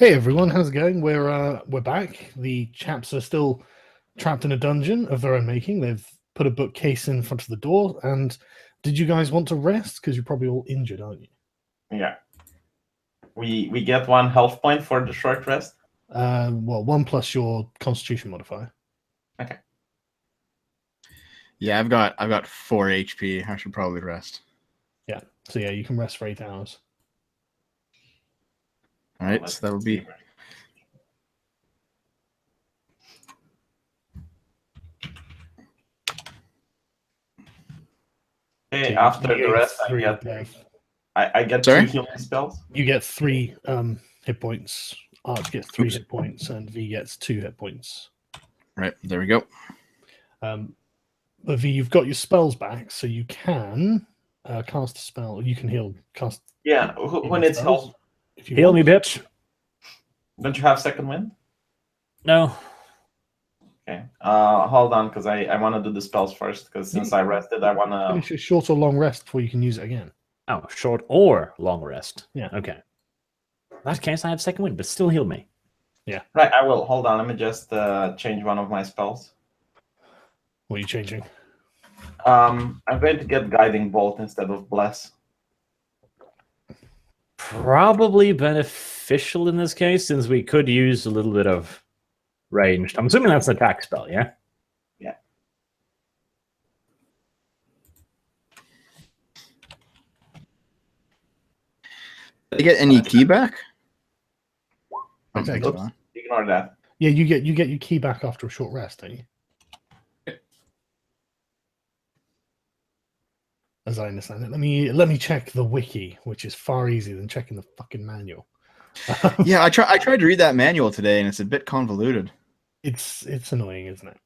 Hey everyone, how's it going? We're back. The chaps are still trapped in a dungeon of their own making. They've put a bookcase in front of the door. And did you guys want to rest? Because you're probably all injured, aren't you? Yeah. We get 1 health point for the short rest. Well, 1 plus your Constitution modifier. Okay. Yeah, I've got 4 HP. I should probably rest. Yeah. So yeah, you can rest for 8 hours. All right, so that would be. Okay, So after the rest, I get 2 healing spells. You get 3 hit points. Arch gets 3 hit points, and V gets 2 hit points. Right, there we go. But V, you've got your spells back, so you can cast a spell. You can cast. Yeah, who needs help? Heal me, bitch. Don't you have second wind? No. Okay. Hold on, because I want to do the spells first. Because since I rested, I want to finish a short or long rest before you can use it again. Oh, short or long rest. Yeah. Okay. In that case, I have second wind, but still heal me. Yeah. Right. I will. Hold on. Let me just change one of my spells. What are you changing? I'm going to get guiding bolt instead of bless. Probably beneficial in this case, since we could use a little bit of ranged. I'm assuming that's an attack spell, yeah? Yeah. Did I get any key back? Okay. Oops. Ignore that. Yeah, you get your key back after a short rest, don't you? As I understand it. Let me check the wiki, which is far easier than checking the fucking manual. Yeah, I tried to read that manual today, and it's a bit convoluted. It's annoying, isn't it?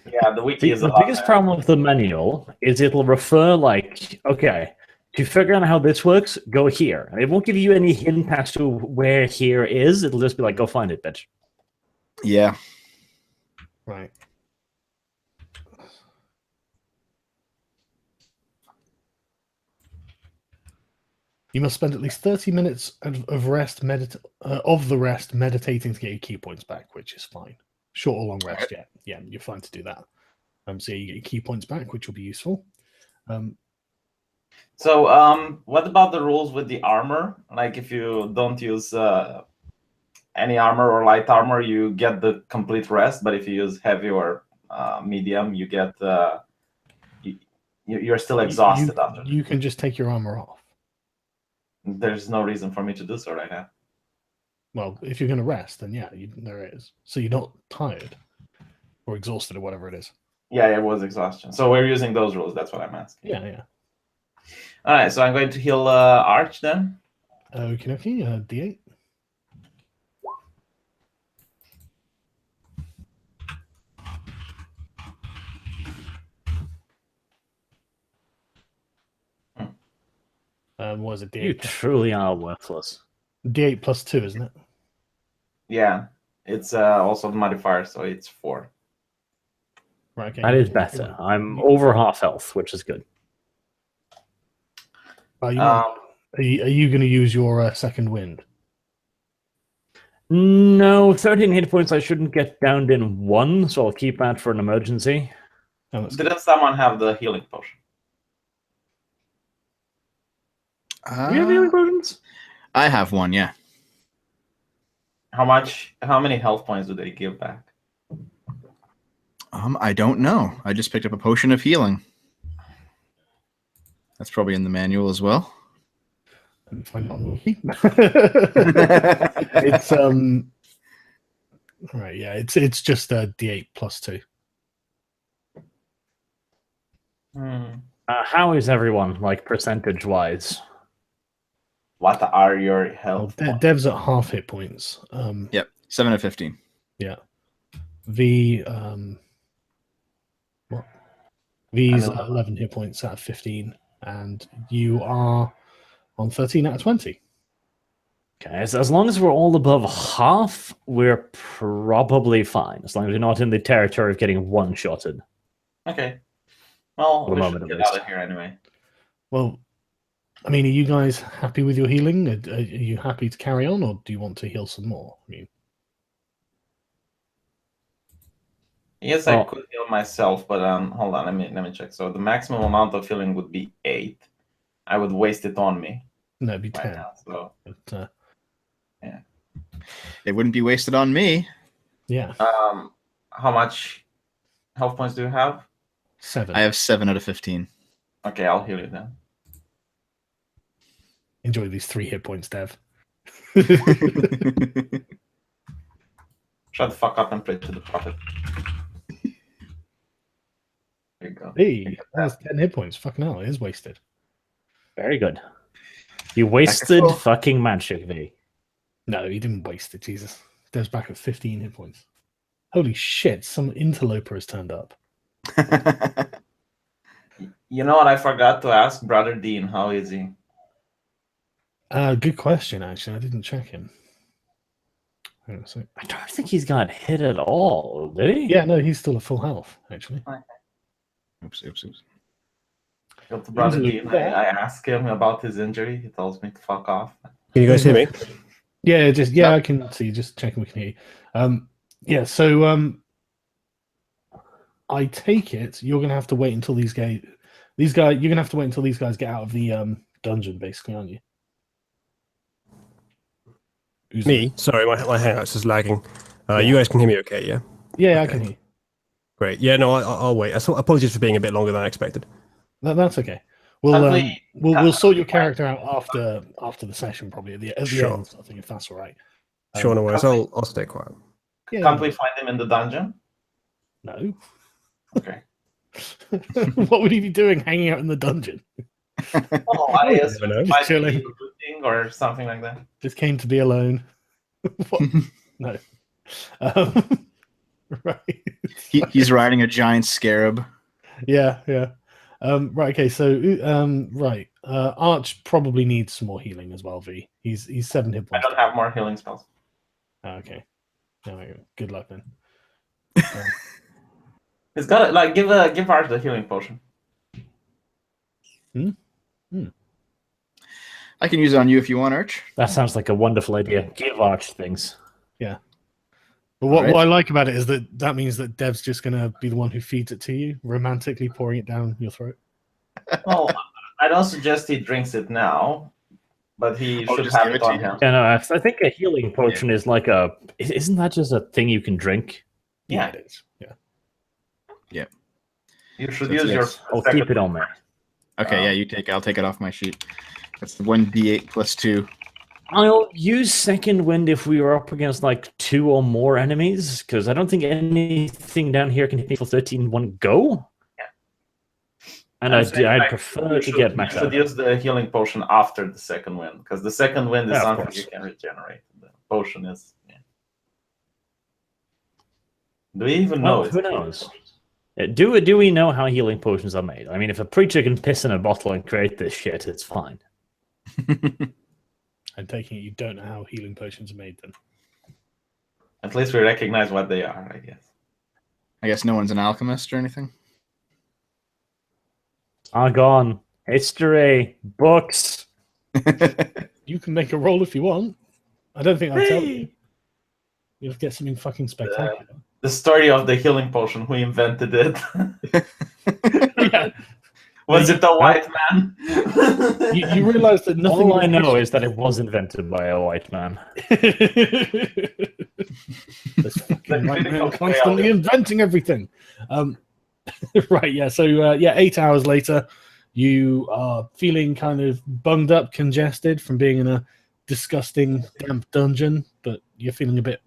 Yeah, the wiki is the biggest problem with the manual is it'll refer like, okay, to figure out how this works, go here. And it won't give you any hint as to where here is. It'll just be like, go find it, bitch. Yeah. Right. You must spend at least 30 minutes of rest meditating to get your key points back, which is fine. Short or long rest, yeah, you're fine to do that. So you get your key points back, which will be useful. So, what about the rules with the armor? Like, if you don't use any armor or light armor, you get the complete rest. But if you use heavy or medium, you get you're still exhausted after. You can just take your armor off. There's no reason for me to do so right now. Well, if you're going to rest, then yeah, there is. So you're not tired or exhausted or whatever it is. Yeah, it was exhaustion. So we're using those rules. That's what I'm asking. Yeah. All right, so I'm going to heal Arch then. Okay, D8. What was it? D8 you truly are worthless. D8 plus 2, isn't it? Yeah, it's also the modifier, so it's 4. Right, okay. That is better. I'm over half health, which is good. Are you going to use your second wind? No, 13 hit points I shouldn't get downed in 1, so I'll keep that for an emergency. Didn't someone have the healing potion? Do you have healing potions? I have one, yeah. How many health points do they give back? I don't know. I just picked up a potion of healing. That's probably in the manual as well. It's right, yeah, it's just a D8 plus 2. How is everyone, like, percentage-wise? What are your health points? Dev's at half hit points. Yep, 7 of 15. Yeah. V's 11 hit points out of 15, and you are on 13 out of 20. Okay, as long as we're all above half, we're probably fine. As long as we're not in the territory of getting one-shotted. Okay. Well, we should get out of here anyway. Well, I mean, are you guys happy with your healing? Are you happy to carry on, or do you want to heal some more? I mean, Yes, I could heal myself, but hold on, let me check. So the maximum amount of healing would be 8. I would waste it on me. no, it'd be 10. Now, so But, yeah. It wouldn't be wasted on me. Yeah. How much health points do you have? 7. I have 7 out of 15. Okay, I'll heal you then. Enjoy these 3 hit points, Dev. Shut the fuck up and pray to the prophet. There you go. Hey, that's 10 hit points. Fucking hell, it is wasted. Very good. You wasted Back at fucking magic, V. No, he didn't waste it, Jesus. Dev's back at 15 hit points. Holy shit, some interloper has turned up. You know what? I forgot to ask Brother Dean. How is he? Good question, actually. I didn't check him. Hang on a sec. I don't think he's got hit at all, did he? Yeah, no, he's still at full health, actually. Oops. Go to Brother Easily. Dean. I asked him about his injury. He tells me to fuck off. Can you guys hear me? Yeah, I can see. Just checking we can hear you. Yeah, so I take it you're gonna have to wait until these guys you're gonna have to wait until these guys get out of the dungeon, basically, aren't you? Who's Me? Sorry, my Hangout's is lagging. You guys can hear me okay, yeah? Yeah, I Okay. can hear you. Great. Yeah, no, I'll wait. Apologies for being a bit longer than I expected. That's okay. Have We'll sort your character out after the session, probably at the Sure. end. I think if that's all right. Sure, no worries. I'll stay quiet. Yeah, Can't we find him in the dungeon? no. Okay. What would he be doing hanging out in the dungeon? Oh, I never assume know. he might Chilling. be looting or something like that. Just came to be alone. What? No. Right. He's riding a giant scarab. Yeah. Right. Okay. So, right. Arch probably needs some more healing as well. V. He's 7 hit I points. don't have more healing spells. Okay. There we go. Good luck then. It's got like give Arch the healing potion. I can use it on you if you want, Arch. That sounds like a wonderful idea. Give Arch things. But what, Alright. what I like about it is that means that Dev's just going to be the one who feeds it to you, romantically pouring it down your throat. Well, I don't suggest he drinks it now, but he Oh, should just have give it it to on you. him. Yeah, no, I think a healing potion is like a. Isn't that just a thing you can drink? Yeah. It is. Yeah. You should So use your. yes, I'll keep it on there. Okay, yeah, you take it. I'll take it off my sheet. That's the 1d8 plus 2. I'll use second wind if we are up against like 2 or more enemies, because I don't think anything down here can hit me for 13 in one go. Yeah. And I'm saying, I'd like, prefer to get max You should out. use the healing potion after the second wind, because the second wind is Yeah, of something course. you can regenerate. The potion is. Yeah. Do we even know? Well, who knows? Do we know how healing potions are made? I mean, if a preacher can piss in a bottle and create this shit, it's fine. I'm taking it you don't know how healing potions are made then. At least we recognize what they are, I guess. I guess no one's an alchemist or anything. Sargon, history, books. You can make a roll if you want. I don't think I'll tell you. You'll get something fucking spectacular. The story of the healing potion, who invented it? Yeah. Was it a white man? You realize that nothing. All I know is that it was invented by a white man. This fucking white man critical constantly failure. inventing everything. Right, yeah. So, 8 hours later, you are feeling kind of bunged up, congested from being in a disgusting, damp dungeon, but you're feeling a bit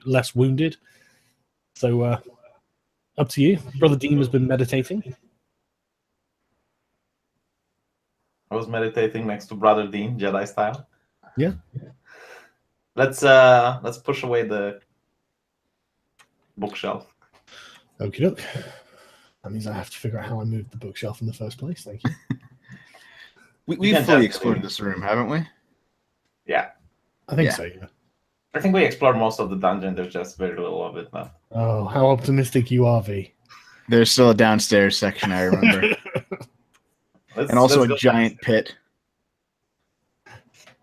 less wounded. So, up to you. Brother Dean has been meditating. I was meditating next to Brother Dean, Jedi style. Yeah. Let's push away the bookshelf. Okie doke. That means I have to figure out how I moved the bookshelf in the first place. Thank you. We've can fully just- explored this room, haven't we? Yeah. I think Yeah. so, yeah. I think we explored most of the dungeon. There's just very little of it left. Oh, how optimistic you are, V. There's still a downstairs section, I remember. Let's And also let's a go giant pit.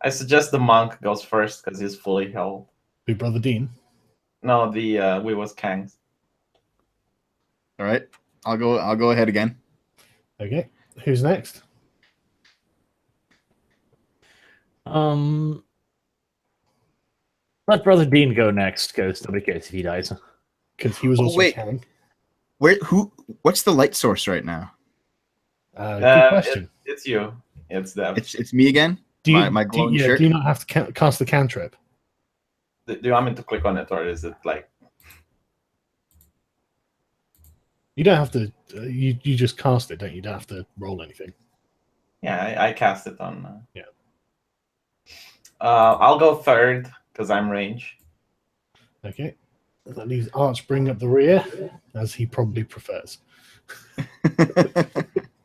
I suggest the monk goes first because he's fully healed. Who, Brother Dean? No, the we was Kangs. All right. I'll go ahead again. Okay. Who's next? Let Brother Dean go next, because nobody cares if he dies. Because he was also wait. Kang. What's the light source right now? Good question. It's you. It's them. It's me again? Do you, my glowing shirt? do you not have to cast the cantrip? Do you want me to click on it, or is it like... You don't have to. You just cast it, don't you? You don't have to roll anything. Yeah, I cast it on... Yeah. I'll go third, because I'm range. Okay. That leaves Arch bring up the rear, as he probably prefers.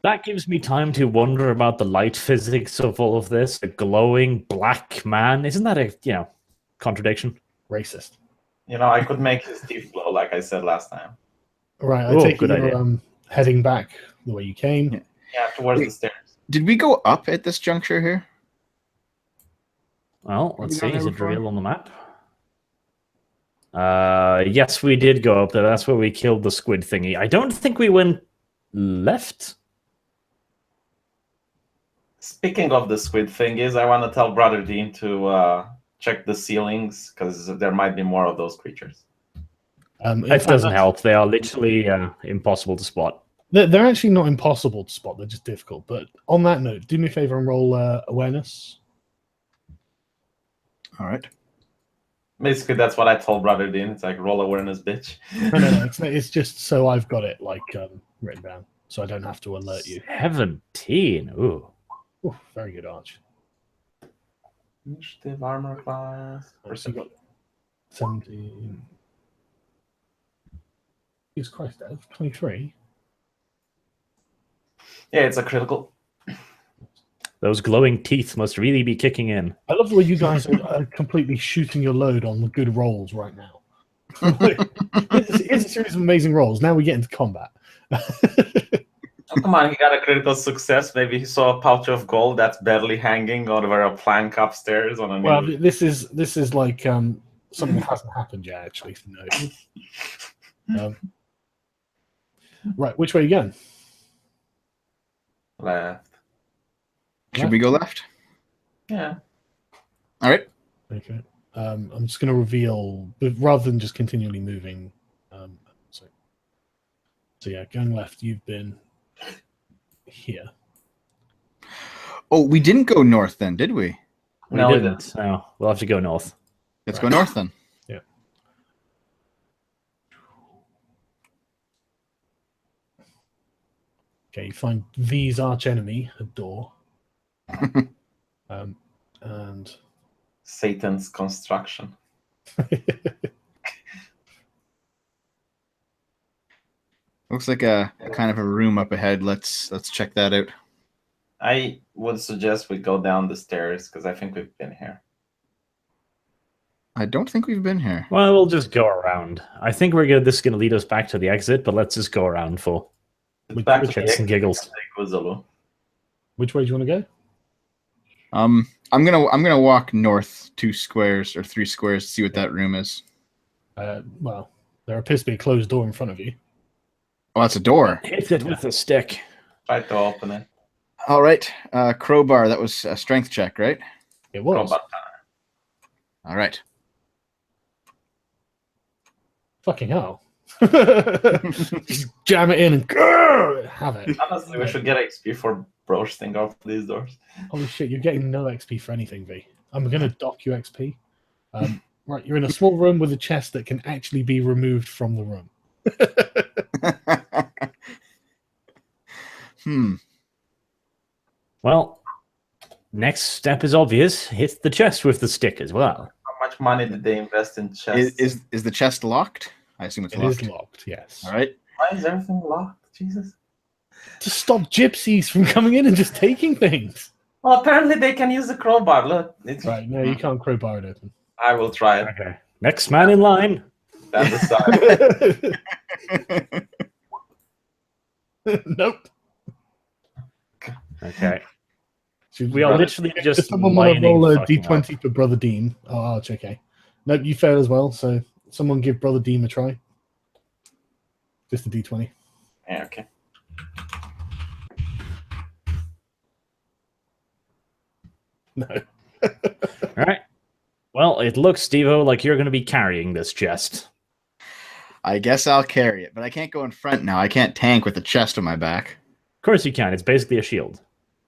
That gives me time to wonder about the light physics of all of this. A glowing black man. Isn't that a, contradiction? Racist. I could make his teeth glow, like I said last time. Right, I Oh, take it good you're idea. heading back the way you came. Yeah. Yeah, towards the stairs. Did we go up at this juncture here? Well, let's we see. gone there Is it before? revealed on the map? Yes, we did go up there. That's where we killed the squid thingy. I don't think we went left. Speaking of the squid thingies, I want to tell Brother Dean to check the ceilings, because there might be more of those creatures. It doesn't help. They are literally impossible to spot. They're actually not impossible to spot. They're just difficult. But on that note, do me a favor and roll awareness. All right. Basically, that's what I told Brother Dean. It's like, roll awareness, bitch. No. It's just so I've got it written down, so I don't have to alert you. 17. Ooh. Ooh, very good, Arch. Initiative, armor class. So you got 17. Jesus Christ, Dev. 23. Yeah, it's a critical. Those glowing teeth must really be kicking in. I love the way you guys are completely shooting your load on the good rolls right now. It's a series of amazing rolls. Now we get into combat. Oh, come on, he got a critical success. Maybe he saw a pouch of gold that's barely hanging over a plank upstairs on a Well, this is like something that hasn't happened yet, actually. No. Right, which way are you going? left. Should we go left? Yeah. All right. Okay. I'm just going to reveal, but rather than just continually moving. So yeah, going left. You've been here. Oh, we didn't go north then, did we? We No, we didn't. No, we'll have to go north. Let's go north then. Yeah. Okay, you find V's arch enemy, a door. And Satan's construction. Looks like a kind of a room up ahead. Let's check that out. I would suggest we go down the stairs, because I think we've been here. I don't think we've been here. Well, we'll just go around. I think this is going to lead us back to the exit, but let's just go around for It's back to shits and giggles. Zulu. which way do you want to go? I'm gonna walk north 2 squares or 3 squares to see what that room is. Well, there appears to be a closed door in front of you. Oh, that's a door. Hit it with a stick. Try to open it. All right. Crowbar. That was a strength check, right? It was. Robot. All right. Fucking hell. Just jam it in and grrr, have it. Honestly, we should get XP for roasting off these doors. Holy shit, you're getting no XP for anything, V. I'm going to dock you XP. Right, you're in a small room with a chest that can actually be removed from the room. Well, next step is obvious. Hit the chest with the stick as well. How much money did they invest in chests? Is the chest locked? I assume it's It locked. is locked, yes. All right. Why is everything locked? Jesus. To stop gypsies from coming in and just taking things. Well, apparently they can use the crowbar. Look, it's... Right, no, you can't crowbar it open. I will try it. Okay. Next man in line. Stand aside. Nope. Okay. We are literally Does just someone want to lining roll a fucking up. d20 for Brother Dean? Oh, Arch, okay. Nope, you fail as well, so someone give Brother Dean a try. Just a d20. Yeah, okay. No. All right. Well, it looks, Steve-O, like you're going to be carrying this chest. I guess I'll carry it, but I can't go in front now. I can't tank with a chest on my back. Of course you can. It's basically a shield.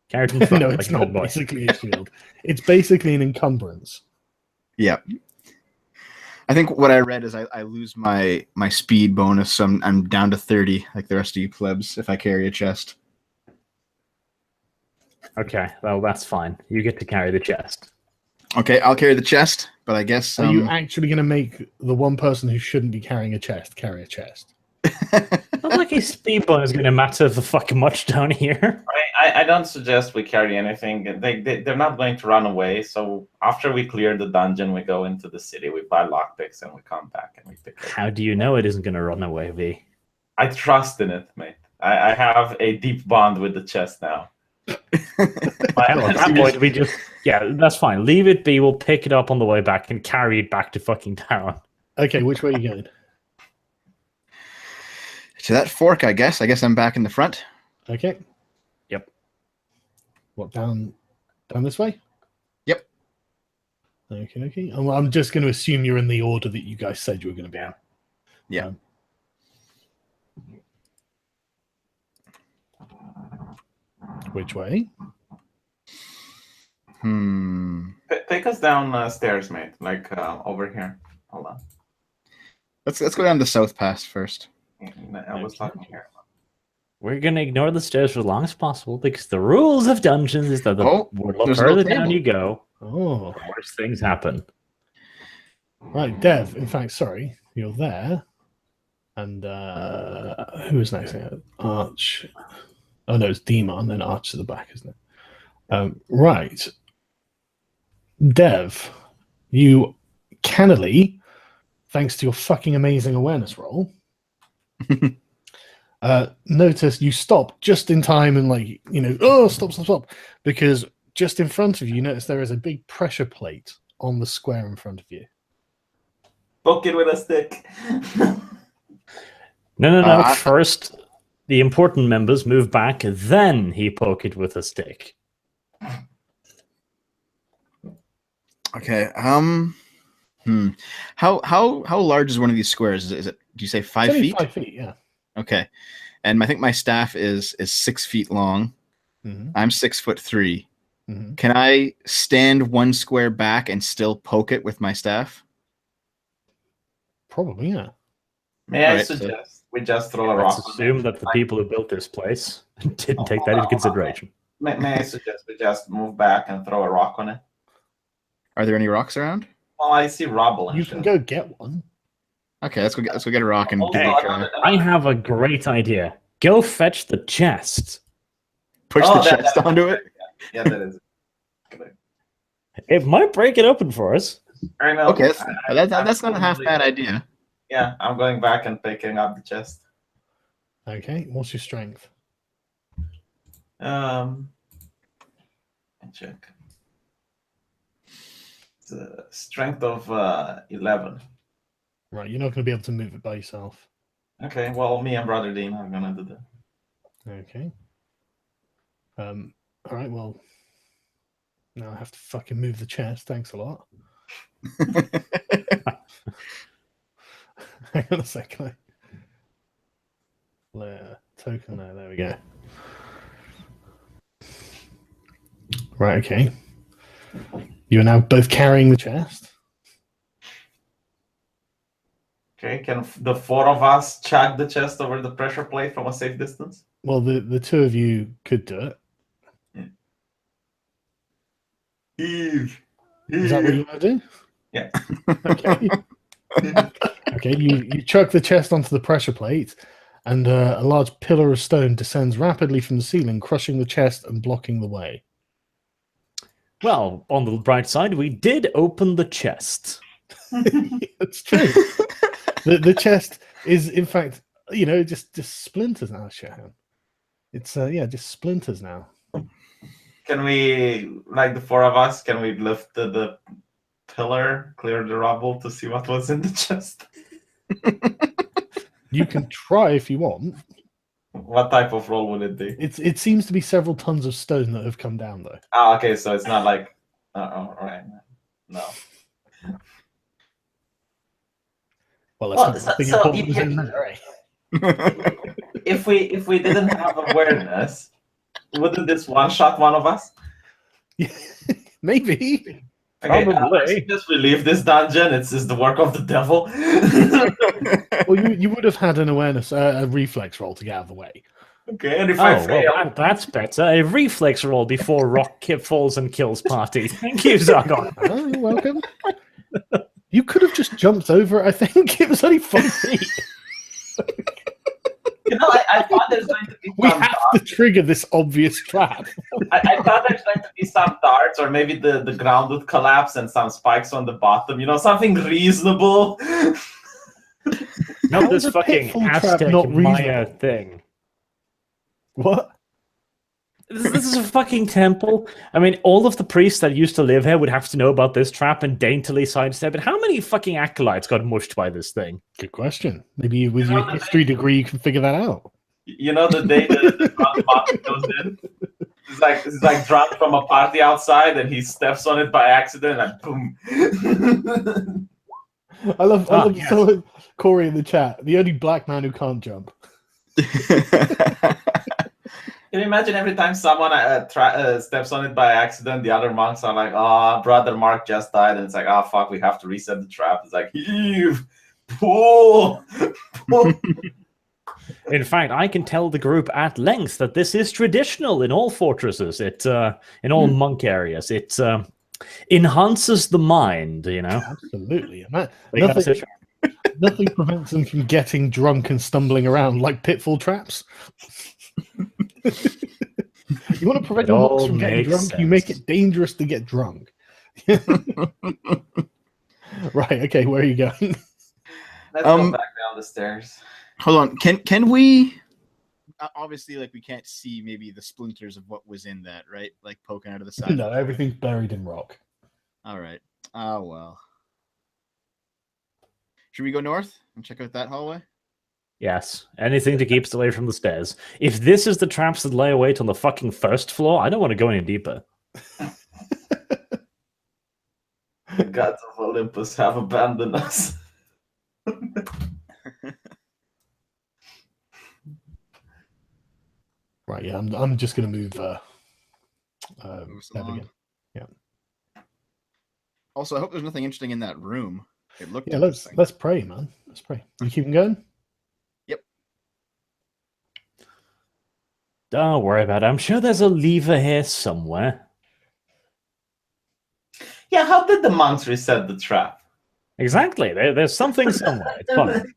Carry it in front. No, like it's a good not boy. basically a shield. It's basically an encumbrance. Yep. I think what I read is I lose my speed bonus, so I'm down to 30, like the rest of you plebs, if I carry a chest. Okay, well, that's fine. You get to carry the chest. Okay, I'll carry the chest, but I guess... Are you actually going to make the one person who shouldn't be carrying a chest carry a chest? Not like his speed bonus is going to matter the fucking much down here. I don't suggest we carry anything. They're not going to run away. So after we clear the dungeon, we go into the city, we buy lockpicks, and we come back and we pick it. How do you know it isn't going to run away, V? I trust in it, mate. I have a deep bond with the chest now. Hell, at that point, we just... Yeah, that's fine. Leave it be. We'll pick it up on the way back and carry it back to fucking town. Okay, which way are you going? To that fork, I guess. I guess I'm back in the front. Okay. Yep. What, down this way? Yep. Okay. I'm just going to assume you're in the order that you guys said you were going to be in. Yeah. Which way? Take us down stairs, mate. Like over here. Hold on. Let's go down the south pass first. I was talking here. We're going to ignore the stairs for as long as possible because the rules of dungeons is that the there's further no down table. you go, Oh, the worse things happen. right, Dev. In fact, sorry, you're there. And who is next? Arch. Oh no, it's Demon, then Arch to the back, isn't it? Right. Dev, you cannily, thanks to your fucking amazing awareness roll, notice you stop just in time and stop, because just in front of you, notice there is a big pressure plate on the square in front of you. Poke it with a stick. No. First, the important members move back, then he poke it with a stick. Okay. How large is one of these squares? Is it? Do you say 5 It's only feet? 5 feet, yeah. Okay. And I think my staff is 6 feet long. Mm-hmm. I'm 6'3". Mm-hmm. Can I stand one square back and still poke it with my staff? Probably, yeah. May I Alright, suggest we just throw a rock? Let's assume that the people who built this place didn't take that into consideration. May I suggest we just move back and throw a rock on it? Are there any rocks around? Well, I see rubble and You shit. can go get one. Okay, let's go get a rock and Also, give it a try. I have a great idea. Go fetch the chest. Push Oh, the chest onto it. Yeah, that is. It might break it open for us. I know. Okay, that's not a half bad idea. Yeah, I'm going back and picking up the chest. Okay, what's your strength? I check. It's a strength of 11. Right, you're not going to be able to move it by yourself. Okay, well, me and Brother Dean are gonna do that. Okay. All right, well, now I have to fucking move the chest. Thanks a lot. Hang on a second. Token there we go. Right, okay. You are now both carrying the chest. Okay, can the four of us chuck the chest over the pressure plate from a safe distance? Well, the two of you could do it. Eve. Is that what you want to do? Yeah. Okay. Okay, you chuck the chest onto the pressure plate, and a large pillar of stone descends rapidly from the ceiling, crushing the chest and blocking the way. Well, on the bright side, we did open the chest. It's true. The chest is, in fact, just splinters now, Shahan. It's just splinters now. Can we, like the four of us, can we lift the pillar, clear the rubble to see what was in the chest? You can try if you want. What type of roll would it be? It seems to be several tons of stone that have come down, though. Ah, okay, so it's not like. Oh, right. No. Well, Well, let's not think so what was in there, eh? If we didn't have awareness, wouldn't this one shot one of us? Yeah, maybe. Okay, Probably. just relieve this dungeon. It's the work of the devil. Well, you would have had an awareness, a reflex roll to get out of the way. Okay, and if I Oh, fail, well, that's better. A reflex roll before Rock falls and kills party. Thank you, Sargon. Oh, you're welcome. You could have just jumped over it, I think. It was only 5 feet. I thought there's going to be We some have to trigger this obvious trap. I thought there's going to be some darts, or maybe the ground would collapse and some spikes on the bottom. Something reasonable. Not How this is a fucking pitfall trap Aztec not Maya reasonable? thing. What? This is a fucking temple. I mean, all of the priests that used to live here would have to know about this trap and daintily sidestep it. How many fucking acolytes got mushed by this thing? Good question. Maybe with your history degree, you can figure that out. The day the drunk monk goes in, it's like drunk from a party outside, and he steps on it by accident, and boom. I love yes. someone, Corey in the chat. The only black man who can't jump. Can you imagine every time someone steps on it by accident, the other monks are like, "Oh, brother Mark just died," and it's like, "Oh fuck, we have to reset the trap." It's like, heave, pull. In fact, I can tell the group at length that this is traditional in all fortresses. It in all monk areas. It enhances the mind. Absolutely. And Like, that's it. nothing prevents them from getting drunk and stumbling around like pitfall traps. You want to prevent It your all monks from getting makes drunk, you sense. make it dangerous to get drunk. Right, okay, where are you going? Let's go back down the stairs. Hold on. Can we? Obviously, we can't see maybe the splinters of what was in that, right? Like poking out of the side. No, everything's buried in rock. All right. Oh well. Should we go north and check out that hallway? Yes, anything to keep us away from the stairs. If this is the traps that lay await on the fucking first floor, I don't want to go any deeper. The gods of Olympus have abandoned us. Right, yeah, I'm just going to move Move us Bev along. again. Yeah. Also, I hope there's nothing interesting in that room. It looked Yeah, interesting. let's pray, man. Let's pray. You keep them going? Don't worry about it. I'm sure there's a lever here somewhere. Yeah, how did the monks reset the trap? Exactly. There's something somewhere. It's fun.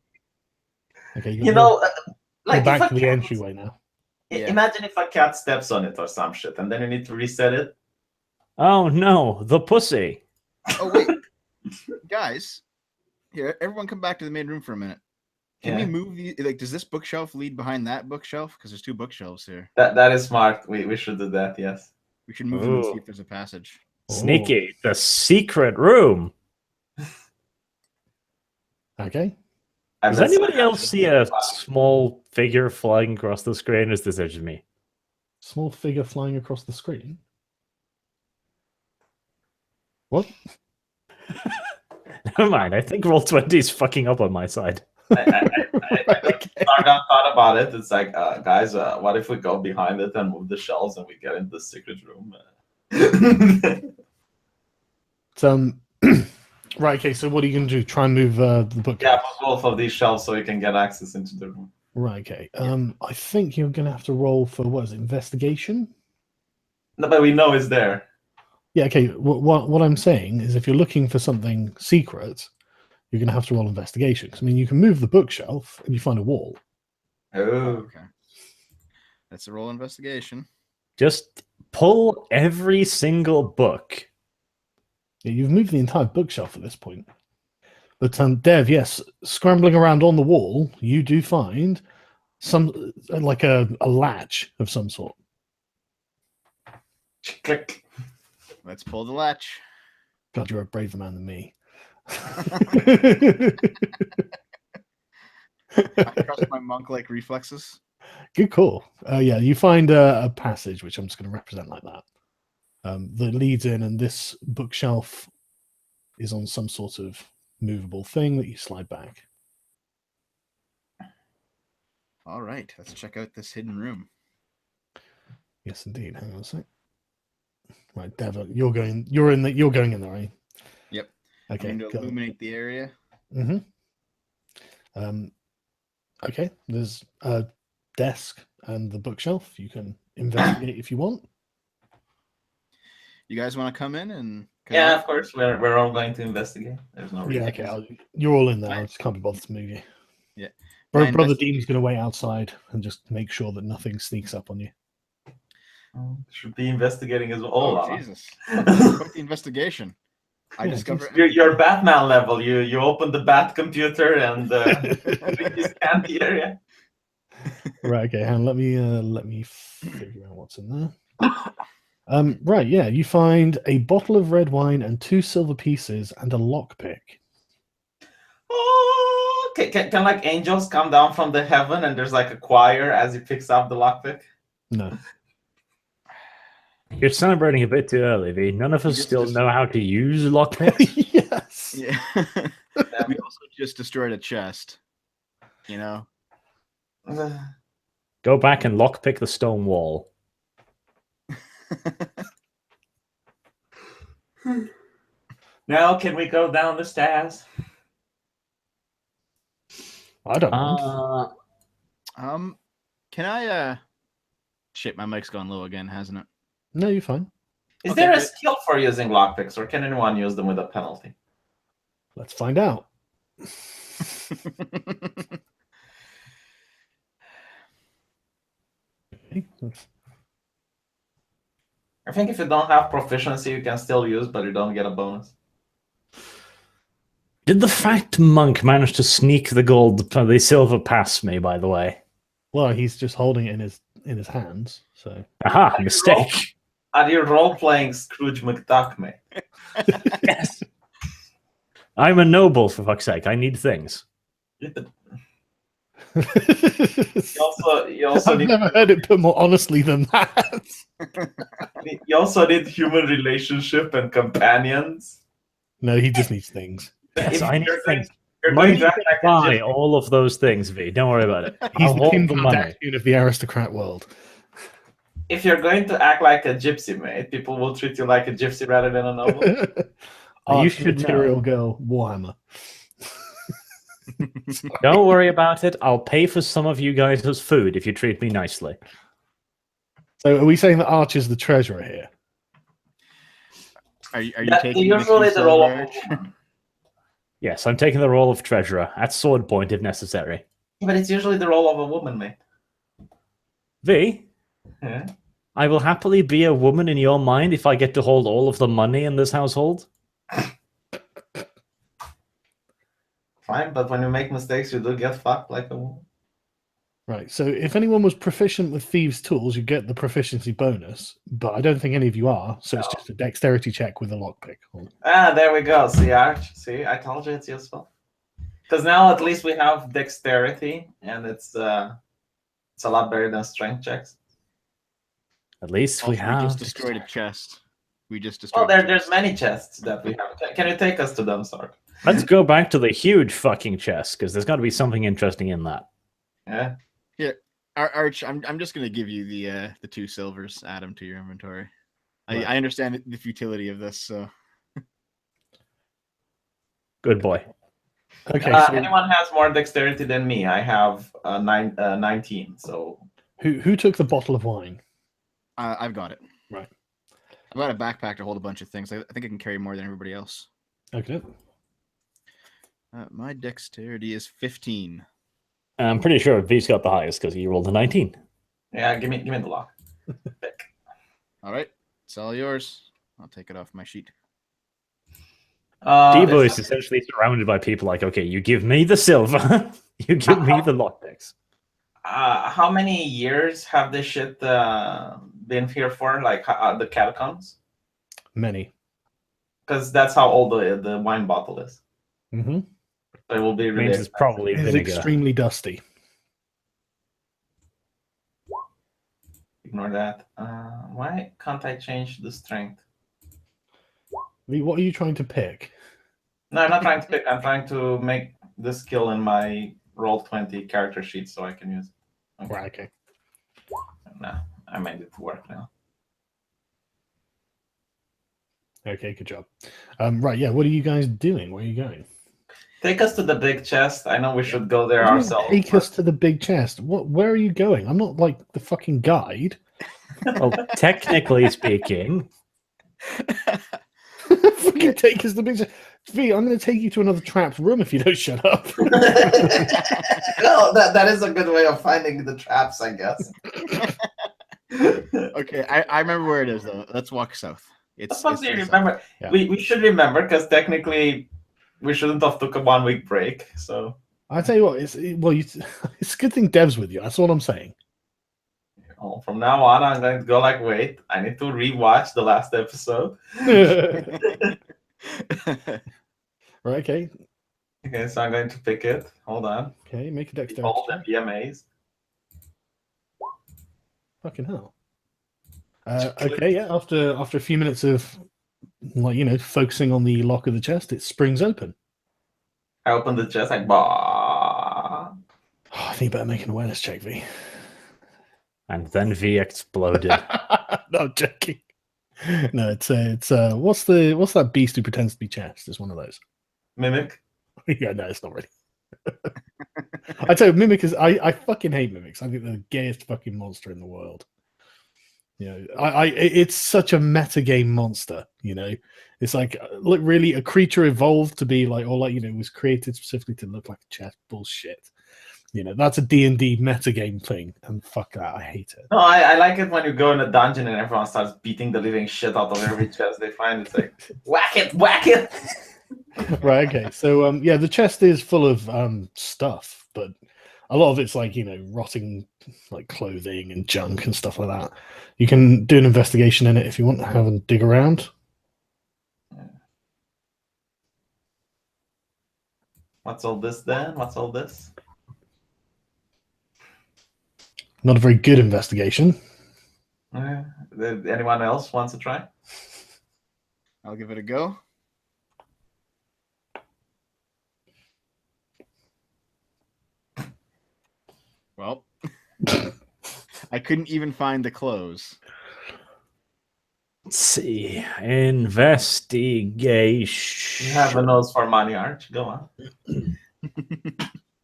Okay, Like go if back a to the cat- entryway now. Yeah. Imagine if a cat steps on it or some shit, and then you need to reset it. Oh no, the pussy. Oh wait, guys, here, everyone, come back to the main room for a minute. Can we move the does this bookshelf lead behind that bookshelf? Because there's two bookshelves here. That is smart. We should do that. Yes. We should move them and see Ooh. if there's a passage. Sneaky. The secret room. Okay. Does anybody else see a small figure flying across the screen? Or is this just me? Small figure flying across the screen. What? Never mind. I think Roll20 is fucking up on my side. Sargon thought about it. It's like, guys, what if we go behind it and move the shelves and we get into the secret room? Right, okay, so what are you going to do? Try and move the book? Yeah, move both of these shelves so we can get access into the room. Right, okay. I think you're going to have to roll for, what is it, investigation? No, but we know it's there. Yeah, okay. What I'm saying is if you're looking for something secret, you're going to have to roll investigation. 'Cause, I mean, you can move the bookshelf and you find a wall. Oh. Okay. That's a roll investigation. Just pull every single book. Yeah, you've moved the entire bookshelf at this point. But Dev, yes, scrambling around on the wall, you do find some like a latch of some sort. Click. Let's pull the latch. God, you're a braver man than me. I trust my monk-like reflexes. Good call. Yeah, you find a passage, which I'm just going to represent like that. That leads in, and this bookshelf is on some sort of movable thing that you slide back. All right, let's check out this hidden room. Yes, indeed. Hang on a sec. Right, Devon, you're going in there, are you? Yep. Okay. I'm going to illuminate the area. Okay, there's a desk and the bookshelf. You can investigate if you want. You guys want to come in and? Yeah, of course. We're all going to investigate. There's no reason. Yeah, okay. You're all in there. I just can't be bothered to move you. Yeah. Brother Dean's going to wait outside and just make sure that nothing sneaks up on you. Should be investigating as well. Oh, Jesus. Quite the investigation. I discovered your Batman level. You open the Bat computer and you scan the area. Right. Okay. Hang on, let me figure out what's in there. Right. Yeah. You find a bottle of red wine and 2 silver pieces and a lockpick. Oh, can like angels come down from the heaven and there's like a choir as he picks up the lockpick? No. You're celebrating a bit too early, V. None of us still know how to use lockpicks. Yes. Yeah. We also just destroyed a chest. You know? Go back and lockpick the stone wall. Now, can we go down the stairs? I don't know. Can I shit, my mic's gone low again, hasn't it? No, you're fine. Is there a skill for using lockpicks, or can anyone use them with a penalty? Let's find out. I think if you don't have proficiency, you can still use, but you don't get a bonus. Did the fat monk manage to sneak the silver past me, by the way? Well, he's just holding it in his hands, so. Aha, mistake. Are you role-playing Scrooge McDuck, mate? Yes. I'm a noble, for fuck's sake. I need things. You also I've never heard it put more honestly than that. You also need human relationship and companions. No, he just needs things. Yes, I need things. You're Money going to act can like buy all of those things, V. Don't worry about it. He's I'll the hold Kim the money. Kardashian of the aristocrat world. if you're going to act like a gypsy, mate, people will treat you like a gypsy rather than a noble. You should material know. girl Warhammer. Don't worry about it. I'll pay for some of you guys' food if you treat me nicely. So, are we saying that Archer's the treasurer here? Are you That's taking usually Mr. the role of a Silverage? woman. Yes, I'm taking the role of treasurer at sword point if necessary. But it's usually the role of a woman, mate. V, Yeah. I will happily be a woman in your mind if I get to hold all of the money in this household. Fine, but when you make mistakes, you do get fucked like a woman. Right. So, if anyone was proficient with thieves' tools, you get the proficiency bonus. But I don't think any of you are. So it's just a dexterity check with a lockpick. Ah, there we go. See, Arch. See, I told you it's useful. Because now at least we have dexterity, and it's a lot better than strength checks. At least we Also, have. we just destroyed a chest. We just destroyed. Well, a there's chest. many chests that we have. Can you take us to them, Sark? Let's go back to the huge fucking chest because there's got to be something interesting in that. Yeah. Arch, I'm just gonna give you the 2 silvers. Add them to your inventory. Right. I understand the futility of this. So Good boy. Okay. So Anyone has more dexterity than me? I have 19. So who took the bottle of wine? I've got it. Right. I've got a backpack to hold a bunch of things. I think I can carry more than everybody else. Okay. My dexterity is 15. I'm pretty sure V's got the highest because he rolled a 19. yeah, give me the lock. All right, it's all yours. I'll take it off my sheet. Devo is essentially surrounded by people like, okay, you give me the silver, you give me the lockpicks. How many years have this shit been been here for, like the catacombs? Many. Because that's how old the wine bottle is. Mm-hmm. So it will be really Means it's expensive. probably It's vinegar. extremely dusty. Ignore that. Why can't I change the strength? Lee, what are you trying to pick? No, I'm not trying to pick. I'm trying to make the skill in my Roll20 character sheet so I can use it. Okay. Right, okay. No, I made it work now. Okay, good job. Right, yeah, what are you guys doing? Where are you going? Take us to the big chest. I know we should go there What do you mean, ourselves. take us to the big chest. Where are you going? I'm not like the fucking guide. Well, technically speaking, Fucking take us to the big chest. V, I'm going to take you to another trapped room if you don't shut up. No, that is a good way of finding the traps, I guess. Okay, I remember where it is though. Let's walk south. That's what we remember. Yeah. We should remember because technically we shouldn't have took a 1 week break. So I tell you what, it's a good thing Dev's with you. That's all I'm saying. from now on, I'm going to go like, wait, I need to rewatch the last episode. Right, okay. Okay, so I'm going to pick it. Hold on. Okay, make a dexterity All the check. BMAs. Fucking hell. Okay, yeah. After a few minutes of focusing on the lock of the chest, it springs open. I open the chest like, bah. Oh, I think you better make an awareness check, V. and then V exploded. No, I'm joking. No, it's what's that beast who pretends to be chest? It's one of those. Mimic. Yeah, no, it's not really. I tell you, Mimic is. I fucking hate mimics. I think they're the gayest fucking monster in the world. You know, it's such a metagame monster. You know, it's like really a creature evolved to be like, was created specifically to look like a chest. Bullshit. You know, that's a D&D metagame thing, and fuck that, I hate it. No, I like it when you go in a dungeon and everyone starts beating the living shit out of every chest they find. It's like, whack it, whack it. Right, okay. So yeah, the chest is full of stuff, but a lot of it's like, rotting like clothing and junk and stuff like that. You can do an investigation in it if you want to have a dig around. What's all this then? What's all this? Not a very good investigation. Anyone else wants to try? I'll give it a go. Well, I couldn't even find the clothes. Let's see. Investigation. You have a nose for money, aren't you? Go on.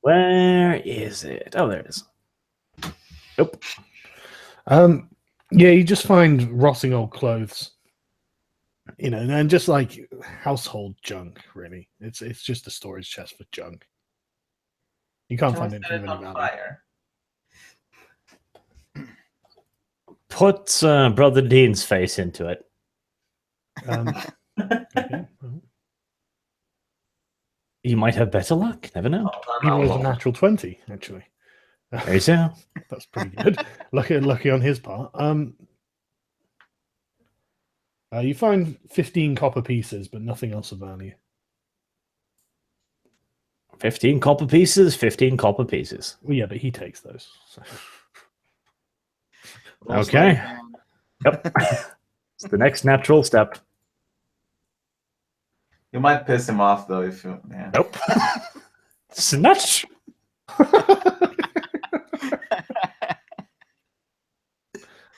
Where is it? Oh, there it is. Nope. Yeah, you just find rotting old clothes. And just like household junk, really. It's just a storage chest for junk. You can't find anything really valid. Fire. Put Brother Dean's face into it. Okay. You might have better luck. Never know. He was a natural 20, actually. There you go. That's pretty good. lucky on his part. You find 15 copper pieces, but nothing else of value. 15 copper pieces, 15 copper pieces. Well, yeah, but he takes those. So. Okay. Yep. It's the next natural step. You might piss him off though if you. Yeah. Nope. Snatch.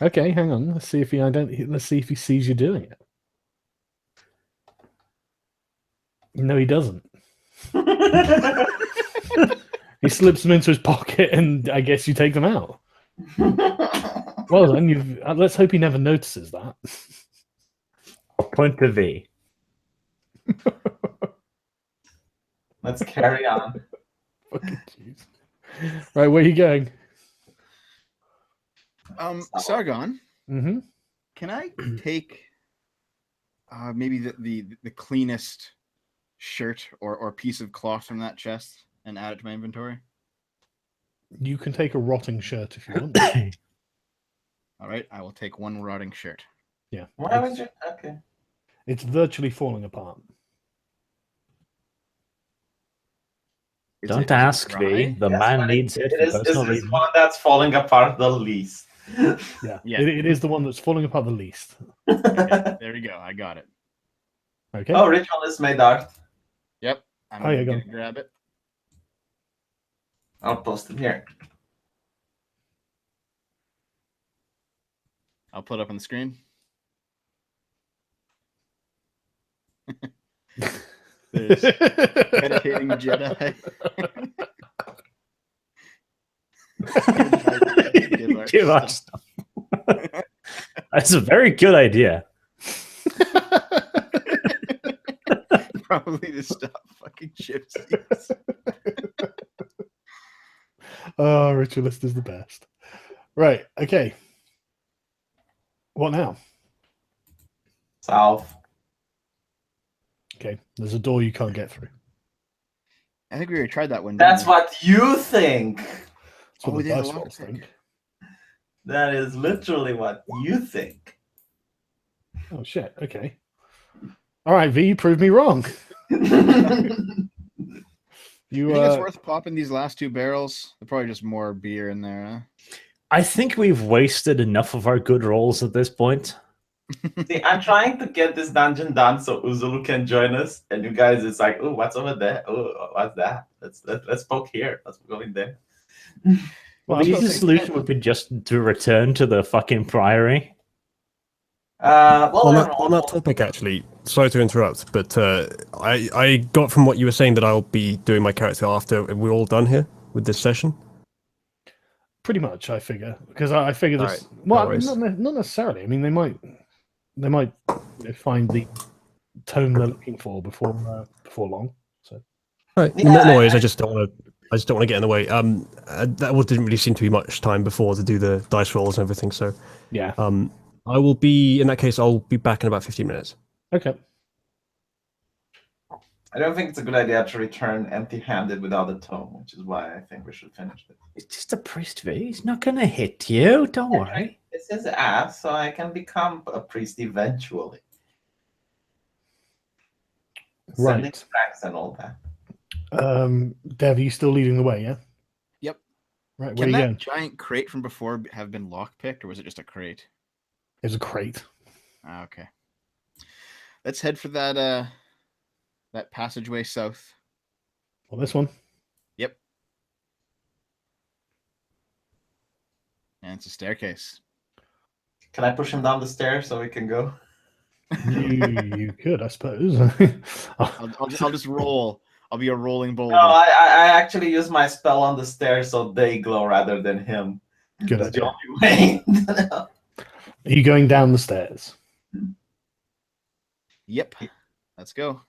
Okay, hang on. Let's see if he sees you doing it. No, he doesn't. He slips them into his pocket, and I guess you take them out. Well, then let's hope he never notices that. Point to V. Let's carry on. Fucking jeez. Right, where are you going? Sargon. Mm-hmm. Can I take maybe the cleanest shirt or piece of cloth from that chest and add it to my inventory? You can take a rotting shirt if you want. All right, I will take one rotting shirt. Yeah. Why would you? Okay. It's virtually falling apart. Is Don't it ask dry? me. The Yes, man but needs it It for is. personal This is reasons. one that's falling apart the least. Yeah. Yeah. It is the one that's falling apart the least. Okay, there we go. I got it. Okay. Oh, ritualist made art. Yep. I'm Oh, yeah, gonna go. grab it. I'll post it here. I'll put it up on the screen. There's meditating Jedi. Give our stuff. That's a very good idea. Probably to stop fucking gypsies. Oh, ritualist is the best. Right. Okay. What now? South. Okay. There's a door you can't get through. I think we already tried that one. That's didn't we? what you think. That's what we the did a dice lot rolls of think. That is literally what you think. Oh shit. Okay. All right, V, you proved me wrong. You think it's worth popping these last two barrels? There's probably just more beer in there, huh? I think we've wasted enough of our good rolls at this point. See, I'm trying to get this dungeon done so Uzulu can join us, and you guys, it's like, oh, what's over there? Oh, what's that? Let's poke here. Let's go in there. Well, the easiest solution would be just to return to the fucking priory. On that topic, actually, sorry to interrupt, but I got from what you were saying that I'll be doing my character after we're all done here with this session. Pretty much, I figure, because I figure this. Right. Well, No worries. not necessarily. I mean, they might find the tone they're looking for before long. So, Right. Yeah, No worries. I just don't want to get in the way. That didn't really seem to be much time before to do the dice rolls and everything. So, yeah. I will be in that case. I'll be back in about 15 minutes. Okay. I don't think it's a good idea to return empty-handed without a tome, which is why I think we should finish it. It's just a priest, V. He's not going to hit you. Don't worry. It's his ass, so I can become a priest eventually. Sending Right. tracks and all that. Dev, are you still leading the way? Yeah. Yep. Right. Where Can are you that going? giant crate from before have been lockpicked, or was it just a crate? There's a crate. Ah, okay. Let's head for that that passageway south. Well, this one. Yep. And it's a staircase. Can I push him down the stairs so we can go? You could, I suppose. I'll just roll. I'll be a rolling boulder. No, I actually use my spell on the stairs so they glow rather than him. Good That's the idea. only way. Are you going down the stairs? Yep. Let's go.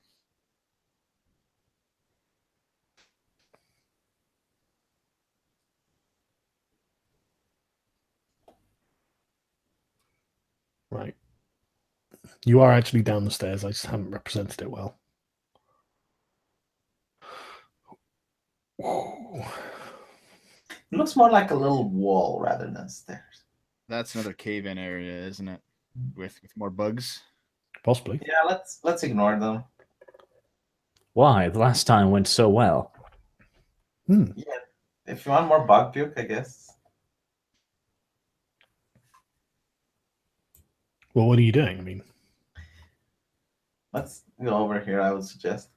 Right. You are actually down the stairs. I just haven't represented it well. Ooh. It looks more like a little wall rather than stairs. That's another cave-in area, isn't it? With more bugs. Possibly. Yeah, let's ignore them. Why? The last time went so well. Hmm. Yeah, if you want more bug puke, I guess. Well, what are you doing? I mean, Let's go over here, I would suggest.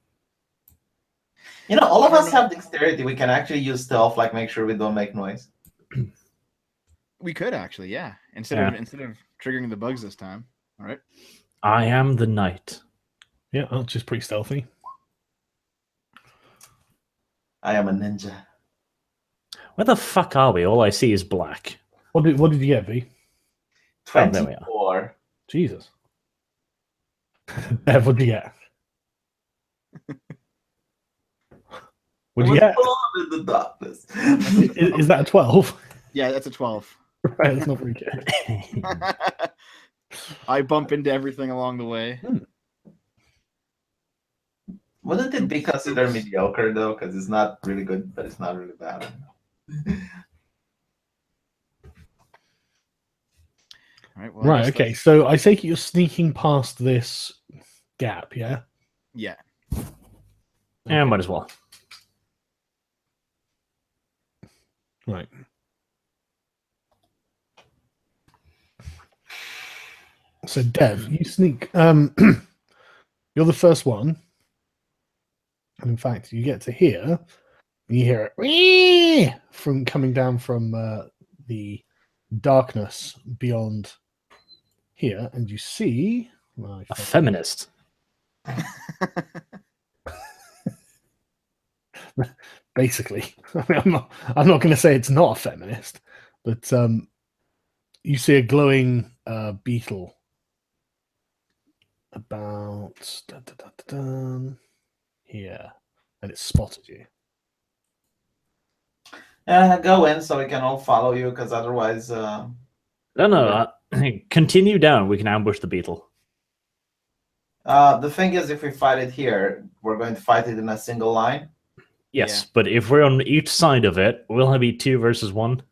You know, all of us have dexterity. We can actually use stealth, like make sure we don't make noise. We could actually, yeah. Instead of triggering the bugs this time. All right. I am the knight. yeah, that's just pretty stealthy. I am a ninja. Where the fuck are we? All I see is black. What did you get, V? Oh, there we are. 24. Jesus. Dev, what did you get? What did you get? In the darkness. Is that a 12? Yeah, that's a 12. Right, that's not very good. I bump into everything along the way. Wouldn't it be considered mediocre though? Because it's not really good, but it's not really bad. All right. Well, I Right. guess Okay. that's- So I take it you're sneaking past this gap. Yeah. Yeah. Yeah, might as well. Right. So Dev, you sneak. You're the first one, and in fact, you get to hear. And you hear it "Wee!" from coming down from the darkness beyond here, and you see A feminist. basically. I mean, I'm not going to say it's not a feminist, but you see a glowing beetle about here, and it spotted you. Go in so we can all follow you, because otherwise... No. Continue down. We can ambush the beetle. the thing is, if we fight it here, we're going to fight it in a single line. Yes, but if we're on each side of it, we'll be 2 versus 1.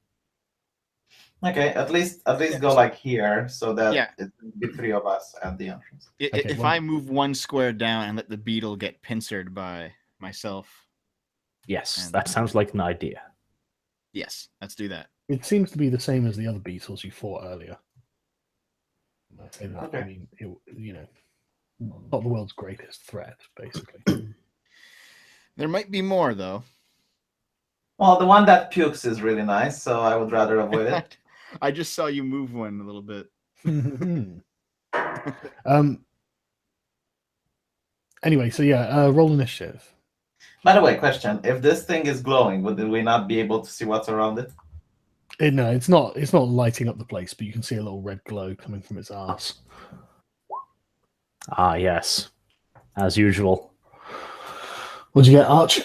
Okay, at least go like here, so that it will be 3 of us at the entrance. If I move 1 square down and let the beetle get pincered by myself. Yes, that sounds like an idea. Yes, let's do that. It seems to be the same as the other beetles you fought earlier. Okay. I mean, not the world's greatest threat, basically. There might be more, though. Well, the one that pukes is really nice, so I would rather avoid it. I just saw you move one a little bit. Anyway, so yeah, roll initiative. By the way, question: if this thing is glowing, would we not be able to see what's around it? No, it's not. It's not lighting up the place, but you can see a little red glow coming from its arse. Ah, yes, as usual. What'd you get, Arch?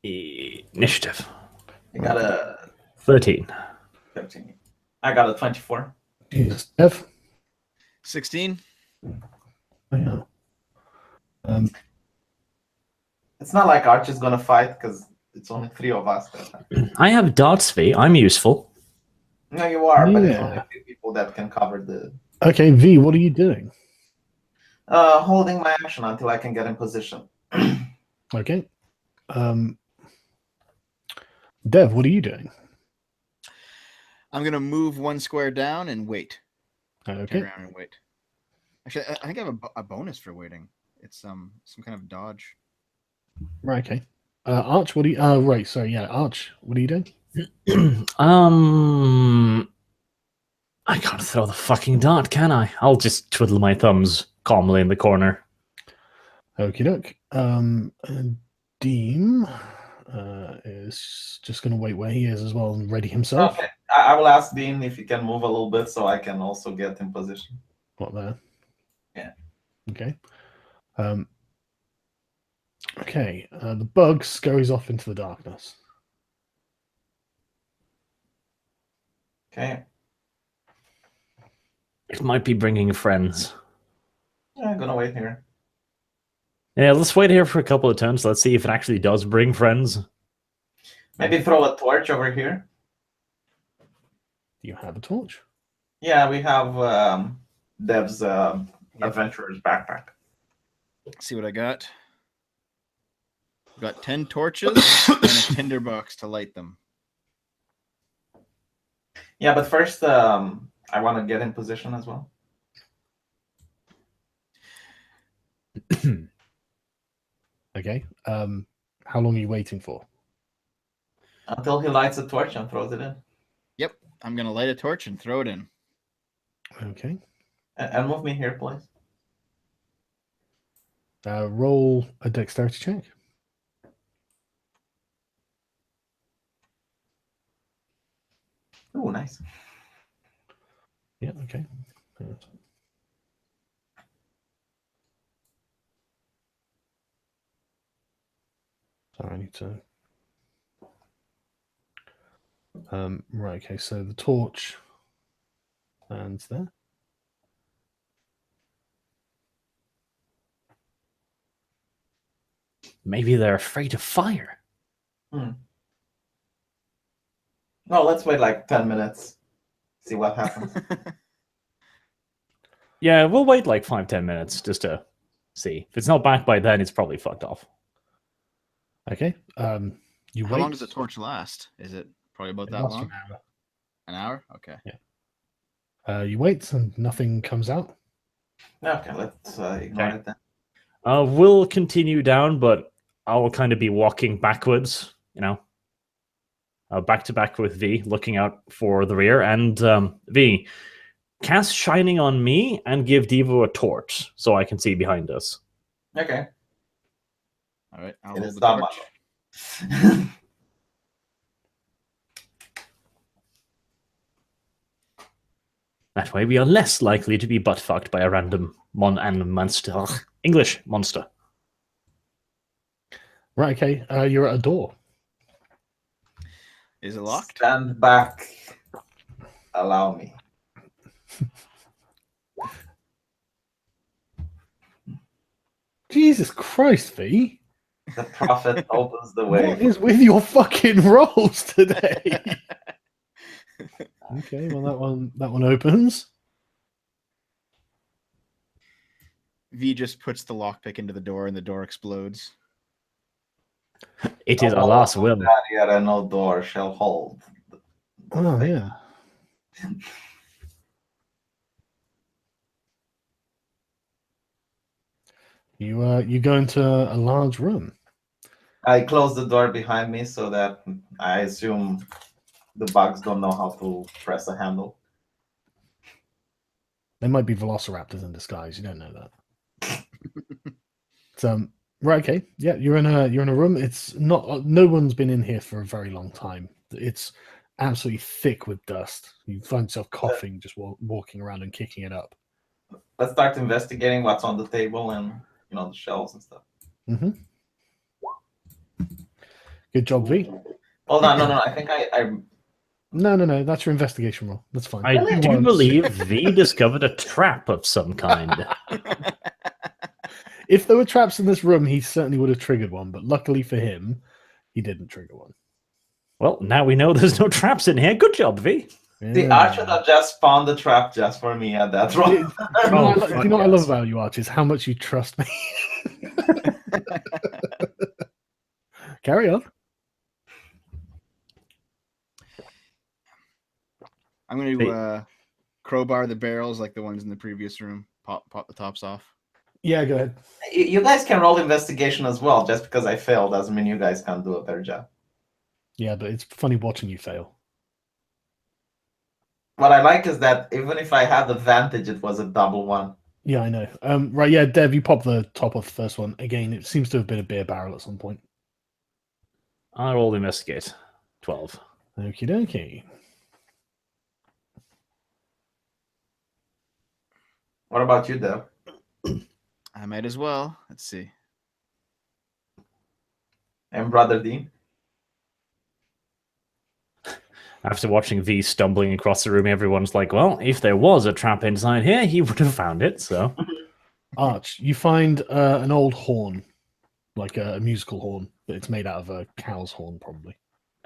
Initiative. You got a 13. 13. I got a 24. Jesus, Dev. 16. Yeah. It's not like Arch is gonna fight because it's only 3 of us. I have darts, V. I'm useful. No, you are, but it's Yeah. only 3 people that can cover the. Okay, V, what are you doing? Holding my action until I can get in position. Okay. Dev, what are you doing? I'm gonna move 1 square down and wait. Okay. Turn around and wait. Actually, I think I have a bonus for waiting. It's some kind of dodge. Right. Okay. Arch, what are you? Right. Sorry. Yeah, Arch, what are you doing? I can't throw the fucking dart, can I? I'll just twiddle my thumbs calmly in the corner. Okie doke. Deem is just going to wait where he is as well and ready himself. Okay, I will ask Dean if he can move a little bit so I can also get in position. What there? Yeah. Okay. Okay. The bug scurries off into the darkness. Okay. It might be bringing friends. Yeah, I'm gonna wait here. Yeah, let's wait here for a couple of turns. Let's see if it actually does bring friends. Maybe throw a torch over here. Do you have a torch? Yeah, we have Dev's adventurer's backpack. See what I got? I've got 10 torches and a tinderbox to light them. Yeah, but first, I want to get in position as well. Okay. How long are you waiting for? Until he lights a torch and throws it in. Yep, I'm gonna light a torch and throw it in. Okay. And move me here, please. Roll a dexterity check. Oh, nice. Yeah. Okay. Sorry, I need to. Right. Okay. So the torch lands there. Maybe they're afraid of fire. Hmm. No, let's wait like 10 minutes. See what happens. Yeah, we'll wait like 5-10 minutes just to see. If it's not back by then, it's probably fucked off. Okay. You How wait. long does the torch last? Is it probably about It that lasts long? an hour. An hour? Okay. You wait and nothing comes out. Okay, let's ignore it then. We'll continue down, but I'll kind of be walking backwards, back to back with V, looking out for the rear. And V, cast Shining on me and give Devo a torch so I can see behind us. Okay. All right. I'll It hold is the done, torch. Michael. That way we are less likely to be butt-fucked by a random monster. English monster. Right, okay. You're at a door. Is it locked? Stand back. Allow me. Jesus Christ, V. The prophet opens the way. What is with your fucking rolls today? Okay, well that one opens. V just puts the lockpick into the door and the door explodes. It is Allah's will. Barrier and no door shall hold. Oh yeah. You go into a large room. I close the door behind me so that I assume the bugs don't know how to press a handle. There might be velociraptors in disguise. You don't know that. So right, okay, yeah, you're in a room. It's not. No one's been in here for a very long time. It's absolutely thick with dust. You find yourself coughing just walking around and kicking it up. Let's start investigating what's on the table and the shelves and stuff. Mm-hmm. Good job, V. Hold on, no. I think I No. That's your investigation roll. That's fine. I do believe V discovered a trap of some kind. If there were traps in this room, he certainly would have triggered one. But luckily for him, he didn't trigger one. Well, now we know there's no traps in here. Good job, V. The Archer that just spawned the trap just for me at that roll. Do you know what I love about you, Arch, is how much you trust me. Carry on. I'm going to crowbar the barrels like the ones in the previous room. Pop the tops off. Yeah, go ahead. You guys can roll investigation as well. Just because I failed doesn't mean you guys can't do a better job. Yeah, but it's funny watching you fail. What I like is that even if I had advantage, it was a double one. Yeah, I know. Right, yeah, Dev, you pop the top off the first one. Again, it seems to have been a beer barrel at some point. I rolled investigate. 12. Okie dokie. What about you, Dev? I might as well. Let's see. And Brother Dean? After watching V stumbling across the room, everyone's like, well, if there was a trap inside here, he would have found it, so... Arch, you find an old horn, like a musical horn, but it's made out of a cow's horn, probably.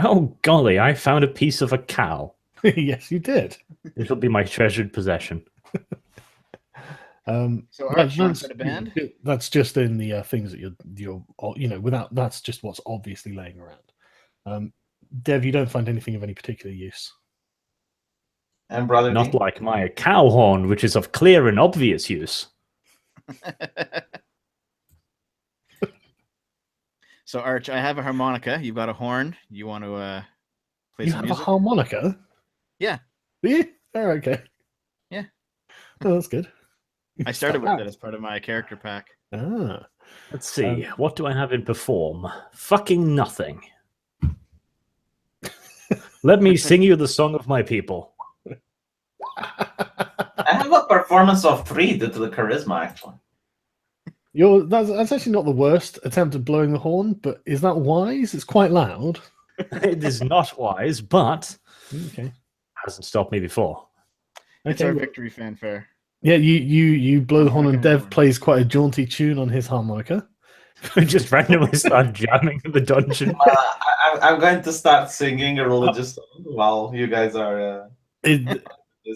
Oh, golly, I found a piece of a cow. Yes, you did. It'll be my treasured possession. So Arch, you want to set a band? That's just in the things that you're without. That's just what's obviously laying around. Dev, you don't find anything of any particular use. And Brother Not Dean? like my cow horn, which is of clear and obvious use. So Arch, I have a harmonica. You've got a horn. You want to play You some have music? a harmonica? Yeah. Yeah. Oh, okay. Yeah. Oh, that's good. I started with it as part of my character pack. Ah. Let's see. What do I have in perform? Fucking nothing. Let me sing you the song of my people. I have a performance of 3 due to the charisma, actually. That's actually not the worst attempt at blowing the horn, but is that wise? It's quite loud. It is not wise, but Okay. hasn't stopped me before. It's our victory fanfare. Yeah, you blow the horn, and Dev Horn. plays quite a jaunty tune on his harmonica. We just randomly start jamming in the dungeon. I'm I'm going to start singing a religious song while you guys are.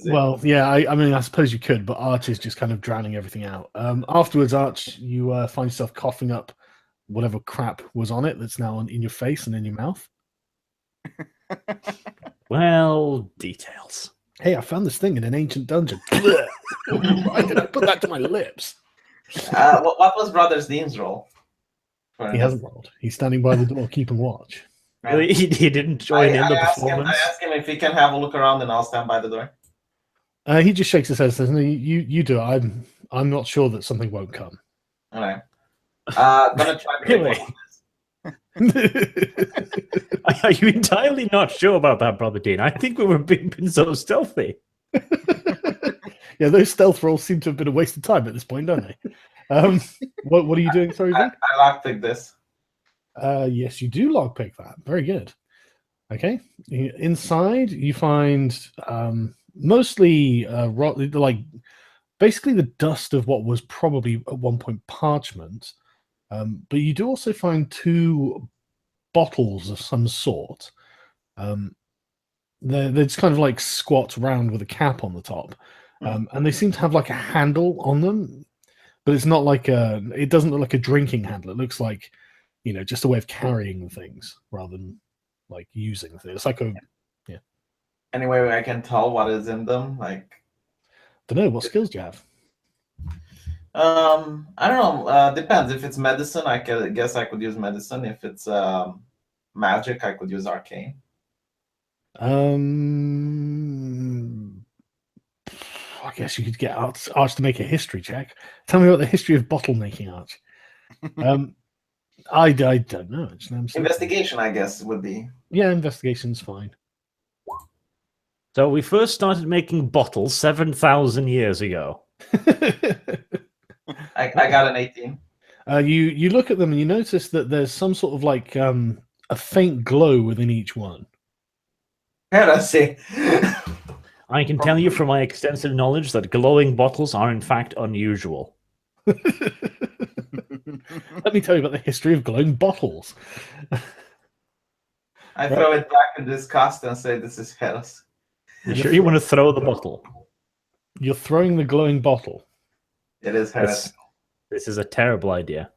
Well, yeah, I mean, I suppose you could, but Arch is just kind of drowning everything out. Afterwards, Arch, you find yourself coughing up whatever crap was on it that's now in your face and in your mouth. Well, details. Hey, I found this thing in an ancient dungeon. Why did I put that to my lips? What was Brother Dean's role? He hasn't rolled. He's standing by the door, keeping watch. Really? He didn't join in the performance? I asked him if he can have a look around, and I'll stand by the door. He just shakes his head and says, "No, you do it. I'm not sure that something won't come." All right. Gonna try to Really? Are you entirely not sure about that, Brother Dean? I think we were being so stealthy. Yeah, those stealth rolls seem to have been a waste of time at this point, don't they? What are you doing? Sorry, I lockpick this. Yes, you do lockpick that. Very good. Okay. Inside, you find mostly like basically the dust of what was probably at one point parchment. But you do also find 2 bottles of some sort. They're just kind of like squat round with a cap on the top. And they seem to have like a handle on them, but it's not like it doesn't look like a drinking handle. It looks like, just a way of carrying things rather than like using things. It's like yeah. Anyway, I can tell what is in them. Like, don't know, what skills do you have? I don't know. Depends. If it's medicine, guess I could use medicine. If it's magic, I could use arcane. I guess you could get Arch to make a history check. Tell me about the history of bottle making, Arch. I don't know. Investigation, I guess, would be. Yeah, investigation's fine. So we first started making bottles 7,000 years ago. I got an 18. You look at them and you notice that there's some sort of like a faint glow within each one. Heresy. I can tell you from my extensive knowledge that glowing bottles are in fact unusual. Let me tell you about the history of glowing bottles. I throw it back in disgust and say, "This is heresy." You sure you want to throw the bottle? You're throwing the glowing bottle. It is heresy. This is a terrible idea.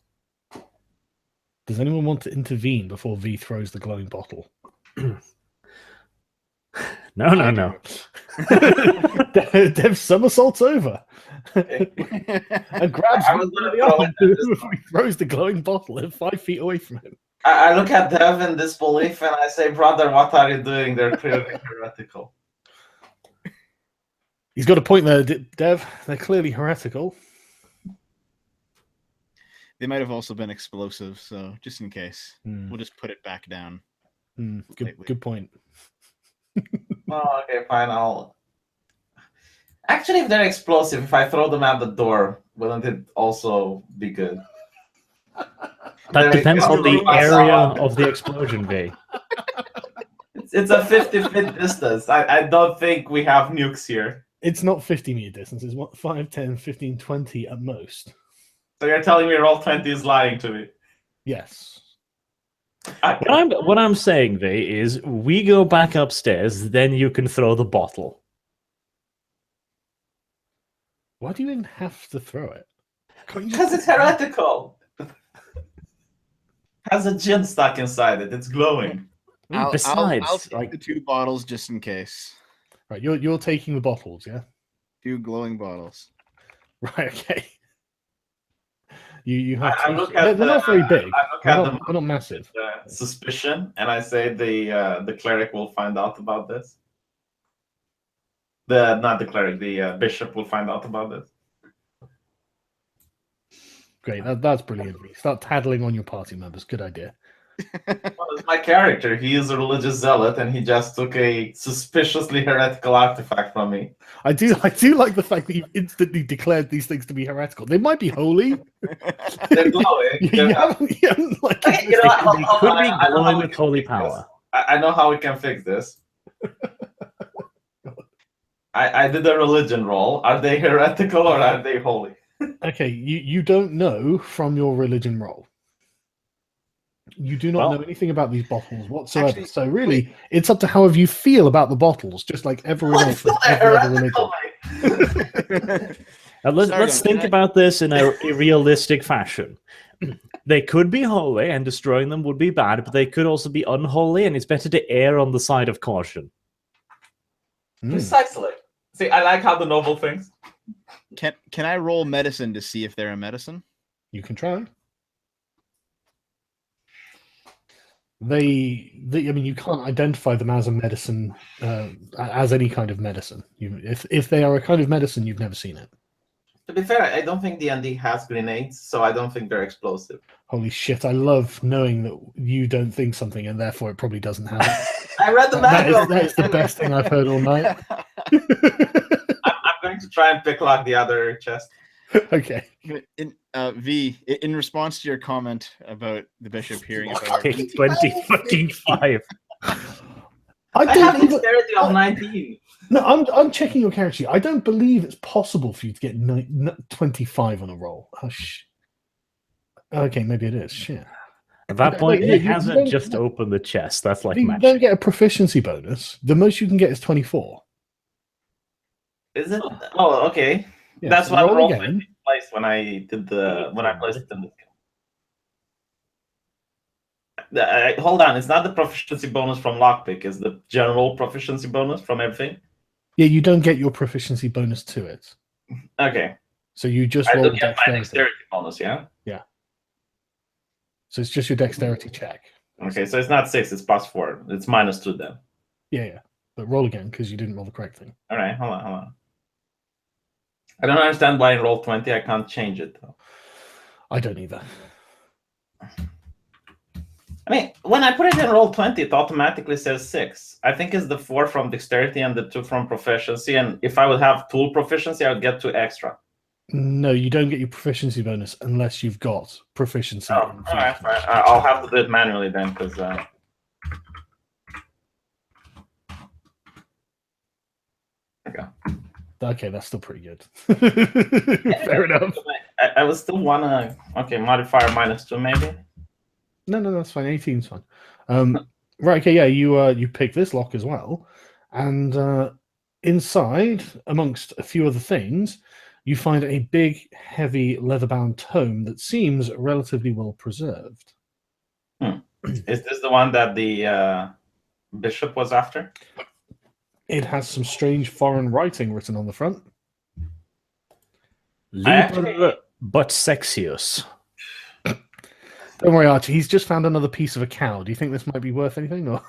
Does anyone want to intervene before V throws the glowing bottle? No. Dev somersaults over and grabs him before he throws the glowing bottle at 5 feet away from him. I look at Dev in disbelief and I say, "Brother, what are you doing? They're clearly heretical." He's got a point there, Dev. They're clearly heretical. They might have also been explosive, so just in case, we'll just put it back down. Good point. Oh, okay, fine. Actually, if they're explosive, if I throw them at the door, wouldn't it also be good? That depends on the area of the explosion, V. It's a 50-foot distance. I don't think we have nukes here. It's not 50-meter distance. It's 5, 10, 15, 20 at most. So you're telling me Roll20 is lying to me? Yes. What I'm saying, V, is we go back upstairs, then you can throw the bottle. Why do you even have to throw it? Because it's heretical. Has a gin stuck inside it. It's glowing. Besides, I'll take the 2 bottles just in case. Right, you're taking the bottles, yeah? 2 glowing bottles. Right, okay. You have I to. look at They're not very big. They're not massive. Suspicion, and I say the cleric will find out about this. Not the cleric, the bishop will find out about this. Great, that's brilliant. Start tattling on your party members. Good idea. Well, it's my character. He is a religious zealot, and he just took a suspiciously heretical artifact from me. I do like the fact that you've instantly declared these things to be heretical. They might be holy. They're glowing. They could be glowing with holy power. I know how we can fix this. I did a religion roll. Are they heretical or are they holy? Okay, you don't know from your religion roll. You do not Well- know anything about these bottles whatsoever. Actually, so really, it's up to however you feel about the bottles, just like everyone else with every other religion. Let's Sargon, think can I- about this in a realistic fashion. They could be holy, and destroying them would be bad, but they could also be unholy, and it's better to err on the side of caution. Precisely. See, I like how the noble thinks. Can I roll medicine to see if they're a medicine? You can try. I mean, you can't identify them as a medicine, as any kind of medicine. If they are a kind of medicine, you've never seen it. To be fair, I don't think D&D has grenades, so I don't think they're explosive. Holy shit! I love knowing that you don't think something, and therefore it probably doesn't have it. I read the manual. that is the best thing I've heard all night. I'm going to try and picklock the other chest. Okay. In response to your comment about the bishop hearing about Okay, 20 I I don't have even, dexterity of 19. no, I'm checking your character sheet. I don't believe it's possible for you to get 25 on a roll. Oh, okay, maybe it is. Shit. At that point, Yeah, he you hasn't don't- just opened the chest. That's like You magic. don't get a proficiency bonus. The most you can get is 24. Is it? Oh, okay. Yeah, That's so what roll roll again. placed when I did when I placed it in the hold on, it's not the proficiency bonus from lockpick, it's the general proficiency bonus from everything. Yeah, you don't get your proficiency bonus to it. Okay. So you just I roll do get my dexterity. dexterity bonus, yeah? So it's just your dexterity check. Okay, so it's not 6, it's +4. It's -2 then. Yeah. But roll again because you didn't roll the correct thing. Alright, hold on. I don't understand why in roll 20 I can't change it though. I don't either. I mean, when I put it in roll 20, it automatically says 6. I think it's the 4 from dexterity and the 2 from proficiency. And if I would have tool proficiency, I would get 2 extra. No, you don't get your proficiency bonus unless you've got proficiency. Oh, in alright, fine. I'll have to do it manually then, because. Okay, that's still pretty good. Fair enough. I would still wanna modifier -2 maybe. No, that's fine. 18's fine. Right, okay, yeah, you pick this lock as well, and inside, amongst a few other things, you find a big, heavy, leather-bound tome that seems relatively well preserved. Is this the one that the bishop was after? It has some strange foreign writing written on the front. Liber but sexius. Don't worry, Archie. He's just found another piece of a cow. Do you think this might be worth anything? Or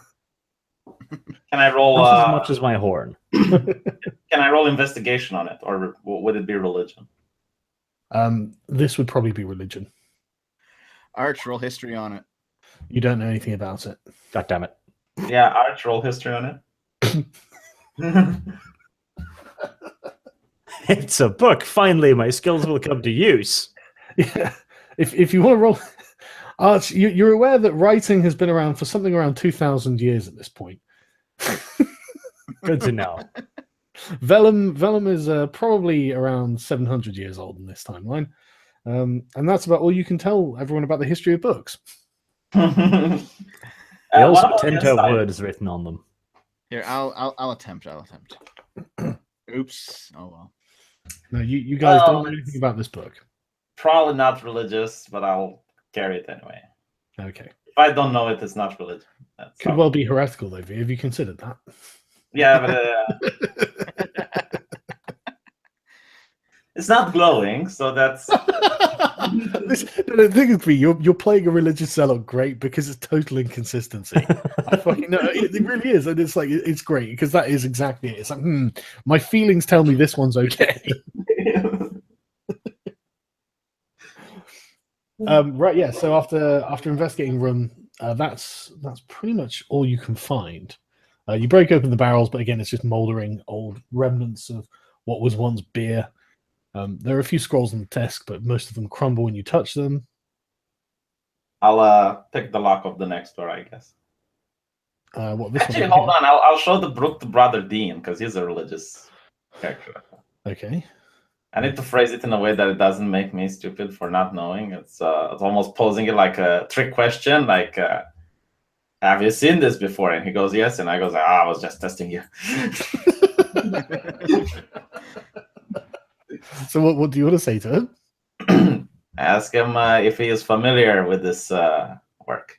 Can I roll? Not as much as my horn. Can I roll investigation on it, or would it be religion? This would probably be religion. Arch, roll history on it. You don't know anything about it. God damn it. Yeah, Arch, roll history on it. It's a book. Finally, my skills will come to use. Yeah. If you want to roll, Arch, you're aware that writing has been around for something around 2,000 years at this point. Good to know. Vellum is probably around 700 years old in this timeline. And that's about all you can tell everyone about the history of books. They what also about tend to have inside? words written on them. Here, I'll attempt. Oops. Oh well. No, you guys Oh, don't know anything about this book. Probably not religious, but I'll carry it anyway. Okay. If I don't know it, it's not religion. That's Could all. well be heretical, though. Have you considered that? Yeah, but it's not glowing, so that's. The thing is, you're playing a religious zealot great because it's total inconsistency. I fucking know it really is, and it's like it's great because that is exactly it. It's like, my feelings tell me this one's okay. Right, yeah. So after investigating the room, that's pretty much all you can find. You break open the barrels, but again, it's just moldering old remnants of what was once beer. There are a few scrolls on the desk, but most of them crumble when you touch them. I'll pick the lock of the next door, I guess. What this Actually, one? hold on. I'll show the Brook to Brother Dean because he's a religious character. Okay. I need to phrase it in a way that it doesn't make me stupid for not knowing. It's almost posing it like a trick question, like, have you seen this before? And he goes, yes. And I goes, I was just testing you. So what do you want to say to him? Ask him if he is familiar with this work.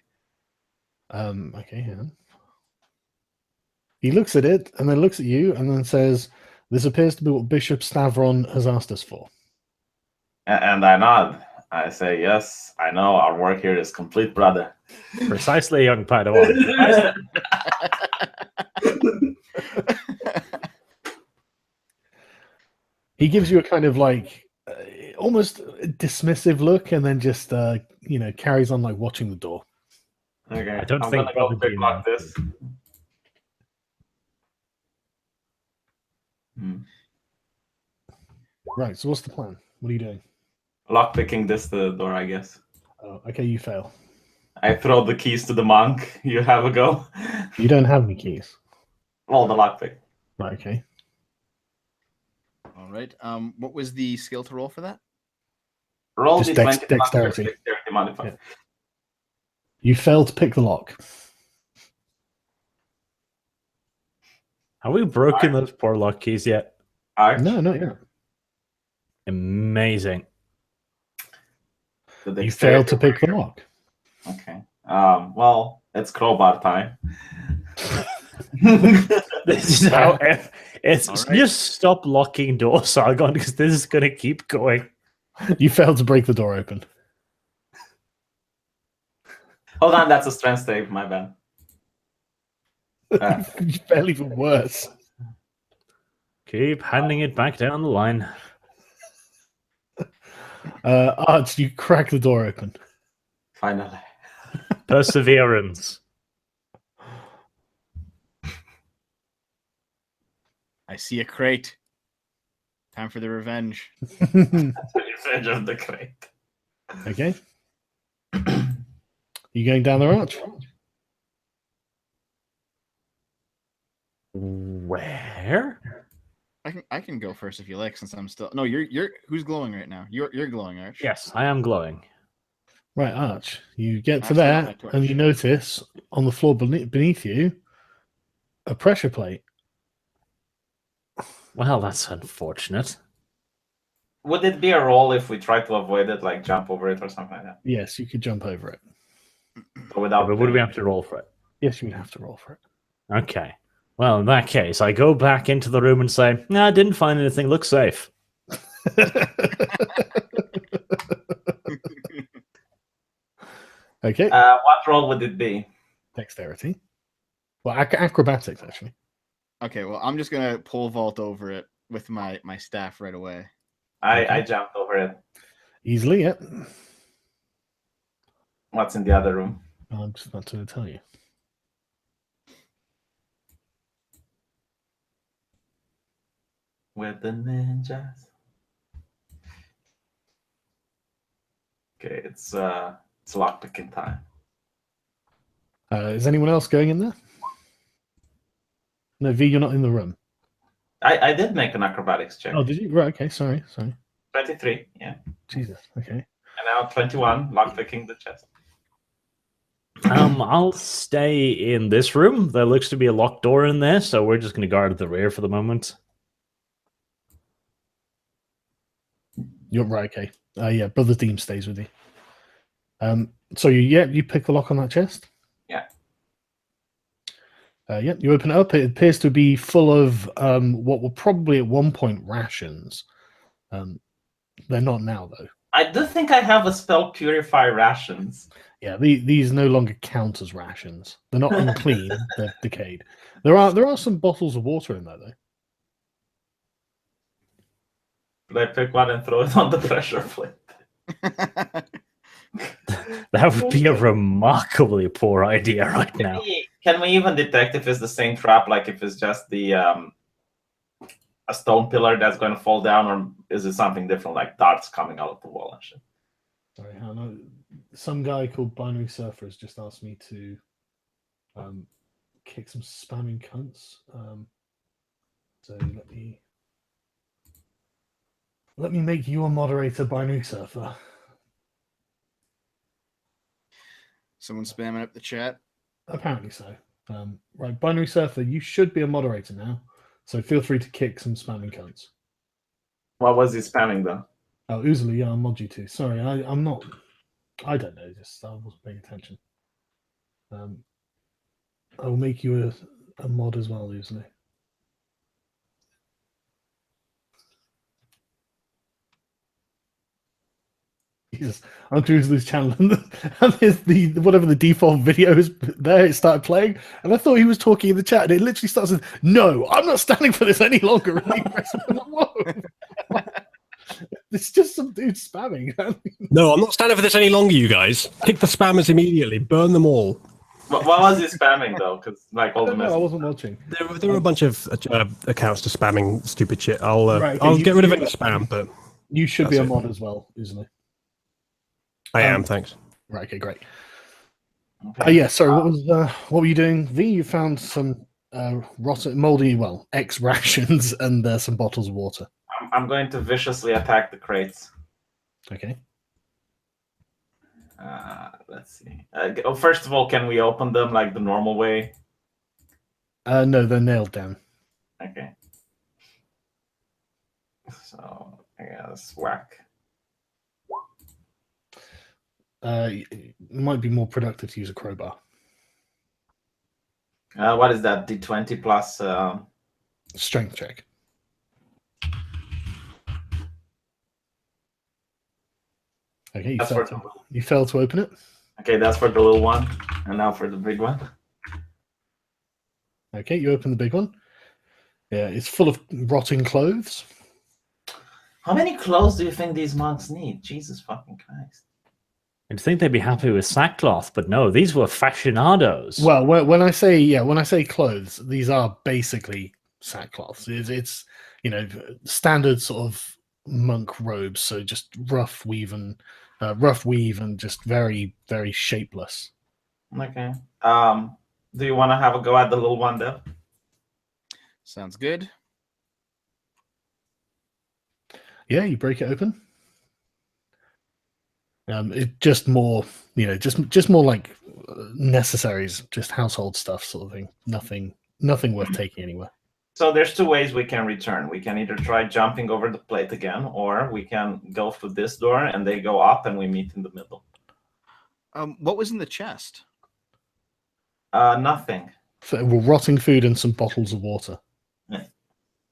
Okay, yeah. He looks at it and then looks at you and then says, "This appears to be what Bishop Stavron has asked us for." And I nod. I say, yes, I know. Our work here is complete, brother. Precisely, young Padawan. He gives you a kind of like almost dismissive look and then just carries on like watching the door. Okay. I don't I'm think gonna go Brother pick lock Dean- this. Right, so what's the plan? What are you doing? Lock picking this the door, I guess. Oh, okay, you fail. I throw the keys to the monk. You have a go. You don't have any keys. Well, the lockpick. Right, okay. All right. What was the skill to roll for that? Roll Just the 20 dexterity. dexterity modifier. Yeah. You failed to pick the lock. Have we broken those poor lock keys yet? Arch, No, not yet. Amazing. the You failed to dexterity. pick the lock. Okay. Well, it's crowbar time. This is how it's All right. just stop locking doors, Sargon, because this is going to keep going. You failed to break the door open. Hold on, that's a strength save. My bad. You failed even worse. Keep handing it back down the line. Arch, you crack the door open. Finally. Perseverance. I see a crate. Time for the revenge. Revenge of the crate. Okay. You going down the arch? Where? I can go first if you like, since I'm still. No, you're who's glowing right now? You're glowing, Arch. Yes, I am glowing. Right, Arch. You get to Actually, there my torch. and you notice on the floor beneath you a pressure plate. Well, that's unfortunate. Would it be a roll if we try to avoid it, like jump over it or something like that? Yes, you could jump over it. So without But would we have to roll for it? Yes, you would have to roll for it. Okay. Well, in that case, I go back into the room and say, "No, I didn't find anything. Looks safe." Okay. What roll would it be? Dexterity. Well, acrobatics, actually. Okay, well, I'm just gonna pole vault over it with my staff right away. I jumped over it. Easily, yep. What's in the other room? I'm just about to tell you. With the ninjas. Okay, it's lockpicking time. Is anyone else going in there? No, V, you're not in the room. I did make an acrobatics check. Oh, did you? Right, okay, sorry. 23, yeah. Jesus, okay. And now 21, lockpicking the chest. I'll stay in this room. There looks to be a locked door in there, so we're just going to guard the rear for the moment. You're right, okay. Yeah, Brother Deem stays with you. So you pick the lock on that chest? Yeah. Yeah, you open it up. It appears to be full of what were probably at one point rations. They're not now, though. I do think I have a spell purify rations. Yeah, these no longer count as rations. They're not unclean; they're decayed. There are some bottles of water in there, though. Could I pick one and throw it on the pressure plate? That would be a remarkably poor idea right now. Can we even detect if it's the same trap, like if it's just the a stone pillar that's going to fall down, or is it something different, like darts coming out of the wall and shit? Sorry, Hannah. Some guy called Binary Surfer has just asked me to kick some spamming cunts. So let me Let me make you a moderator, Binary Surfer. Someone spamming up the chat. Apparently so. Right, Binary Surfer, you should be a moderator now. So feel free to kick some spamming cunts. What was he spamming though? Oh, Oozly, yeah, I'll mod you too. Sorry, I'm not. I don't know. Just I wasn't paying attention. I will make you a mod as well, Oozly. Jesus, I'm to Oozly's channel, and there's the whatever the default video is there. It started playing, and I thought he was talking in the chat, and it literally starts with, "No, I'm not standing for this any longer." And he pressed, whoa. It's just some dude spamming. No, I'm not standing for this any longer, you guys. Kick the spammers immediately. Burn them all. What was he spamming though? Because like all the I messages. wasn't watching. There were a bunch of accounts just spamming stupid shit. I'll Right, okay, I'll you- get rid of you- any spam, but You should be a That's it. mod as well, isn't it? I am, thanks. Right. Okay. Great. Okay. Yeah. Sorry. What were you doing, V? You found some rotten, moldy, well, X rations and some bottles of water. I'm going to viciously attack the crates. Okay. Let's see. First of all, can we open them like the normal way? No, they're nailed down. Okay. So I guess whack. It might be more productive to use a crowbar. What is that? D20 plus. Strength check. Okay, That's for you failed to open it. Okay, that's for the little one, and now for the big one. Okay, you open the big one. Yeah, it's full of rotting clothes. How many clothes do you think these monks need? Jesus fucking Christ! You'd think they'd be happy with sackcloth, but no, these were fashionados. Well, when I say clothes, these are basically sackcloths. It's standard sort of monk robes, so just rough weave and just very, very shapeless. Okay. Do you want to have a go at the little one, Dev? Sounds good. Yeah, you break it open. It just more, just more like necessaries, just household stuff, sort of thing. Nothing worth taking anywhere. So there's two ways we can return. We can either try jumping over the plate again, or we can go through this door and they go up and we meet in the middle. What was in the chest? Nothing. Rotting food and some bottles of water. Yeah.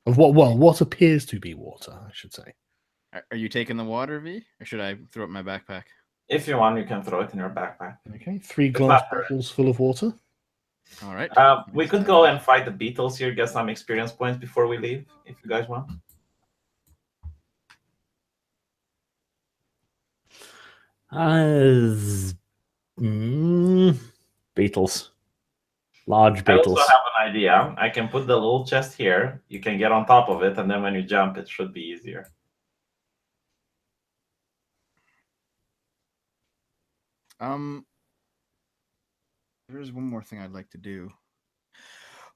Of what appears to be water, I should say. Are you taking the water, V? Or should I throw it in my backpack? If you want, you can throw it in your backpack. Okay, 3 glass bottles full of water. All right. We could go and fight the beetles here, get some experience points before we leave, if you guys want. Beetles. Large I beetles. also have an idea. I can put the little chest here. You can get on top of it, and then when you jump, it should be easier. There's one more thing I'd like to do.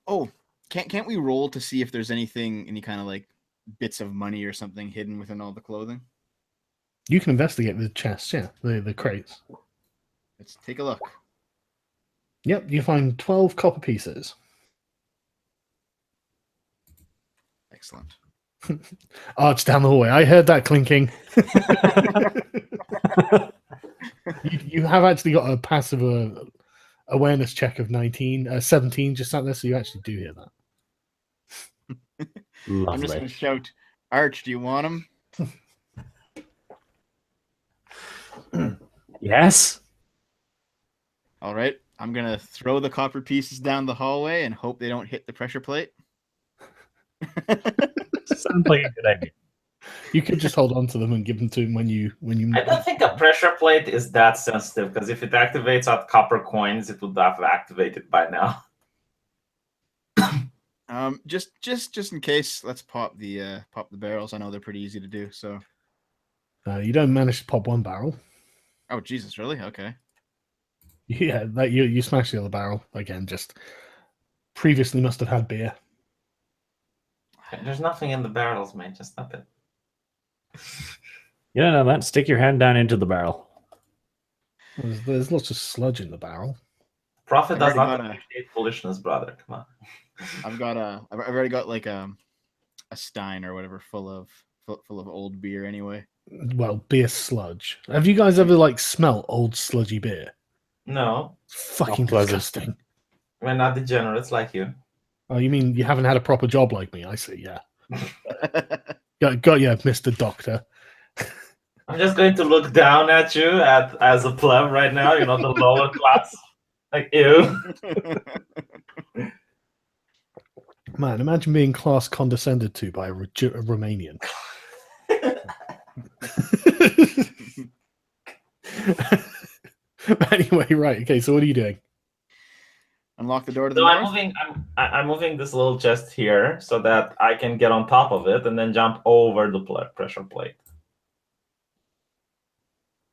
Oh, can't we roll to see if there's any kind of like bits of money or something hidden within all the clothing? You can investigate the chests, yeah, the crates. Let's take a look. Yep, you find 12 copper pieces. Excellent. Arch down the hallway. I heard that clinking. you have actually got a passive awareness check of 17 just sat there, so you actually do hear that. Lovely. I'm just going to shout, Arch, do you want him? Yes. All right. I'm going to throw the copper pieces down the hallway and hope they don't hit the pressure plate. Sounds like a good idea. You could just hold on to them and give them to him when you. I don't think a pressure plate is that sensitive, because if it activates at copper coins, it would have activated by now. Just in case, let's pop the barrels. I know they're pretty easy to do. So. You don't manage to pop one barrel. Oh Jesus! Really? Okay. Yeah, that you smash the other barrel again. Just previously must have had beer. There's nothing in the barrels, mate. Just stop it. You don't know that. Stick your hand down into the barrel. There's lots of sludge in the barrel. Profit I've does already not got a- appreciate foolishness, brother. Come on. I've already got like a stein or whatever full of old beer anyway. Well, beer sludge. Have you guys ever like smelt old sludgy beer? No, It's fucking Not pleasant. disgusting. we're not degenerates like you. Oh, you mean you haven't had a proper job like me? I see. Yeah. Got you, Mr. Doctor. I'm just going to look down at you as a pleb right now. You know, the lower class. Like, ew. Man, imagine being class condescended to by a Romanian. Anyway, right. Okay, so what are you doing? Unlock the door to the So north. I'm moving this little chest here so that I can get on top of it and then jump over the pressure plate.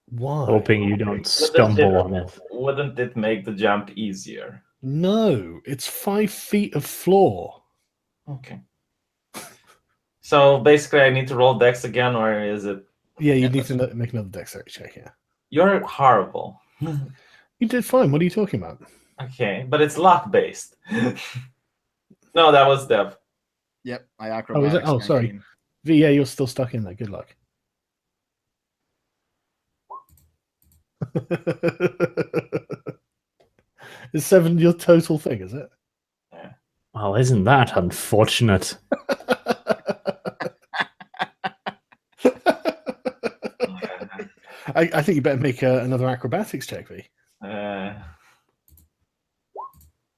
Why? Hoping you don't stumble on it. Wouldn't it make the jump easier? No, it's 5 feet of floor. Okay. So basically, I need to roll dex again, or is it? Yeah, you need to make another dexterity check here. You're horrible. You did fine. What are you talking about? Okay, but it's luck based. No, that was Dev. Yep, I Oh, acrobatics. is it? Oh, sorry. 19. V, yeah, you're still stuck in there. Good luck. Is 7 your total thing, is it? Well, isn't that unfortunate? I think you better make another acrobatics check, V.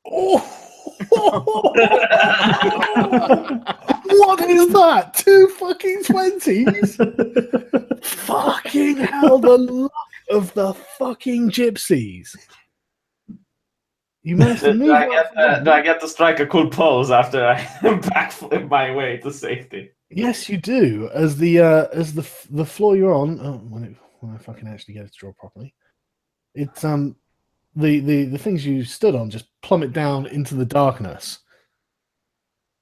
Oh! What is that? 2 fucking 20s? Fucking hell, the luck of the fucking gypsies. You managed to move. Do I get to strike a cool pose after I backflip my way to safety? Yes, you do. As the floor you're on, when I fucking actually get it to draw properly, it's the things you stood on just plummet down into the darkness.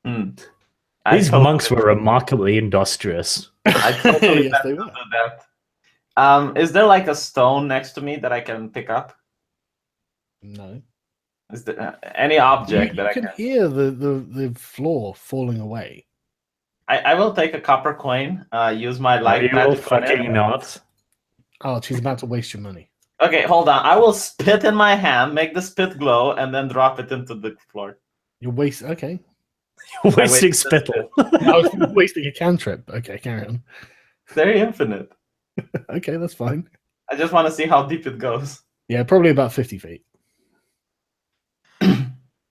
These monks were remarkably industrious. I totally Yes, they meant to were. do that. Is there like a stone next to me that I can pick up? No. Is there any object You that I can can? hear the floor falling away. I will take a copper coin. Use my light You will magic on it. fucking not. Oh, she's about to waste your money. Okay, hold on. I will spit in my hand, make the spit glow, and then drop it into the floor. You're wasting. Okay. You're wasting wasted spittle. I was wasting a cantrip. Okay, carry on. Very infinite. Okay, that's fine. I just want to see how deep it goes. Yeah, probably about 50 feet.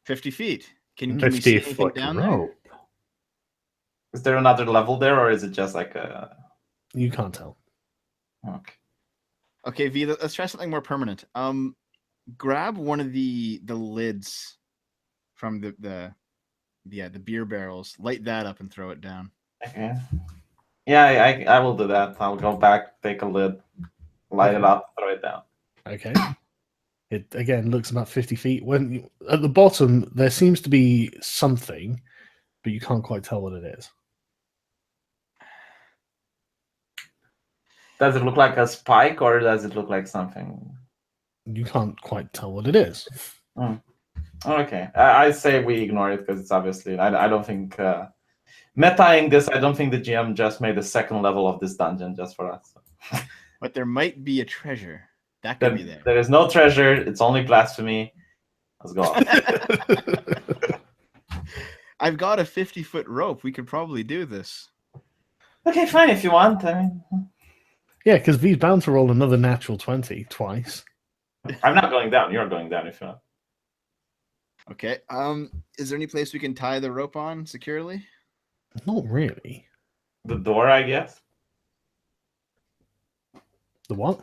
50 feet. Can we see anything 50-foot down there? rope. Is there another level there, or is it just like a? You can't tell. Okay. Okay, V, let's try something more permanent. Grab one of the lids from the beer barrels, light that up and throw it down. Okay. Yeah, I will do that. I'll go back, take a lid, light it up, throw it down. Okay. It again looks about 50 feet. At the bottom, there seems to be something, but you can't quite tell what it is. Does it look like a spike, or does it look like something? You can't quite tell what it is. Okay, I say we ignore it because it's obviously. I don't think metaing this. I don't think the GM just made a second level of this dungeon just for us. But there might be a treasure. That could be there. There is no treasure. It's only blasphemy. Let's go. I've got a 50-foot rope. We could probably do this. Okay, fine if you want. I mean, Yeah, because V's bound to roll another natural 20 twice. I'm not going down. You're going down if you want. Okay. Is there any place we can tie the rope on securely? Not really. The door, I guess. The what?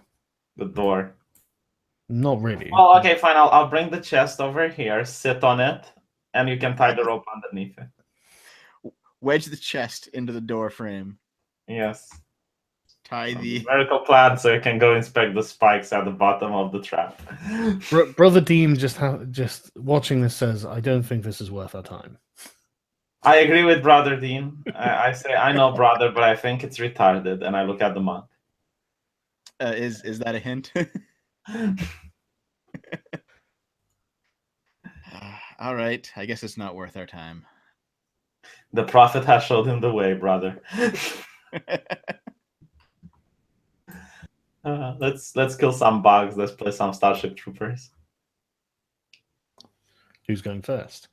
The door. Not really. Well, okay, fine. I'll bring the chest over here, sit on it, and you can tie the rope underneath it. Wedge the chest into the door frame. Yes. Tie the. Miracle plan so you can go inspect the spikes at the bottom of the trap. Brother Dean just watching this says, I don't think this is worth our time. I agree with Brother Dean. I say I know brother, but I think it's retarded, and I look at the monk. Is that a hint? All right. I guess it's not worth our time. The prophet has showed him the way, brother. Let's kill some bugs. Let's play some Starship Troopers. Who's going first?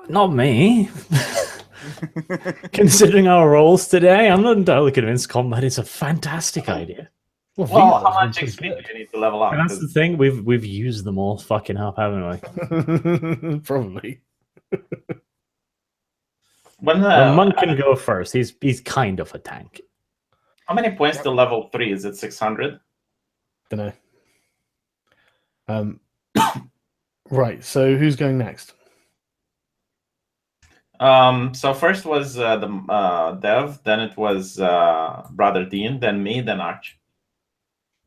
Not me. Considering our roles today, I'm not entirely convinced combat is a fantastic idea. Well, Vito's how been much pretty XP do good. you need to level up? And that's the thing, we've used them all fucking up, haven't we? Probably. When The monk can go first. He's kind of a tank. how many points to level 3? Is it 600? Don't know. Right. So who's going next? So first was the Dev, then it was Brother Dean, then me, then Arch.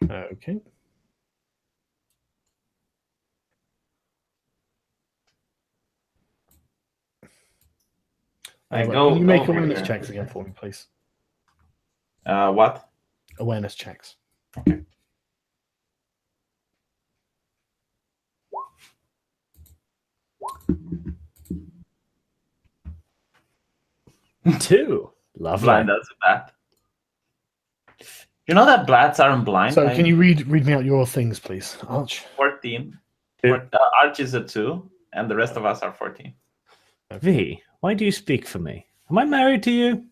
Okay. Right, Go. can you make go awareness here. checks again for me, please? What? Awareness checks. Okay. Two. Lovely. Blind as a bat. You know that blats aren't blind. So can you read me out your things, please, Arch? 14. Two. Arch is a 2, and the rest of us are 14. V, why do you speak for me? Am I married to you?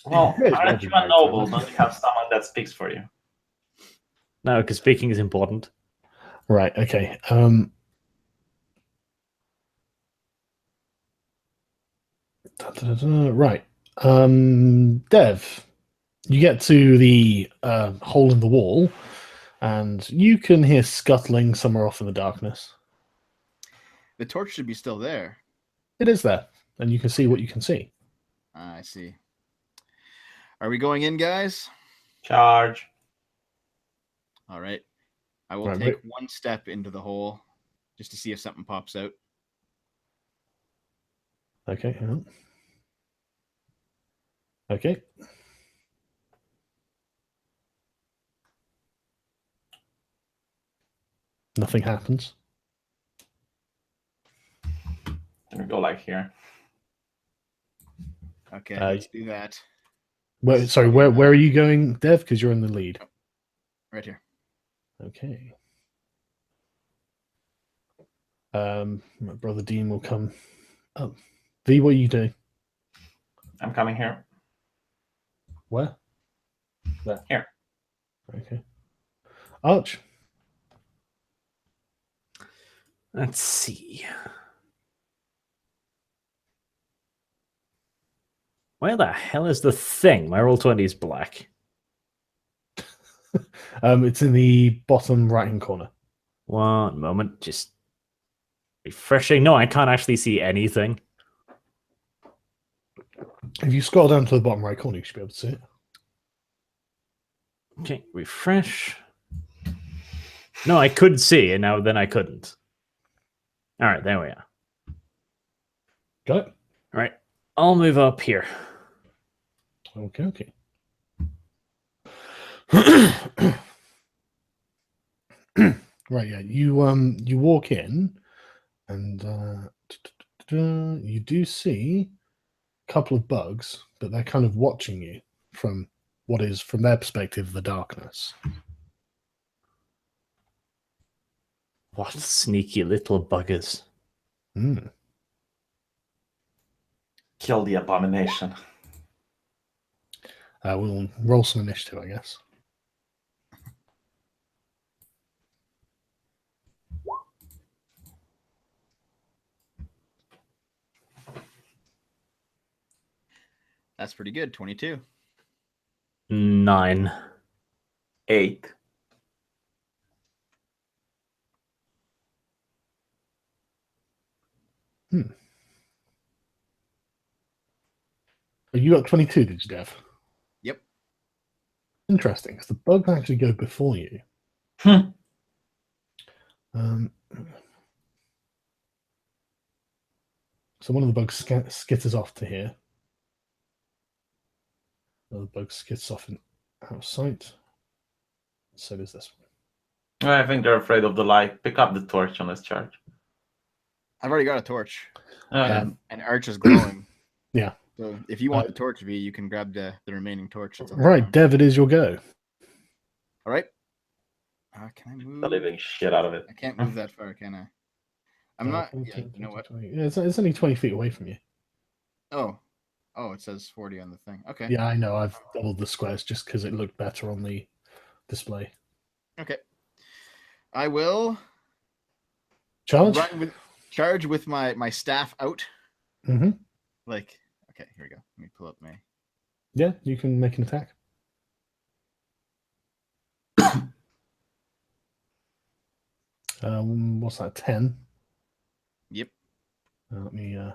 Well, Yes, aren't you a Roger, noble? right. Don't you have someone that speaks for you? No, because speaking is important. Right. Okay. Right. Dev, you get to the hole in the wall, and you can hear scuttling somewhere off in the darkness. The torch should be still there. It is there, and you can see what you can see. I see. Are we going in, guys? Charge. All right. I will Right, take wait. one step into the hole just to see if something pops out. Okay. Hang on. Okay. Nothing happens. Can we go like here? Okay, Uh, let's do that. Where are you going, Dev? Because you're in the lead. Right here. Okay. My brother Dean will come. Oh, V, what are you doing? I'm coming here. Where? There. Here. Okay. Arch. Let's see. Where the hell is the thing? My roll 20 is black. It's in the bottom right-hand corner. One moment, just refreshing. No, I can't actually see anything. If you scroll down to the bottom right corner, you should be able to see it. Okay, refresh. No, I could see, and now then I couldn't. All right, there we are. Got it? All right, I'll move up here. Okay, okay. Right, yeah. You walk in, and you do see a couple of bugs, but they're kind of watching you from what is, from their perspective, the darkness. What sneaky little buggers. Mm. Kill the abomination. We'll roll some initiative, I guess. That's pretty good. 22. 9. 8. Oh, you got 22, did you, Dev? Yep. Interesting, because the bugs actually go before you. Hmm. So one of the bugs skitters off to here. Another bug skitters off in out of sight. So does this one. I think they're afraid of the light. Pick up the torch on this charge. I've already got a torch. Um, And Arch is glowing. Yeah. So if you want the torch, V, you can grab the remaining torch. That's on the Right, ground. Dev, it is your go. All right. Can I move? The living shit out of it. I can't move that far, can I? I'm not. Yeah, 15, you know what? 20. Yeah, it's only 20 feet away from you. Oh, it says 40 on the thing. Okay. Yeah, I know. I've doubled the squares just because it looked better on the display. Okay. I will Charge. charge with my staff out. Mm-hmm. Like, okay, here we go. Let me pull up my. Yeah, you can make an attack. What's that? 10. Yep. Let me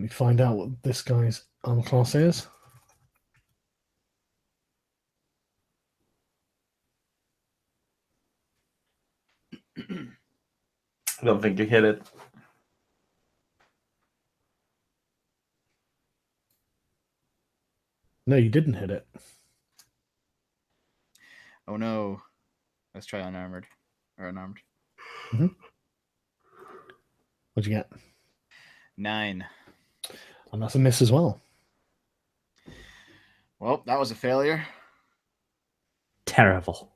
find out what this guy's armor class is. I don't think you hit it. No, you didn't hit it. Oh no. Let's try unarmored or unarmed. What'd you get? 9. And that's a miss as well. Well, that was a failure. Terrible.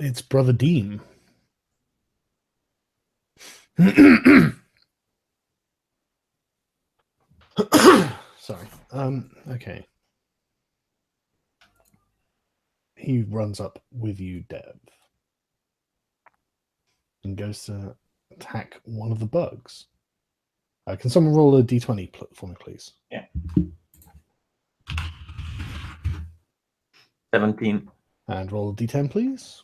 It's Brother Dean. Sorry. Okay. He runs up with you, Dev, and goes to attack one of the bugs. Can someone roll a d20 for me, please? Yeah. 17. And roll a d10, please.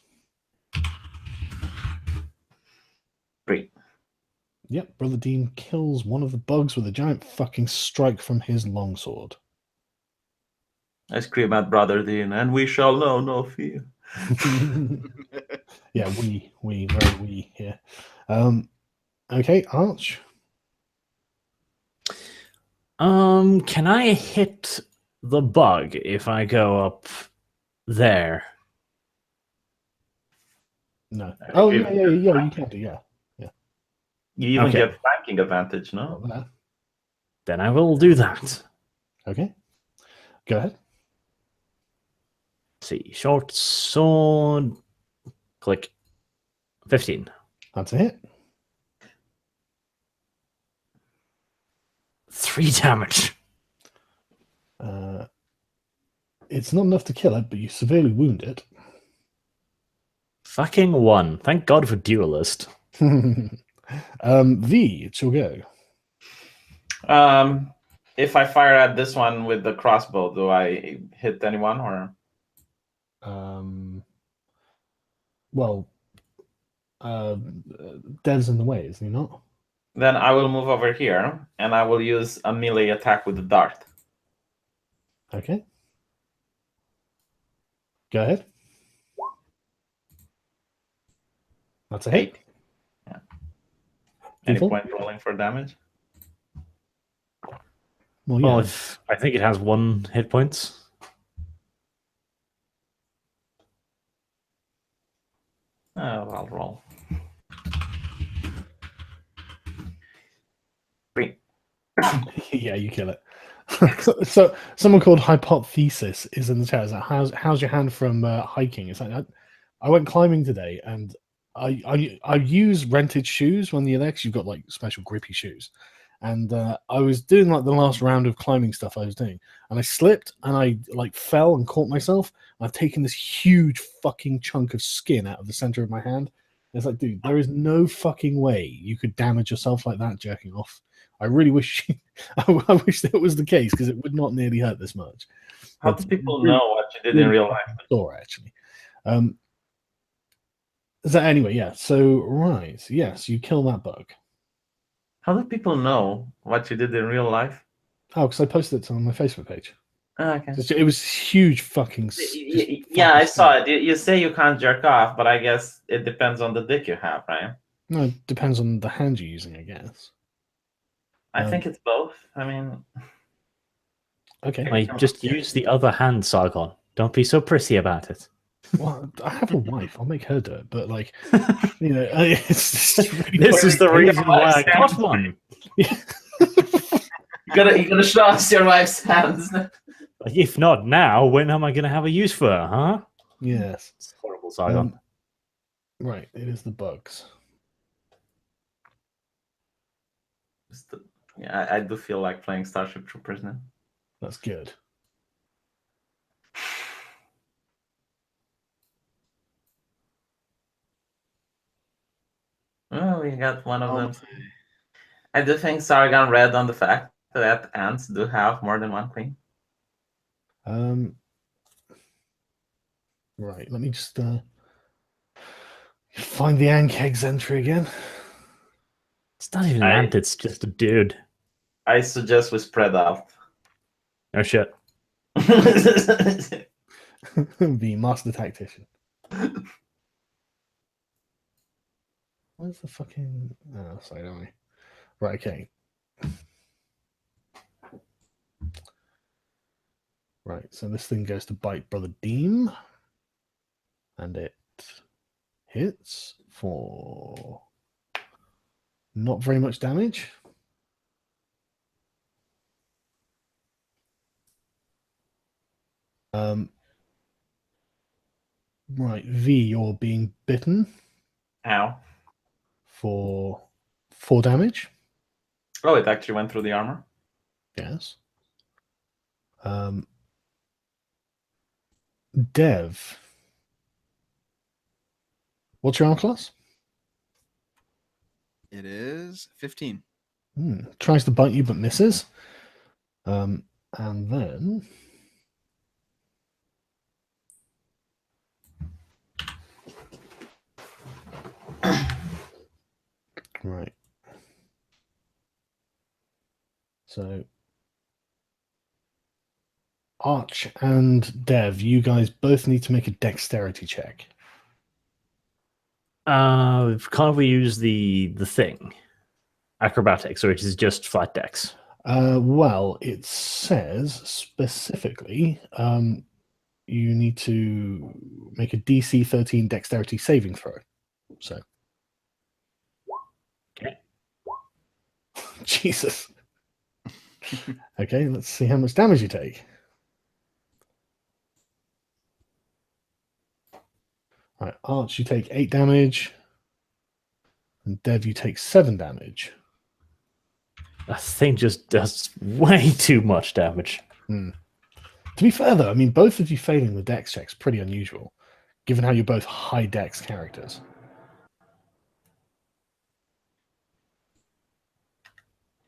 3. Yep, Brother Dean kills one of the bugs with a giant fucking strike from his longsword. I scream at Brother Dean, and we shall know no fear. Yeah, very we here. Okay, Arch. Can I hit the bug if I go up there? No. Oh, yeah, you can do, yeah. You even Okay. get flanking advantage, no? Not there. Then I will do that. Okay. Go ahead. Let's see, short sword. Click. 15. That's a hit. 3 damage. It's not enough to kill it, but you severely wound it. Fucking 1. Thank God for Duelist. V, it's your go. If I fire at this one with the crossbow, do I hit anyone or? Well, Dev's in the way, is he not? Then I will move over here and I will use a melee attack with the dart. Okay. Go ahead. That's a hit. 8. Yeah. Any Default? point rolling for damage? Well, yeah. Well, if I think it has 1 hit points. I'll roll. 3. Yeah, you kill it. So someone called Hypothesis is in the chat. Is that how's your hand from hiking? It's like I went climbing today, and I use rented shoes when you're there because you've got like special grippy shoes. And I was doing like the last round of climbing stuff I was doing, and I slipped and I like fell and caught myself. I've taken this huge fucking chunk of skin out of the center of my hand. It's like, dude, there is no fucking way you could damage yourself like that jerking off. I really wish I wish that was the case because it would not nearly hurt this much. How But do people really- know what you did in real life? Sure, actually. So anyway, yeah. So right, yes, you kill that bug. How do people know what you did in real life? Oh, because I posted it on my Facebook page. Okay. It was huge fucking. Yeah, I saw it. You say you can't jerk off, but I guess it depends on the dick you have, right? No, it depends on the hand you're using, I guess. I think it's both. I mean, okay. Like, just use the other hand, Sargon. Don't be so prissy about it. Well, I have a wife. I'll make her do it. But like, you know, it's really This is the reason why I got hands. one. you gotta show us your wife's hands. Like, if not now, when am I going to have a use for her, huh? Yes. It's horrible, Sargon. Right. It is the bugs. Yeah, I do feel like playing Starship Troopers now. That's good. Oh, we got one of them. I do think Sargon read on the fact that ants do have more than one queen. Right. Let me just find the Ankegs entry again. It's not even an ant, it's just a dude. I suggest we spread out. Oh, shit. The master tactician. Where's the fucking... Oh, sorry, don't we? Right, okay. Right, so this thing goes to bite Brother Deem. And it hits for not very much damage. Right, V, you're being bitten. Ow. For 4 damage. Oh, it actually went through the armor? Yes. Dev. What's your armor class? It is 15. Tries to bite you but misses. And then... Right. So... Arch and Dev, you guys both need to make a dexterity check. Can't we use the thing? Acrobatics, or it is just flat dex? Well, it says specifically you need to make a DC 13 dexterity saving throw. So, okay. Jesus. Okay, let's see how much damage you take. All right, Arch, you take 8 damage, and Dev, you take 7 damage. That thing just does way too much damage. To be fair, though, I mean, both of you failing the dex check's pretty unusual, given how you're both high dex characters.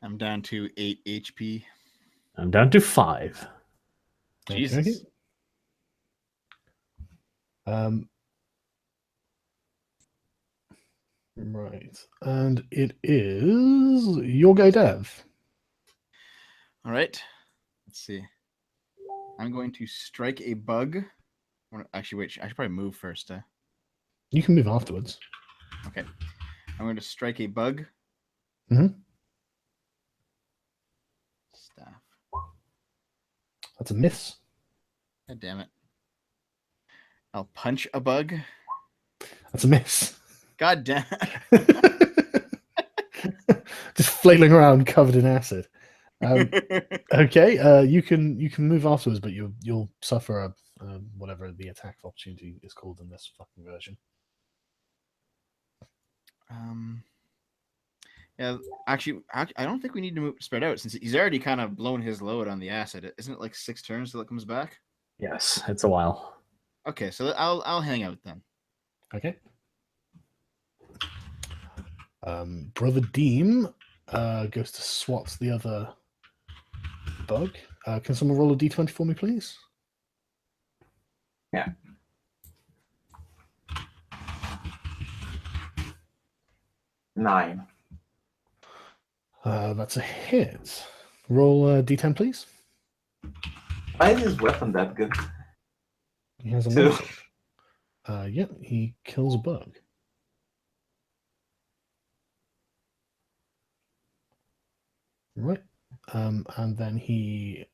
I'm down to 8 HP. I'm down to 5. Jesus. Okay. Right. And it is your go, Dev. All right. Let's see. I'm going to strike a bug. Actually, wait. I should probably move first. You can move afterwards. Okay. I'm going to strike a bug. Staff. That's a miss. God damn it. I'll punch a bug. That's a miss. God damn. Just flailing around covered in acid. Okay, you can move afterwards, but you'll suffer a whatever the attack of opportunity is called in this fucking version. Yeah, actually, I don't think we need to spread out since he's already kind of blown his load on the acid. Isn't it like 6 turns till it comes back? Yes, it's a while. Okay, so I'll hang out then. Okay. Brother Deem goes to swat the other bug. Can someone roll a d20 for me, please? Yeah. Nine. That's a hit. Roll a d10, please. Why is his weapon that good? He has a Two. knife. Yep, he kills a bug. Right. And then he.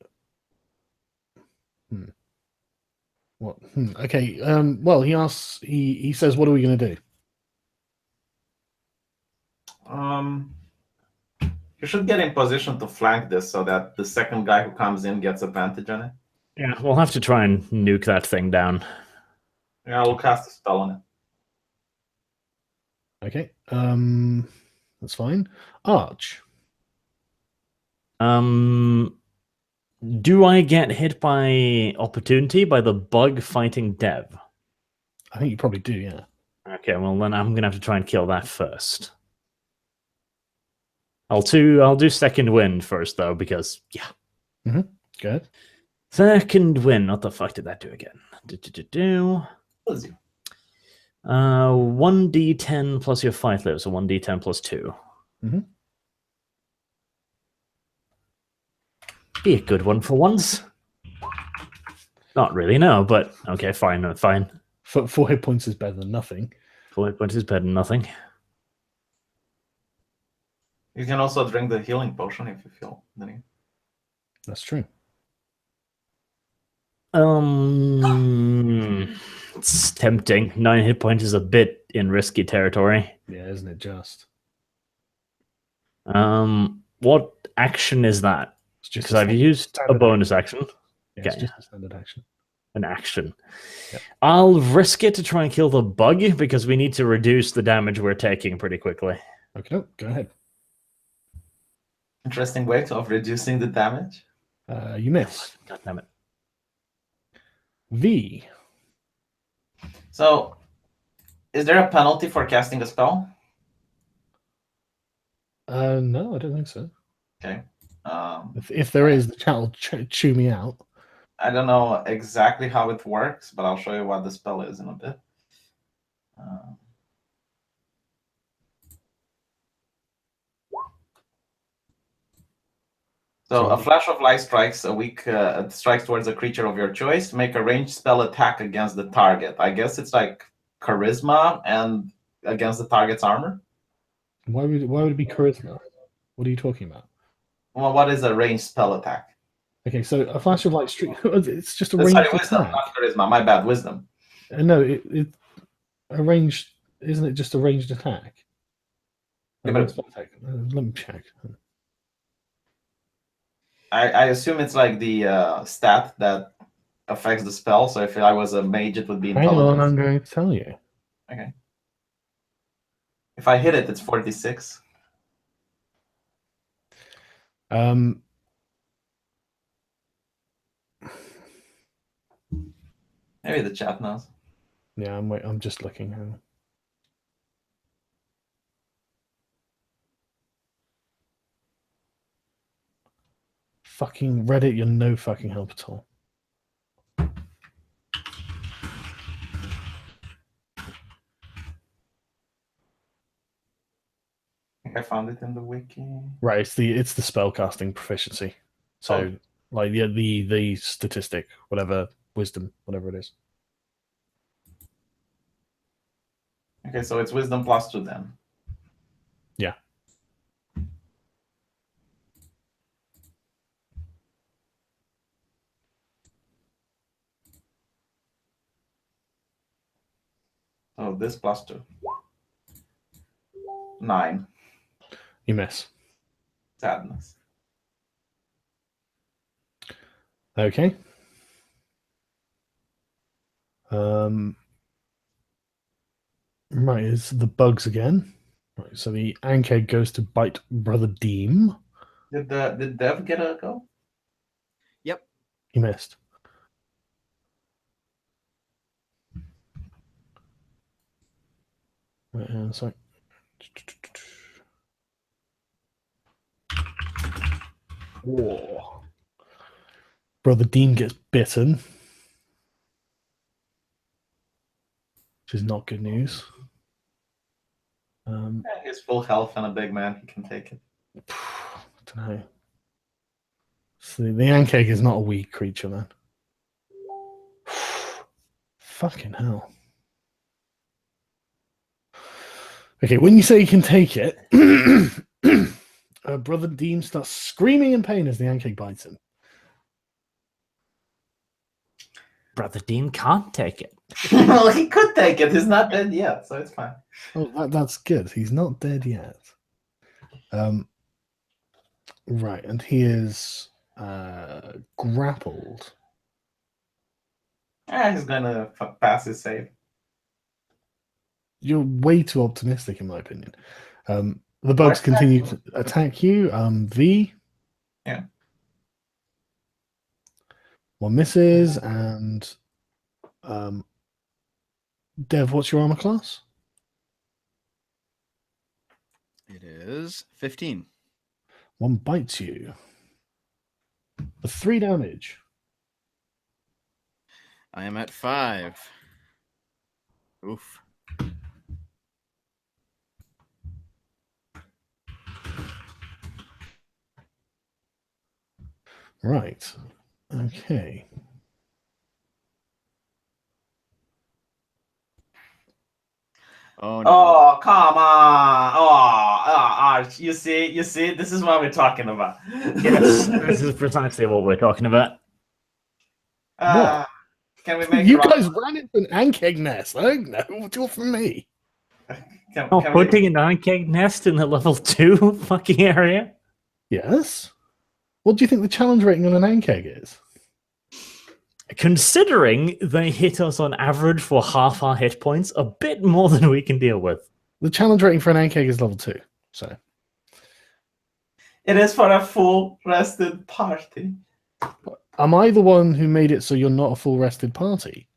What? Okay. Well, he asks. He says, "What are we going to do?" You should get in position to flank this so that the second guy who comes in gets advantage on it. Yeah, we'll have to try and nuke that thing down. Yeah, I will cast a spell on it. Okay. That's fine. Arch. Do I get hit by opportunity by the bug fighting Dev? I think you probably do. Yeah. Okay, well then I'm gonna have to try and kill that first. I'll do second wind first though, because yeah. Good. Second wind. What the fuck did that do again? 1d10 plus your fight lives, so 1d10 plus 2. Be a good one for once. Not really, no, but okay, fine, fine. 4 hit points is better than nothing. 4 hit points is better than nothing. You can also drink the healing potion if you feel the need. That's true. It's tempting. 9 hit points is a bit in risky territory. Yeah, isn't it just? What action is that? It's just Because I've used a bonus action. Yeah, it's Okay. just a standard action. An action. Yep. I'll risk it to try and kill the bug because we need to reduce the damage we're taking pretty quickly. Okay, go ahead. Interesting way of reducing the damage. You miss. God damn it. V. So, is there a penalty for casting a spell? No, I don't think so. Okay. If there is, the chat will chew me out. I don't know exactly how it works, but I'll show you what the spell is in a bit. So a flash of light strikes strikes towards a creature of your choice. Make a ranged spell attack against the target. I guess it's like charisma and against the target's armor. Why would it be charisma? What are you talking about? Well, what is a ranged spell attack? Okay, so a flash of light streak. It's just a ranged Sorry, wisdom, attack. not charisma. My bad, wisdom. No, it a ranged. Isn't it just a ranged attack? Yeah, A but- ranged spell attack. Let me check. I assume it's like the stat that affects the spell. So if I was a mage, it would be Hang intelligence. on, I'm going to tell you. Okay. If I hit it, it's 46. Maybe the chat knows. Yeah, I'm just looking. Hang on. Fucking Reddit, you're no fucking help at all. I found it in the wiki. Right, it's the spellcasting proficiency. So like the statistic, whatever, wisdom, whatever it is. Okay, so it's wisdom +2 then. Yeah. So this +2. 9. You miss. Sadness. Okay. Right, it's the bugs again. Right, so the anchor goes to bite Brother Deem. Did Dev get a go? Yep. He missed. Right, sorry. Whoa. Brother Dean gets bitten, which is not good news. Yeah, he's full health and a big man. He can take it. I don't know. So the Ankeg is not a weak creature, man. Fucking hell. Okay, when you say you can take it, Brother Deem starts screaming in pain as the Ankeg bites him. Brother Dean can't take it. Well, he could take it. He's not dead yet, so it's fine. Oh, that's good. He's not dead yet. Right, and he is grappled. He's gonna pass his save. You're way too optimistic, in my opinion. The bugs continue to attack you. V. Yeah. One misses, and Dev, what's your armor class? It is 15. One bites you. For 3 damage. I am at 5. Oof. Right. Okay. Oh no. Oh, come on. Arch, you see, this is what we're talking about. Yes, this is precisely what we're talking about. What? Can we make You guys ran into an Ankeg nest. I don't know. What's all from me? Can Putting an Ankeg nest in the level 2 fucking area? Yes. What do you think the challenge rating on an Ankeg is? Considering they hit us on average for half our hit points, a bit more than we can deal with. The challenge rating for an Ankeg is level 2. So It is for a full rested party. am I the one who made it so you're not a full rested party?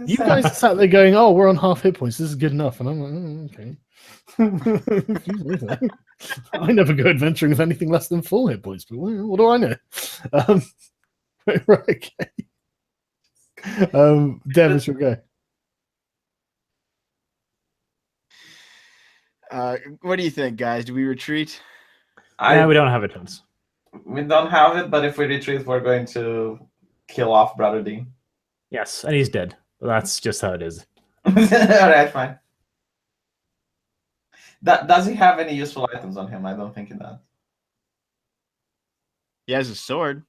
You guys sat there going, "Oh, we're on half hit points. This is good enough," and I'm like, okay. I never go adventuring with anything less than full hit points. But what do I know? Right. Okay. Dev, it's your go. What do you think, guys? Do we retreat? Yeah, we don't have a chance. We don't have it, but if we retreat, we're going to kill off Brother Dean. Yes, and he's dead. That's just how it is. All right, fine. Does he have any useful items on him? I don't think he does. He has a sword.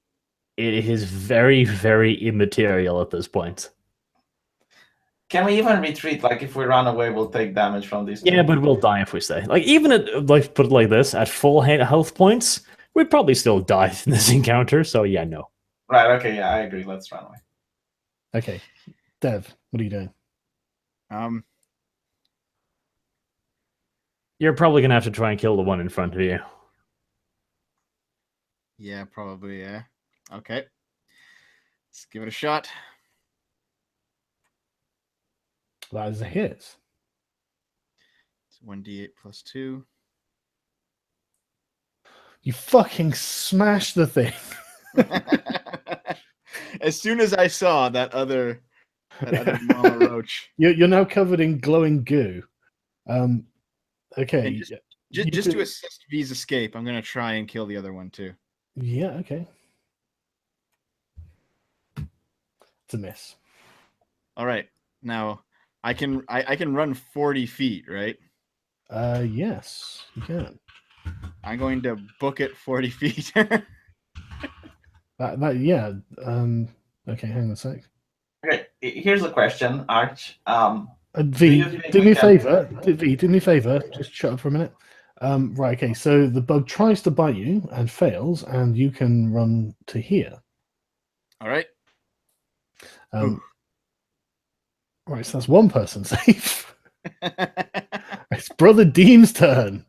It is very, very immaterial at this point. Can we even retreat? Like, if we run away, we'll take damage from these. Yeah, but we'll die if we stay. Like, even at, like, put it like this, at full health points, we'd probably still die in this encounter. So yeah, no. Right. Okay. Yeah, I agree. Let's run away. Okay, Dev, what are you doing? You're probably gonna have to try and kill the one in front of you. Yeah, probably. Yeah. Okay. Let's give it a shot. That is a hit. It's 1d8 plus 2. You fucking smashed the thing. As soon as I saw that other mama roach. You're now covered in glowing goo. Okay. Just to assist V's escape, I'm gonna try and kill the other one too. Yeah, okay. It's a miss. All right. Now I can run 40 feet, right? Yes, you can. I'm going to book it 40 feet. Yeah. Okay, hang on a sec. Okay. Here's a question, Arch. V, do me a favor. V, do me a favor. Just shut up for a minute. Right. Okay. So the bug tries to bite you and fails, and you can run to here. All right. Right. So that's one person safe. It's Brother Dean's turn.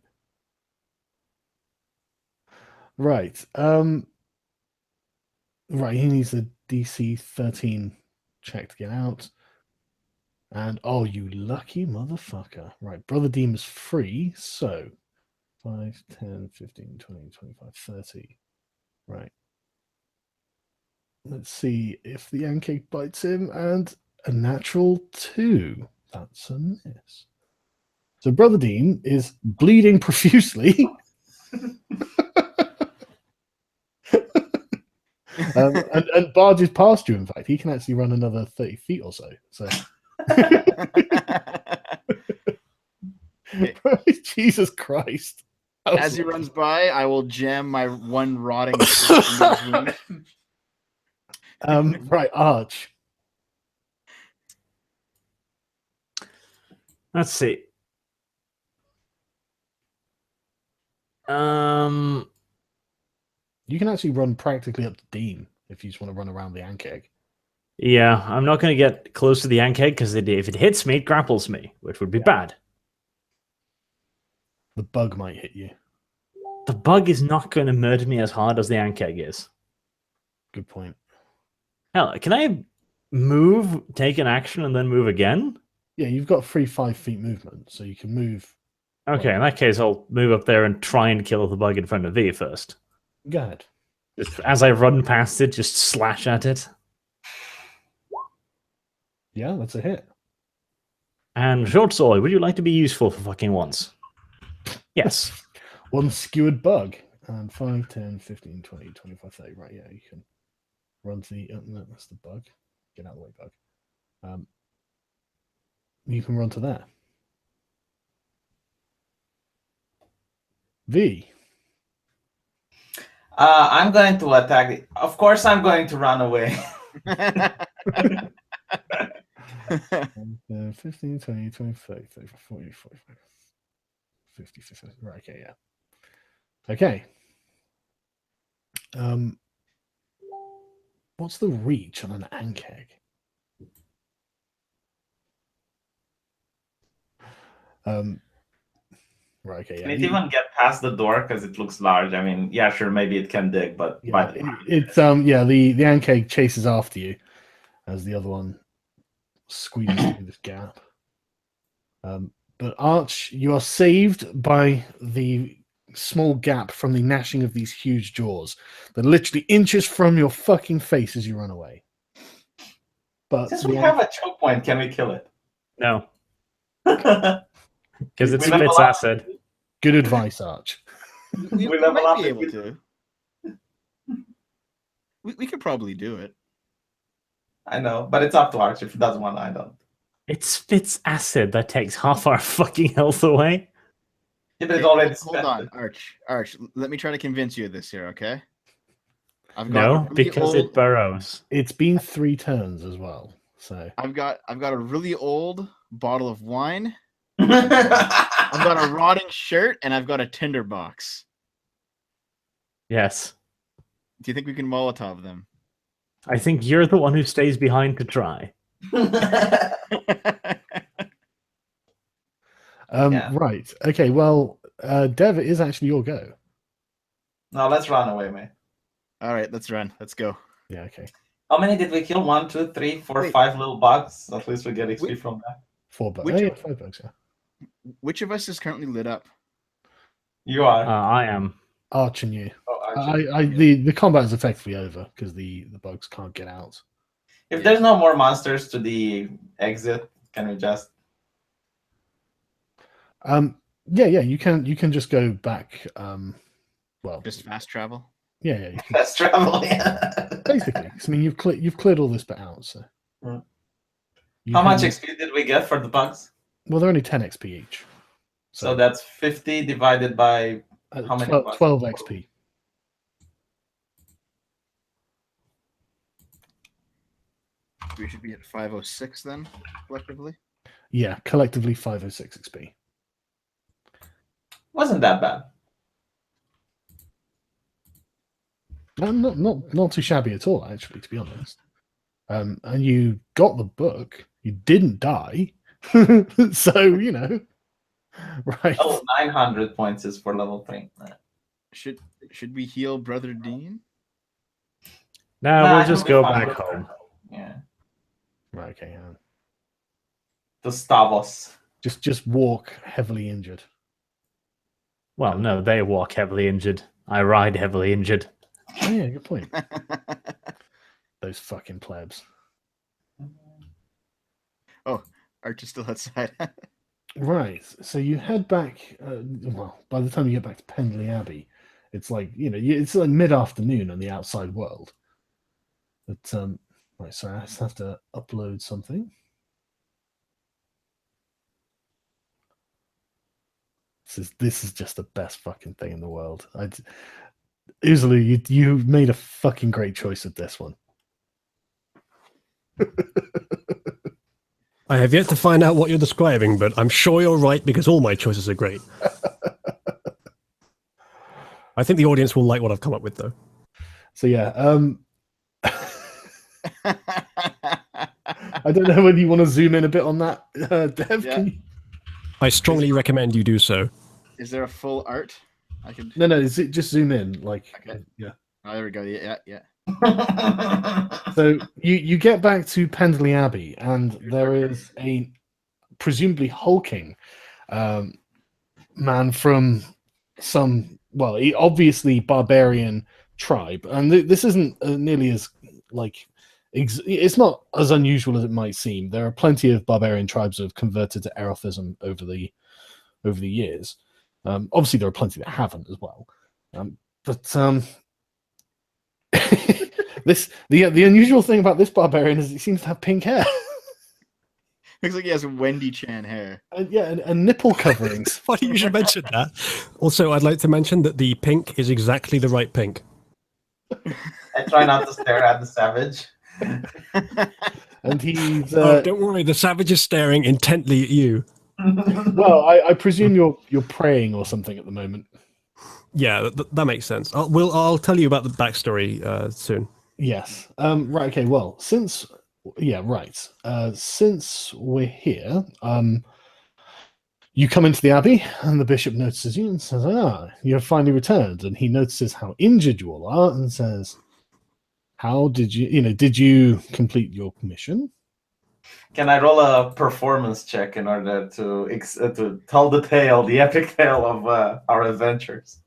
Right. Right. He needs a DC 13 check to get out. And oh, you lucky motherfucker. Right. Brother Dean is free. So 5, 10, 15, 20, 25, 30. Right. Let's see if the Yankee bites him, and a natural 2. That's a miss. So Brother Dean is bleeding profusely. And barges past you. In fact, he can actually run another 30 feet or so. So, Jesus Christ! As he runs by, I will jam my one rotting stick into his wound. Right, Arch. Let's see. You can actually run practically up to Dean if you just want to run around the ant egg. Yeah, I'm not going to get close to the ant egg because if it hits me, it grapples me, which would be bad. The bug might hit you. The bug is not going to murder me as hard as the ant egg is. Good point. Hell, can I move, take an action, and then move again? Yeah, you've got free 5 feet movement, so you can move. Okay, in that case, I'll move up there and try and kill the bug in front of V first. Go ahead. Just as I run past it, just slash at it. Yeah, that's a hit. And short sword, would you like to be useful for fucking once? Yes. One skewered bug. And 5, 10, 15, 20, 25, 30. Right, yeah, you can run to the... no, that's the bug. Get out of the way, bug. You can run to there. V. I'm going to attack it. Of course, I'm going to run away. 15, 20, 20, 30, 30, 40, 45, 50, 60. Right, okay, yeah. Okay. What's the reach on an ant egg? Right, okay, yeah. Can it even get past the door because it looks large? I mean, yeah, sure, maybe it can dig, but Yeah, the ant egg chases after you as the other one squeezes through this gap. But Arch, you are saved by the small gap from the gnashing of these huge jaws that literally inches from your fucking face as you run away. But since we have a choke point, can we kill it? No. Because it spits acid. Good advice, Arch. We We level might up be if able to. We could probably do it. I know, but it's up to Arch. If he doesn't want, I don't. It spits acid that takes half our fucking health away. Yeah, but it's already Hold spent. on, Arch. Let me try to convince you of this here, okay? I've got No, a really because old, it burrows. It's been 3 turns as well. So I've got a really old bottle of wine. I've got a rotting shirt, and I've got a tinderbox. Yes. Do you think we can Molotov them? I think you're the one who stays behind to try. Yeah. Right. Okay, well, Dev, it is actually your go. No, let's run away, mate. All right, let's run. Let's go. Yeah, okay. How many did we kill? 1, 2, 3, 4, Wait. 5 little bugs. At least we get XP Wait. from that. 4 bucks. Which- Oh, yeah, 5 bucks, yeah. Which of us is currently lit up? You are. I am. Arch and you. Oh, Arch. The combat is effectively over because the bugs can't get out. If there's no more monsters to the exit, can we just? Yeah, you can just go back. Well, Just fast travel. yeah, you can, Let's travel. Yeah. basically. 'Cause, I mean, you've cleared all this bit out. So Mm. You How much can- XP did we get for the bugs? Well, they're only 10 XP each. So that's 50 divided by. how many 12, bucks? 12 XP. We should be at 506 then, collectively. Yeah, collectively 506 XP. Wasn't that bad. Not too shabby at all, actually, to be honest. And you got the book. You didn't die, so you know, right? Oh, 900 points is for level 3. Should we heal Brother Dean? No, Nah, we'll he'll just be go fine. back home. Yeah. Right, okay. The Stavos. Just walk heavily injured. Well, no, they walk heavily injured. I ride heavily injured. Oh, yeah, good point. Those fucking plebs. Arch is still outside. Right. So you head back. Well, by the time you get back to Pendley Abbey, it's like it's like mid-afternoon on the outside world. But right, sorry, I just have to upload something. This is just the best fucking thing in the world. Uzulu, you made a fucking great choice with this one. I have yet to find out what you're describing, but I'm sure you're right because all my choices are great. I think the audience will like what I've come up with, though. So yeah, I don't know whether you want to zoom in a bit on that, Dev. Yeah. Can you... I strongly recommend you do so. Is there a full art? I could. No, is it just zoom in? Like, Okay. yeah. Oh, there we go. Yeah. So you get back to Pendley Abbey, and there is a presumably hulking man from some, well, obviously barbarian tribe, and this isn't nearly as like it's not as unusual as it might seem. There are plenty of barbarian tribes that have converted to Erothism over the years. Obviously, there are plenty that haven't as well, but the unusual thing about this barbarian is he seems to have pink hair. Looks like he has Wendy Chan hair. And nipple coverings. Funny you should mention that. Also, I'd like to mention that the pink is exactly the right pink. I try not to stare at the savage. And he's don't worry, the savage is staring intently at you. well, I presume you're praying or something at the moment. Yeah, that makes sense. I'll tell you about the backstory soon. Yes. Right. Okay. Well, since we're here, you come into the abbey, and the bishop notices you and says, you have finally returned. And he notices how injured you all are and says, how did you complete your mission? Can I roll a performance check in order to tell the epic tale of our adventures?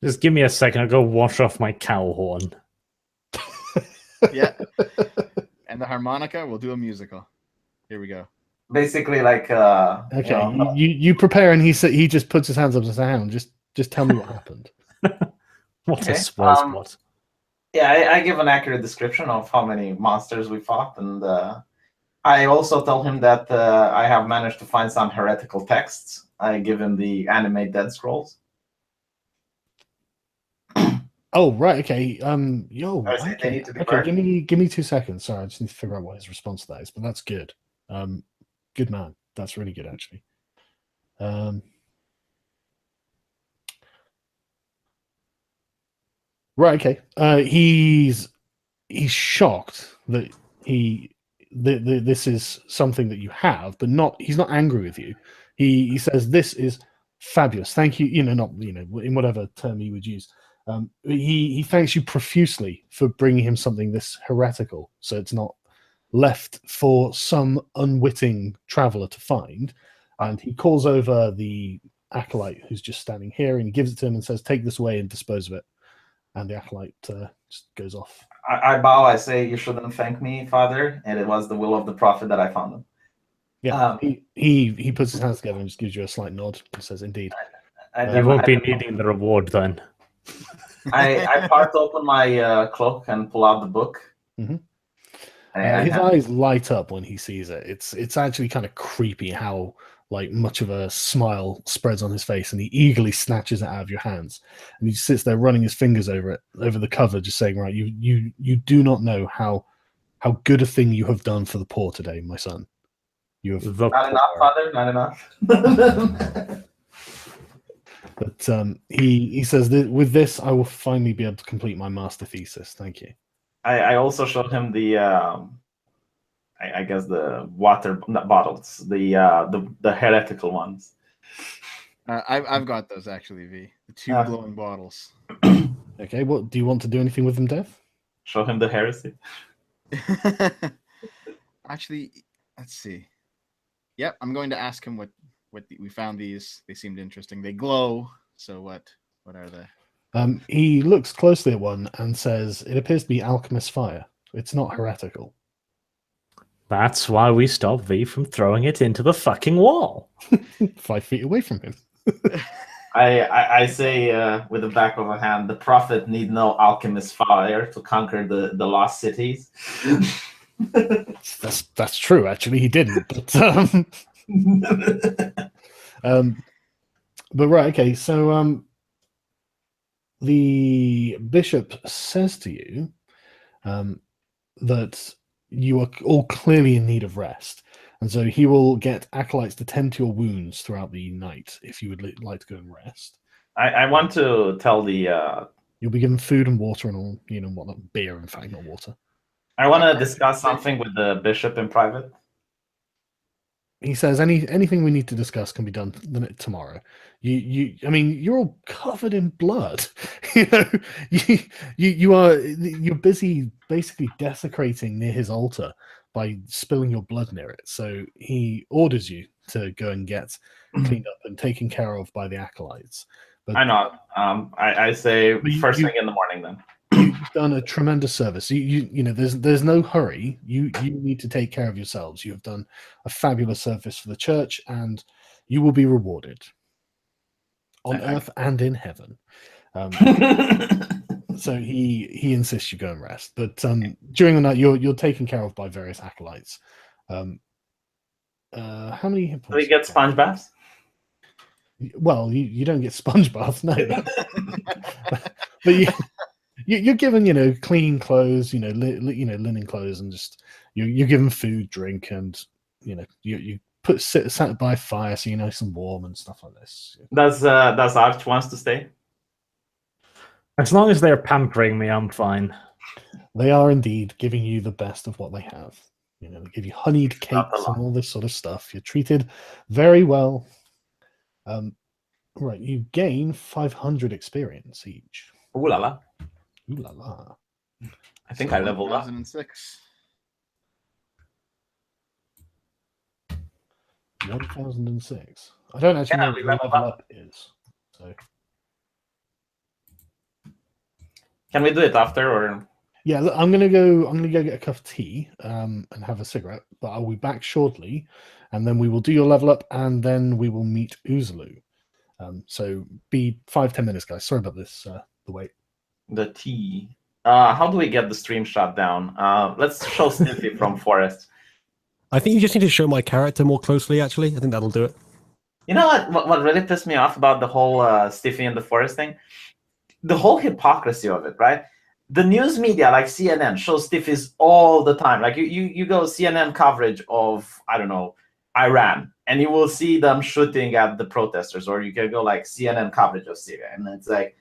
Just give me a second. I'll go wash off my cow horn. Yeah. And the harmonica, we'll do a musical. Here we go. Basically, like okay, you prepare, and he just puts his hands up and says, "Hang on, just tell me what happened." What Okay, a spoil spot. Yeah, I give an accurate description of how many monsters we fought, and I also tell him that I have managed to find some heretical texts. I give him the anime Dead Scrolls. Oh, right. Okay. They need to be Okay. burned. Give me 2 seconds. Sorry, I just need to figure out what his response to that is. But that's good. Good man. That's really good, actually. Right. Okay. He's shocked that this is something that you have, but he's not angry with you. He says this is fabulous. Thank you. In whatever term he would use. He thanks you profusely for bringing him something this heretical, so it's not left for some unwitting traveler to find. And he calls over the acolyte who's just standing here, and he gives it to him and says, "Take this away and dispose of it." And the acolyte just goes off. I bow. I say, "You shouldn't thank me, Father, and it was the will of the prophet that I found them." Yeah, he puts his hands together and just gives you a slight nod. He says, "Indeed." You won't be needing the reward then. I part open my cloak and pull out the book. Mm-hmm. His eyes light up when he sees it. It's actually kind of creepy how much of a smile spreads on his face, and he eagerly snatches it out of your hands, and he sits there running his fingers over the cover, just saying, "Right, you do not know how good a thing you have done for the poor today, my son. You have not enough, Father, not enough." But he says that with this, I will finally be able to complete my master thesis. Thank you. I also showed him the I guess the water bottles, the heretical ones. I've got those actually, V. The two glowing bottles. Okay, what do you want to do anything with them, Dev? Show him the heresy. Actually, let's see. Yep, I'm going to ask him what we found these. They seemed interesting. They glow. So what are they? He looks closely at one and says, "It appears to be alchemist fire. It's not heretical." That's why we stopped V from throwing it into the fucking wall. 5 feet away from him. I say with the back of a hand, the prophet need no alchemist fire to conquer the lost cities. That's true. Actually, he didn't. But right, okay. So the bishop says to you that you are all clearly in need of rest, and so he will get acolytes to tend to your wounds throughout the night if you would like to go and rest. I want to tell the. You'll be given food and water and all, whatnot. Beer, in fact, not water. I want to discuss something with the bishop in private. He says anything we need to discuss can be done tomorrow. I mean, you're all covered in blood. You're busy basically desecrating near his altar by spilling your blood near it. So he orders you to go and get cleaned up and taken care of by the acolytes. But I know. I say first thing in the morning then. You've done a tremendous service. There's no hurry. You need to take care of yourselves. You have done a fabulous service for the church, and you will be rewarded on earth and in heaven. So he insists you go and rest. But during the night, you're taken care of by various acolytes. How many hit points? Do we get sponge baths? Well, you don't get sponge baths, no. But you're given, clean clothes, linen clothes, and just you're given food, drink, and you sat by fire so you're nice and warm and stuff like this. Does Arch wants to stay? As long as they're pampering me, I'm fine. They are indeed giving you the best of what they have. They give you honeyed cakes and all this sort of stuff. You're treated very well. Right, you gain 500 experience each. Ooh la la. Ooh la la. I think I leveled up. 1006. 1006. I don't actually know what the level up is. So can we do it after, or? Yeah, look, I'm gonna go get a cup of tea and have a cigarette, but I'll be back shortly, and then we will do your level up, and then we will meet Uzulu. So be 5-10 minutes, guys. Sorry about this, the wait. The tea. How do we get the stream shut down? Let's show Sniffy from Forest. I think you just need to show my character more closely, actually. I think that'll do it. You know what really pissed me off about the whole Stiffy in the Forest thing? The whole hypocrisy of it, right? The news media, like CNN, shows Stiffies all the time. Like you go CNN coverage of, I don't know, Iran, and you will see them shooting at the protesters, or you can go like CNN coverage of Syria, and it's like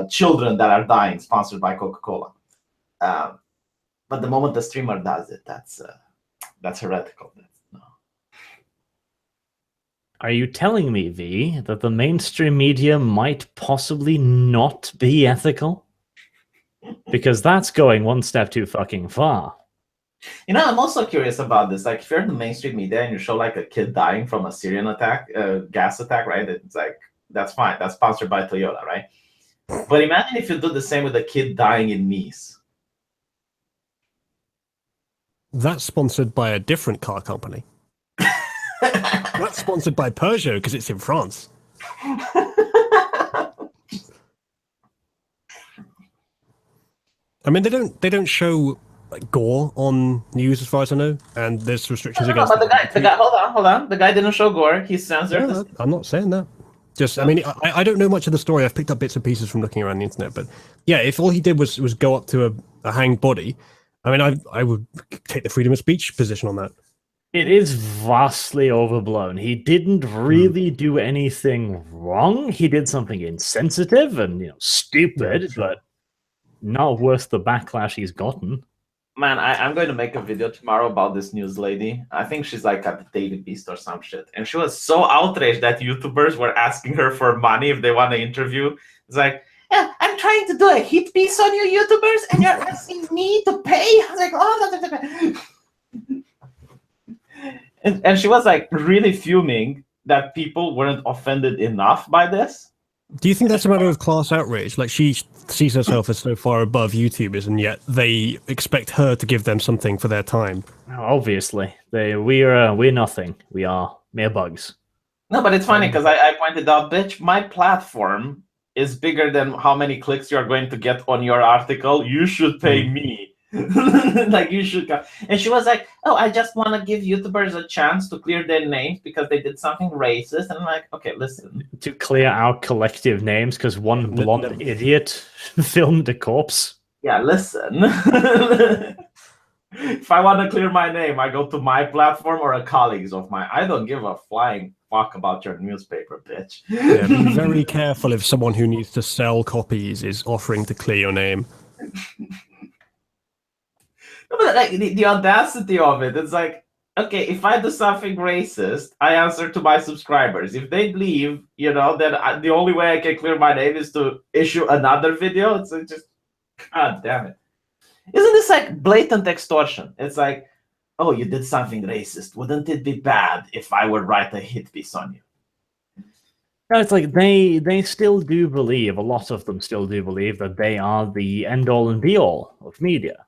children that are dying, sponsored by Coca-Cola. But the moment the streamer does it, that's heretical. No. Are you telling me, V, that the mainstream media might possibly not be ethical? Because that's going one step too fucking far. I'm also curious about this. Like, if you're in the mainstream media and you show like a kid dying from a Syrian attack, gas attack, right? It's like, that's fine. That's sponsored by Toyota, right? But imagine if you do the same with a kid dying in Nice. That's sponsored by a different car company. That's sponsored by Peugeot because it's in France. I mean, they don't show like gore on news as far as I know, and there's restrictions against. But the guy, hold on. The guy didn't show gore. He's censored. No, I'm not saying that. Just, I mean, I don't know much of the story. I've picked up bits and pieces from looking around the internet, but yeah, if all he did was go up to a hanged body, I mean, I would take the freedom of speech position on that. It is vastly overblown. He didn't really do anything wrong. He did something insensitive and stupid, but not worth the backlash he's gotten. Man, I'm going to make a video tomorrow about this news lady. I think she's like at the Daily Beast or some shit. And she was so outraged that YouTubers were asking her for money if they want to interview. It's like, yeah, I'm trying to do a hit piece on you YouTubers and you're asking me to pay? I was like, oh. And she was like really fuming that people weren't offended enough by this. Do you think that's a matter of class outrage? Like, she sees herself as so far above YouTubers, and yet they expect her to give them something for their time. Obviously, we're nothing. We are mere bugs. No, but it's funny because I pointed out, bitch, my platform is bigger than how many clicks you're going to get on your article. You should pay me. Like, you should go. And she was like, oh, I just want to give YouTubers a chance to clear their names because they did something racist. And I'm like, okay, listen. To clear our collective names because one blonde idiot filmed a corpse. Yeah, listen. If I want to clear my name, I go to my platform or a colleague's of mine. I don't give a flying fuck about your newspaper, bitch. Yeah, be very careful if someone who needs to sell copies is offering to clear your name. But like the audacity of it, it's like, okay, if I do something racist, I answer to my subscribers. If they leave, you know, then the only way I can clear my name is to issue another video. It's just, god damn it. Isn't this like blatant extortion? It's like, oh, you did something racist. Wouldn't it be bad if I would write a hit piece on you? No, it's like they still do believe, a lot of them still do believe that they are the end-all and be-all of media.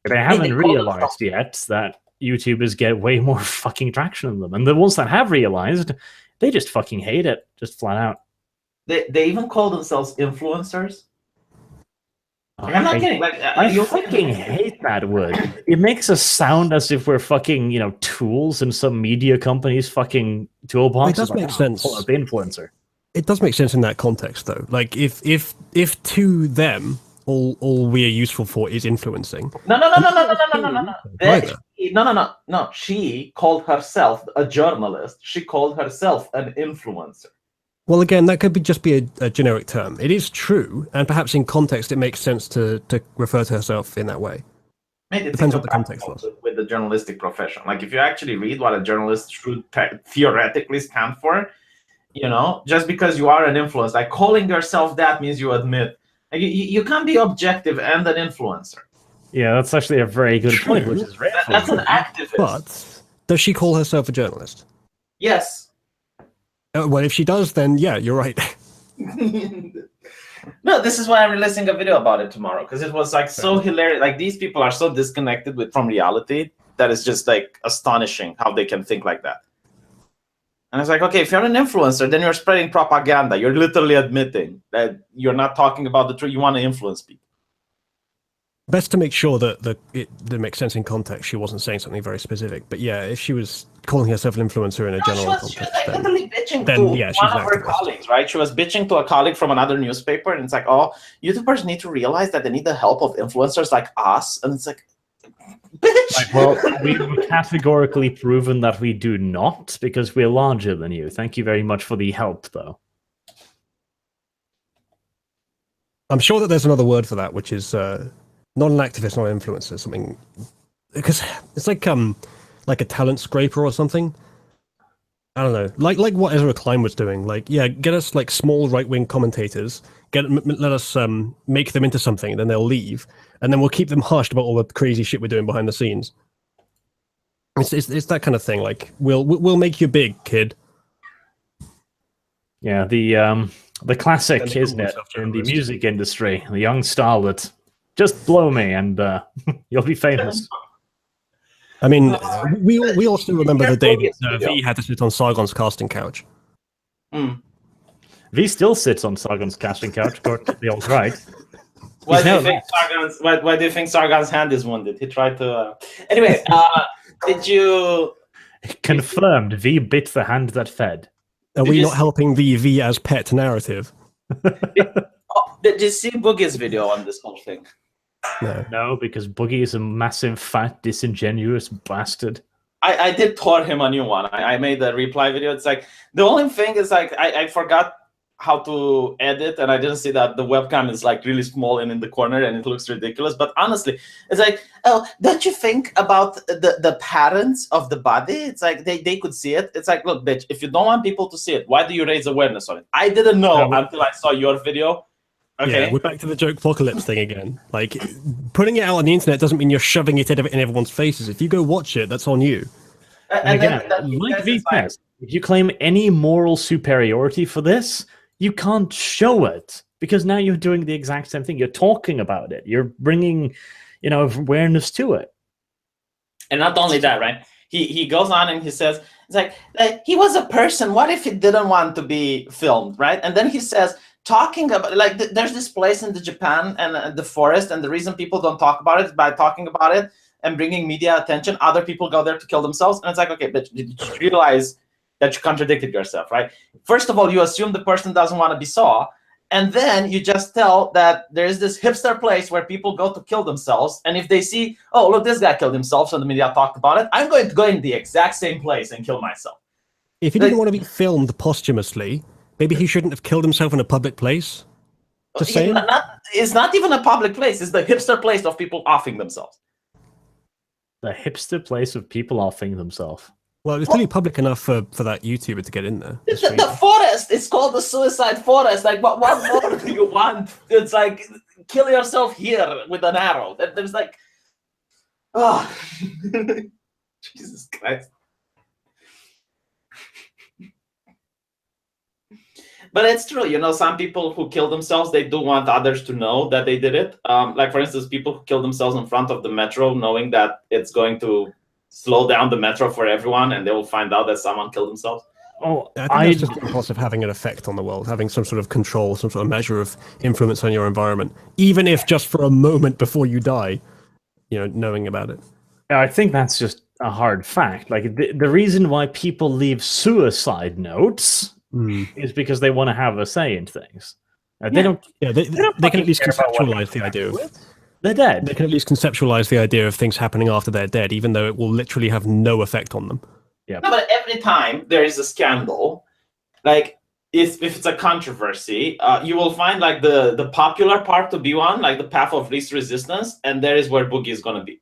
But they haven't realized yet that YouTubers get way more fucking traction than them. And the ones that have realized, they just fucking hate it, just flat out. They even call themselves influencers. Like, I'm not kidding. Like, I fucking hate that word. It makes us sound as if we're fucking, you know, tools in some media company's fucking toolbox. It does make sense. Pull up the influencer. It does make sense in that context, though. Like, if to them all we are useful for is influencing. No. She called herself a journalist. She called herself an influencer. Well, again, that could just be a generic term. It is true, and perhaps in context, it makes sense to refer to herself in that way. It depends what the context was. With the journalistic profession, like if you actually read what a journalist should theoretically stand for, you know, just because you are an influencer, like calling yourself that means you admit. Like, you can't be objective and an influencer. Yeah, that's actually a very good point, which is rare. That's an activist. But does she call herself a journalist? Yes. Well, if she does, then yeah, you're right. No, this is why I'm releasing a video about it tomorrow, because it was like so hilarious. Like, these people are so disconnected from reality that it's just like astonishing how they can think like that. And it's like, okay, if you're an influencer, then you're spreading propaganda. You're literally admitting that you're not talking about the truth. You want to influence people. Best to make sure that it makes sense in context. She wasn't saying something very specific. But yeah, if she was calling herself an influencer in a general context, she was like literally bitching then, to yeah, one of her colleagues, right? She was bitching to a colleague from another newspaper, and it's like, oh, YouTubers need to realize that they need the help of influencers like us. And it's like, bitch. Like, well, we've categorically proven that we do not, because we're larger than you. Thank you very much for the help, though. I'm sure that there's another word for that, which is not an activist, not an influencer, something, because it's like a talent scraper or something. I don't know, like what Ezra Klein was doing. Like, yeah, get us like small right-wing commentators, let us make them into something, then they'll leave, and then we'll keep them hushed about all the crazy shit we're doing behind the scenes. It's that kind of thing. Like, we'll make you big, kid. Yeah, the classic, isn't it, in the music industry, the young starlet. Just blow me, and you'll be famous. I mean, we all still remember the day that V had to sit on Sargon's casting couch. V still sits on Sargon's casting couch, according to the old right. Why do you think Sargon's hand is wounded? He tried to... Anyway, did you... Confirmed, V bit the hand that fed. Are we not helping the V as pet narrative? Did you see Boogie's video on this whole thing? No, because Boogie is a massive, fat, disingenuous bastard. I did tore him a new one. I made a reply video. It's like, the only thing is like, I forgot how to edit, and I didn't see that the webcam is like really small and in the corner, and it looks ridiculous. But honestly, it's like, oh, don't you think about the patterns of the body? It's like they could see it. It's like, look, bitch, if you don't want people to see it, why do you raise awareness on it? I didn't know until I saw your video. Okay. Yeah, we're back to the joke apocalypse thing again. Like, putting it out on the internet doesn't mean you're shoving it in everyone's faces. If you go watch it, that's on you. And again, like V says, if you claim any moral superiority for this, you can't show it, because now you're doing the exact same thing. You're talking about it. You're bringing, awareness to it. And not only that, right? he goes on and he says, it's like he was a person. What if he didn't want to be filmed, right? And then he says, talking about there's this place in the Japan and the forest, and the reason people don't talk about it is by talking about it and bringing media attention. Other people go there to kill themselves, and it's like, okay, but did you realize that you contradicted yourself, right? First of all, you assume the person doesn't want to be saw, and then you just tell that there is this hipster place where people go to kill themselves, and if they see, oh, look, this guy killed himself, so the media talked about it, I'm going to go in the exact same place and kill myself. If he didn't want to be filmed posthumously, maybe he shouldn't have killed himself in a public place. Just saying. It's not even a public place. It's the hipster place of people offing themselves. The hipster place of people offing themselves. Well, it's clearly public enough for that YouTuber to get in there. The forest. It's called the suicide forest. Like, what more do you want? It's like, kill yourself here with an arrow. There's like, oh, Jesus Christ. But it's true, you know, some people who kill themselves, they do want others to know that they did it. Like, for instance, people who kill themselves in front of the metro, knowing that it's going to slow down the metro for everyone, and they will find out that someone killed themselves. Oh, I think that's just the impulse of having an effect on the world, having some sort of control, some sort of measure of influence on your environment, even if just for a moment before you die, you know, knowing about it. I think that's just a hard fact. Like, the reason why people leave suicide notes is because they want to have a say in things. They don't. Yeah, they can at least conceptualize the idea of. They're dead. They can at least conceptualize the idea of things happening after they're dead, even though it will literally have no effect on them. Yeah. No, but every time there is a scandal, like if it's a controversy, you will find like the popular part to be one, like the path of least resistance, and there is where Boogie is going to be.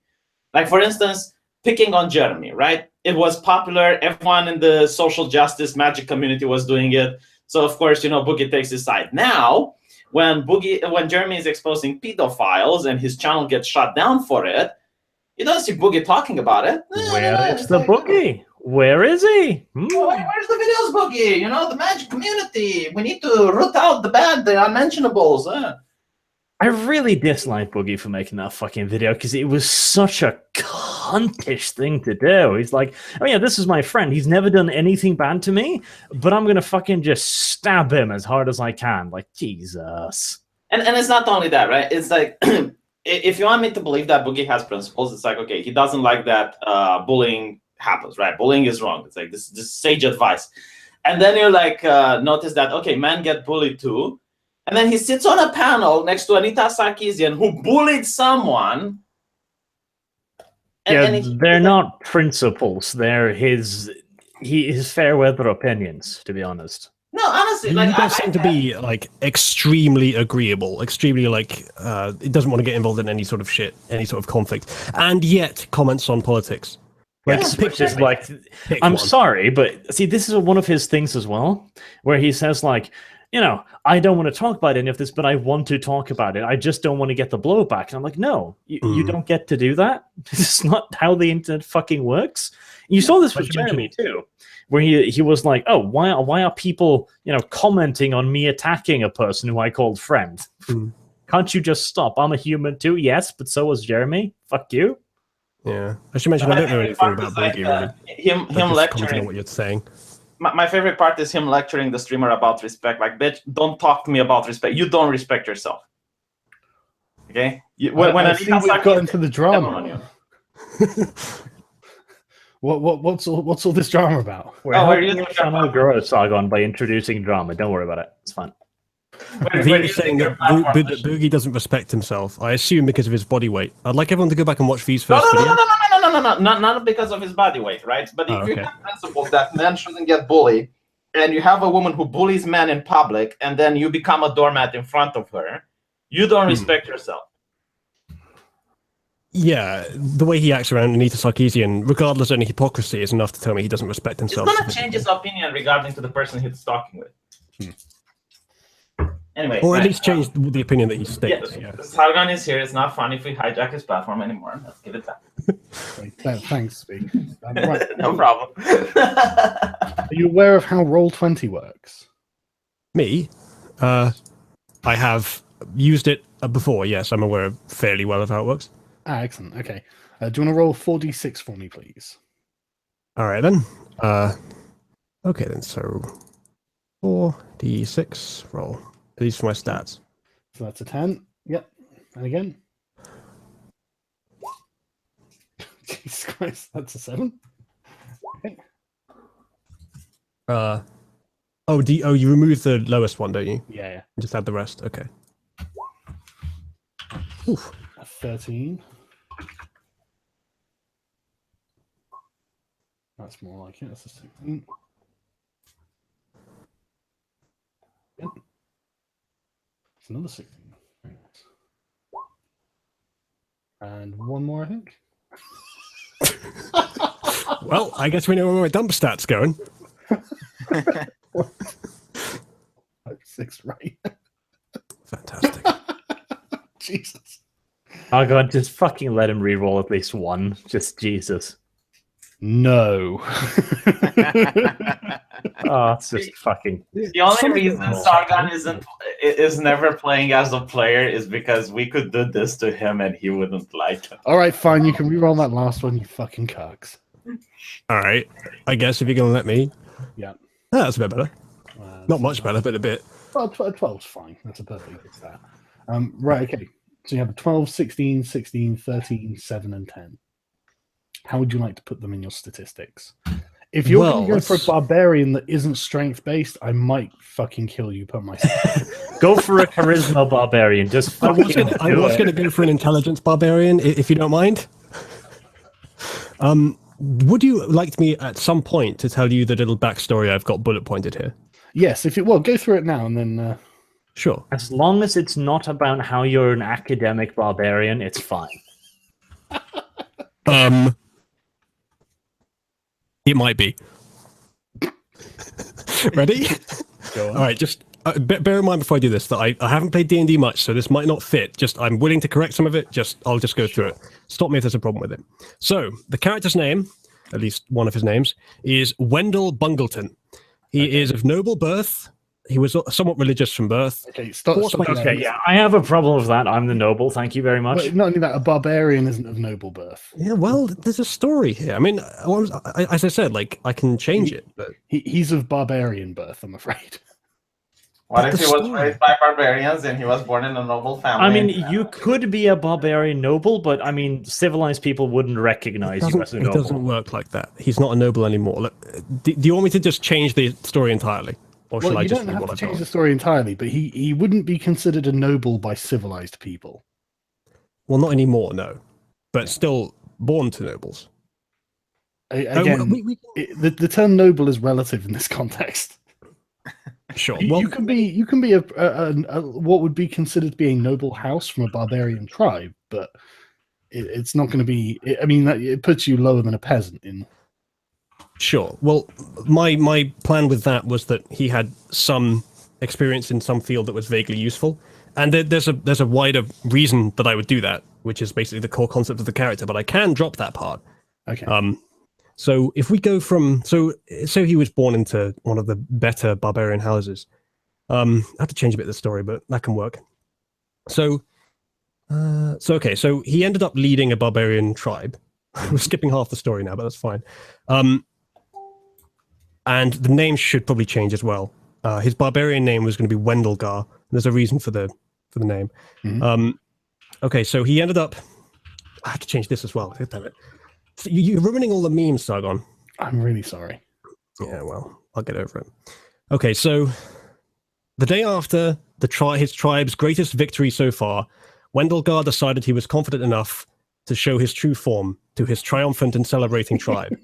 Like, for instance, picking on Jeremy, right? It was popular. Everyone in the social justice magic community was doing it. So, of course, you know, Boogie takes his side. Now, when Jeremy is exposing pedophiles and his channel gets shut down for it, you don't see Boogie talking about it. Where is the Boogie? Where is he? Where's the videos, Boogie? You know, the magic community. We need to root out the bad, the unmentionables. I really dislike Boogie for making that fucking video because it was such a cuntish thing to do. He's like, oh yeah, this is my friend. He's never done anything bad to me, but I'm going to fucking just stab him as hard as I can. Like, Jesus. And it's not only that, right? It's like, if you want me to believe that Boogie has principles, it's like, okay, he doesn't like that bullying happens, right? Bullying is wrong. It's like this sage advice. And then you like notice that, okay, men get bullied too. And then he sits on a panel next to Anita Sarkeesian, who bullied someone. They're not principles. They're his fair weather opinions, to be honest. No, honestly, he does seem to be like extremely agreeable, extremely like he doesn't want to get involved in any sort of shit, any sort of conflict, and yet comments on politics. Like, I'm sorry, but see, this is one of his things as well, where he says like, you know, I don't want to talk about any of this, but I want to talk about it. I just don't want to get the blowback. And I'm like, no, you don't get to do that. This is not how the internet fucking works. You saw this with Jeremy too, where he was like, oh, why are people, you know, commenting on me attacking a person who I called friend? Can't you just stop? I'm a human too. Yes, but so was Jeremy. Fuck you. Yeah, I should mention I don't know anything about Boogie really. Him lecturing on what you're saying. My favorite part is him lecturing the streamer about respect. Like, bitch, don't talk to me about respect. You don't respect yourself. Okay? When we've got into the drama. What's all this drama about? We're helping your channel grow, Sargon, by introducing drama. Don't worry about it. It's fine. He's saying that Boogie doesn't respect himself. I assume because of his body weight. I'd like everyone to go back and watch V's first video. No, not because of his body weight, right? But if you have principles that men shouldn't get bullied, and you have a woman who bullies men in public, and then you become a doormat in front of her, you don't respect yourself. Yeah, the way he acts around Anita Sarkeesian, regardless of any hypocrisy, is enough to tell me he doesn't respect himself. He's going to change his opinion regarding to the person he's talking with. Anyway, or at least change the opinion that he states. Yeah. Sargon is here. It's not fun if we hijack his platform anymore. Let's give it that. Thanks, Speak. Right. No problem. Are you aware of how Roll20 works? Me? I have used it before, yes. I'm aware fairly well of how it works. Excellent. Okay. Do you want to roll 4d6 for me, please? All right then. Okay then. So 4d6 roll. These for my stats. So that's a 10. Yep. And again. Jesus Christ, that's a 7. Okay. Oh, you remove the lowest one, don't you? Yeah, yeah. Just add the rest. Okay. Oof. A 13. That's more like it. That's a 16. Yep. It's another 16. Very nice. And one more, I think. Well, I guess we know where my dump stats going. 6, right? Fantastic. Jesus. Oh god, just fucking let him re-roll at least one. Just Jesus. No. Oh, it's just fucking. The only reason Sargon is never playing as a player is because we could do this to him and he wouldn't like it. All right, fine. You can re-roll that last one, you fucking cucks. All right. I guess if you're going to let me. Yeah. Oh, that's a bit better. Not much better, but a bit. Well, 12's fine. That's a perfect good stat. Right, okay. So you have a 12, 16, 16, 13, 7, and 10. How would you like to put them in your statistics? If you're going to go for a barbarian that isn't strength-based, I might fucking kill you, put myself. Go for a charisma barbarian. Just I was fucking going to go for an intelligence barbarian, if you don't mind. Would you like me at some point to tell you the little backstory I've got bullet pointed here? Yes, if it will, go through it now and then. Sure. As long as it's not about how you're an academic barbarian, it's fine. It might be. Ready? Go on. All right, just bear in mind before I do this that I haven't played D&D much, so this might not fit. Just I'm willing to correct some of it. I'll just go through it. Stop me if there's a problem with it. So the character's name, at least one of his names, is Wendell Bungleton. He is of noble birth. He was somewhat religious from birth. Okay, stop. Okay, yeah, I have a problem with that. I'm the noble. Thank you very much. But not only that, a barbarian isn't of noble birth. Yeah, well, there's a story here. I mean, as I said, like I can change it, but He's of barbarian birth, I'm afraid. What if he was raised by barbarians and he was born in a noble family? I mean, you could be a barbarian noble, but I mean, civilized people wouldn't recognize you as a it noble. doesn't work like that. He's not a noble anymore. Look, do you want me to just change the story entirely? Or Well, shall I you just don't do have what to I've change got? the story entirely, but he wouldn't be considered a noble by civilized people. Well, not anymore, no. But still born to nobles. Again, the term noble is relative in this context. Sure. You, Well, you can be a what would be considered to be a noble house from a barbarian tribe, but it's not going to be. I mean, it puts you lower than a peasant in. sure. Well, my plan with that was that he had some experience in some field that was vaguely useful, and there's a wider reason that I would do that, which is basically the core concept of the character. But I can drop that part. Okay. So if we go from so he was born into one of the better barbarian houses. I have to change a bit of the story, but that can work. So he ended up leading a barbarian tribe. We're skipping half the story now, but that's fine. And the name should probably change as well. His barbarian name was going to be Wendelgar. There's a reason for the name. Mm-hmm. Okay, so he ended up. I have to change this as well. Damn it! So you're ruining all the memes, Sargon. I'm really sorry. Yeah, well, I'll get over it. Okay, so the day after his tribe's greatest victory so far, Wendelgar decided he was confident enough to show his true form to his triumphant and celebrating tribe.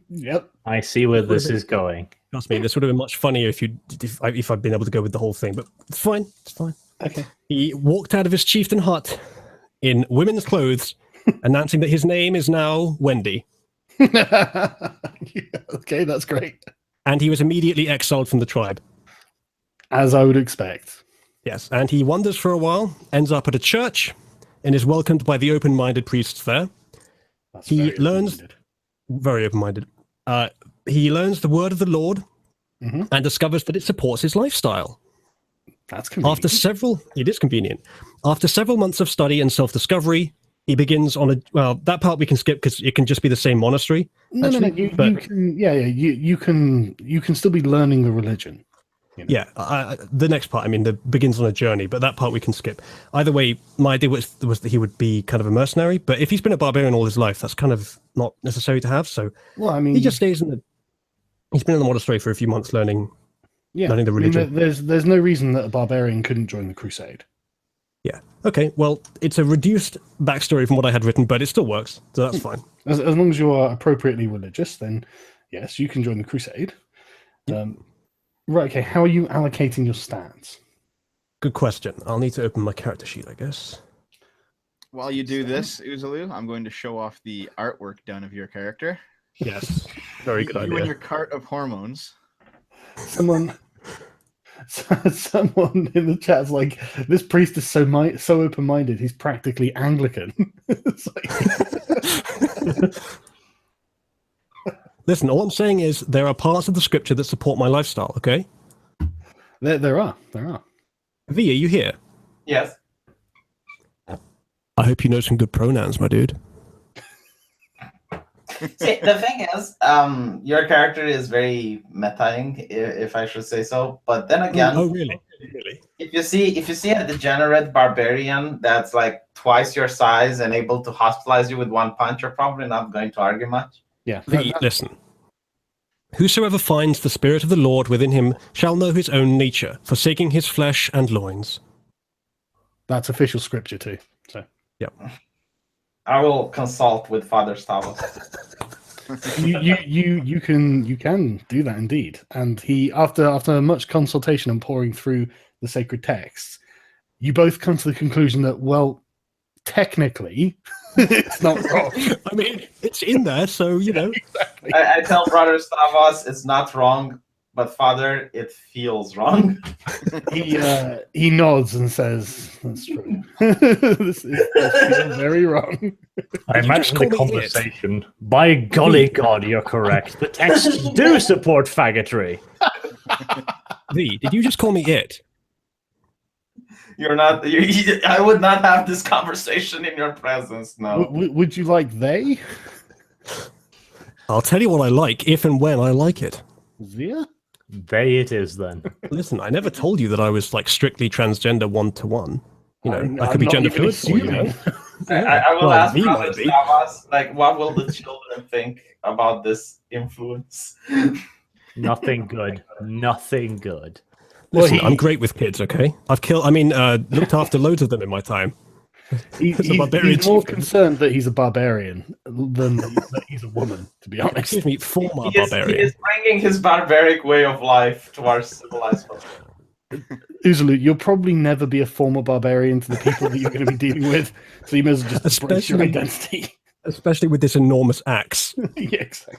Yep. I see where this is going. Trust me, this would have been much funnier if I'd been able to go with the whole thing, but it's fine. It's fine. Okay. He walked out of his chieftain hut in women's clothes, announcing that his name is now Wendy. Yeah, okay, that's great. And he was immediately exiled from the tribe. As I would expect. Yes, and he wanders for a while, ends up at a church, and is welcomed by the open-minded priests there. That's He very learns- open-minded. Very open-minded. He learns the word of the Lord Mhm. and discovers that it supports his lifestyle. That's convenient. It is convenient. After several months of study and self-discovery, He begins on a that part we can skip because it can just be the same monastery. No, actually, you can, you can still be learning the religion. You know? Yeah, the next part, I mean, the begins on a journey, but that part we can skip. Either way, my idea was that he would be kind of a mercenary, but if he's been a barbarian all his life, that's kind of not necessary to have. So, well, I mean, he just stays he's been in the monastery for a few months learning the religion. I mean, there's no reason that a barbarian couldn't join the crusade. Yeah. Okay. Well, it's a reduced backstory from what I had written, but it still works, so that's fine. As long as you are appropriately religious, then yes, you can join the crusade. Right. Okay. How are you allocating your stats? Good question. I'll need to open my character sheet, I guess. While you do this, Uzalu, I'm going to show off the artwork done of your character. Yes. Very good You idea. and your cart of hormones. Someone in the chat's like, this priest is so open-minded. He's practically Anglican. It's like... Listen, all I'm saying is there are parts of the scripture that support my lifestyle. Okay. There are. V, are you here? Yes. I hope you know some good pronouns, my dude. See, the thing is, your character is very metaing, if I should say so. But then again, oh really? Really? If you see a degenerate barbarian that's like twice your size and able to hospitalize you with one punch, you're probably not going to argue much. Yeah. Listen. Whosoever finds the spirit of the Lord within him shall know his own nature, forsaking his flesh and loins. That's official scripture too. So. Yep. I will consult with Father Stavros. you can do that indeed. And he, after much consultation and pouring through the sacred texts, you both come to the conclusion that, well, technically, it's not wrong. I mean, it's in there, so you know. Exactly. I tell Brother Stavros it's not wrong, but Father, it feels wrong. He nods and says, "That's true. This feels very wrong." I imagine the conversation. By golly God, you're correct. The texts do support faggotry. V, did you just call me it? You're not. I would not have this conversation in your presence. No. Would you like they? I'll tell you what I like, if and when I like it. Zia? They it is then. Listen, I never told you that I was like strictly transgender 1-to-1. You know, I could be I'm gender not even fluid. You know? I will Well, ask me Brother might be. Stavros, like, what will the children think about this influence? Nothing good. Nothing good. Listen, I'm great with kids, okay? Looked after loads of them in my time. He's As a barbarian more chieftain. concerned that he's a barbarian than that he's a woman, to be honest. Excuse me, former He barbarian. is bringing his barbaric way of life to our civilized world. Uzalu, you'll probably never be a former barbarian to the people that you're going to be dealing with, so you may as well just embrace your identity. Especially with this enormous axe, Yeah, exactly.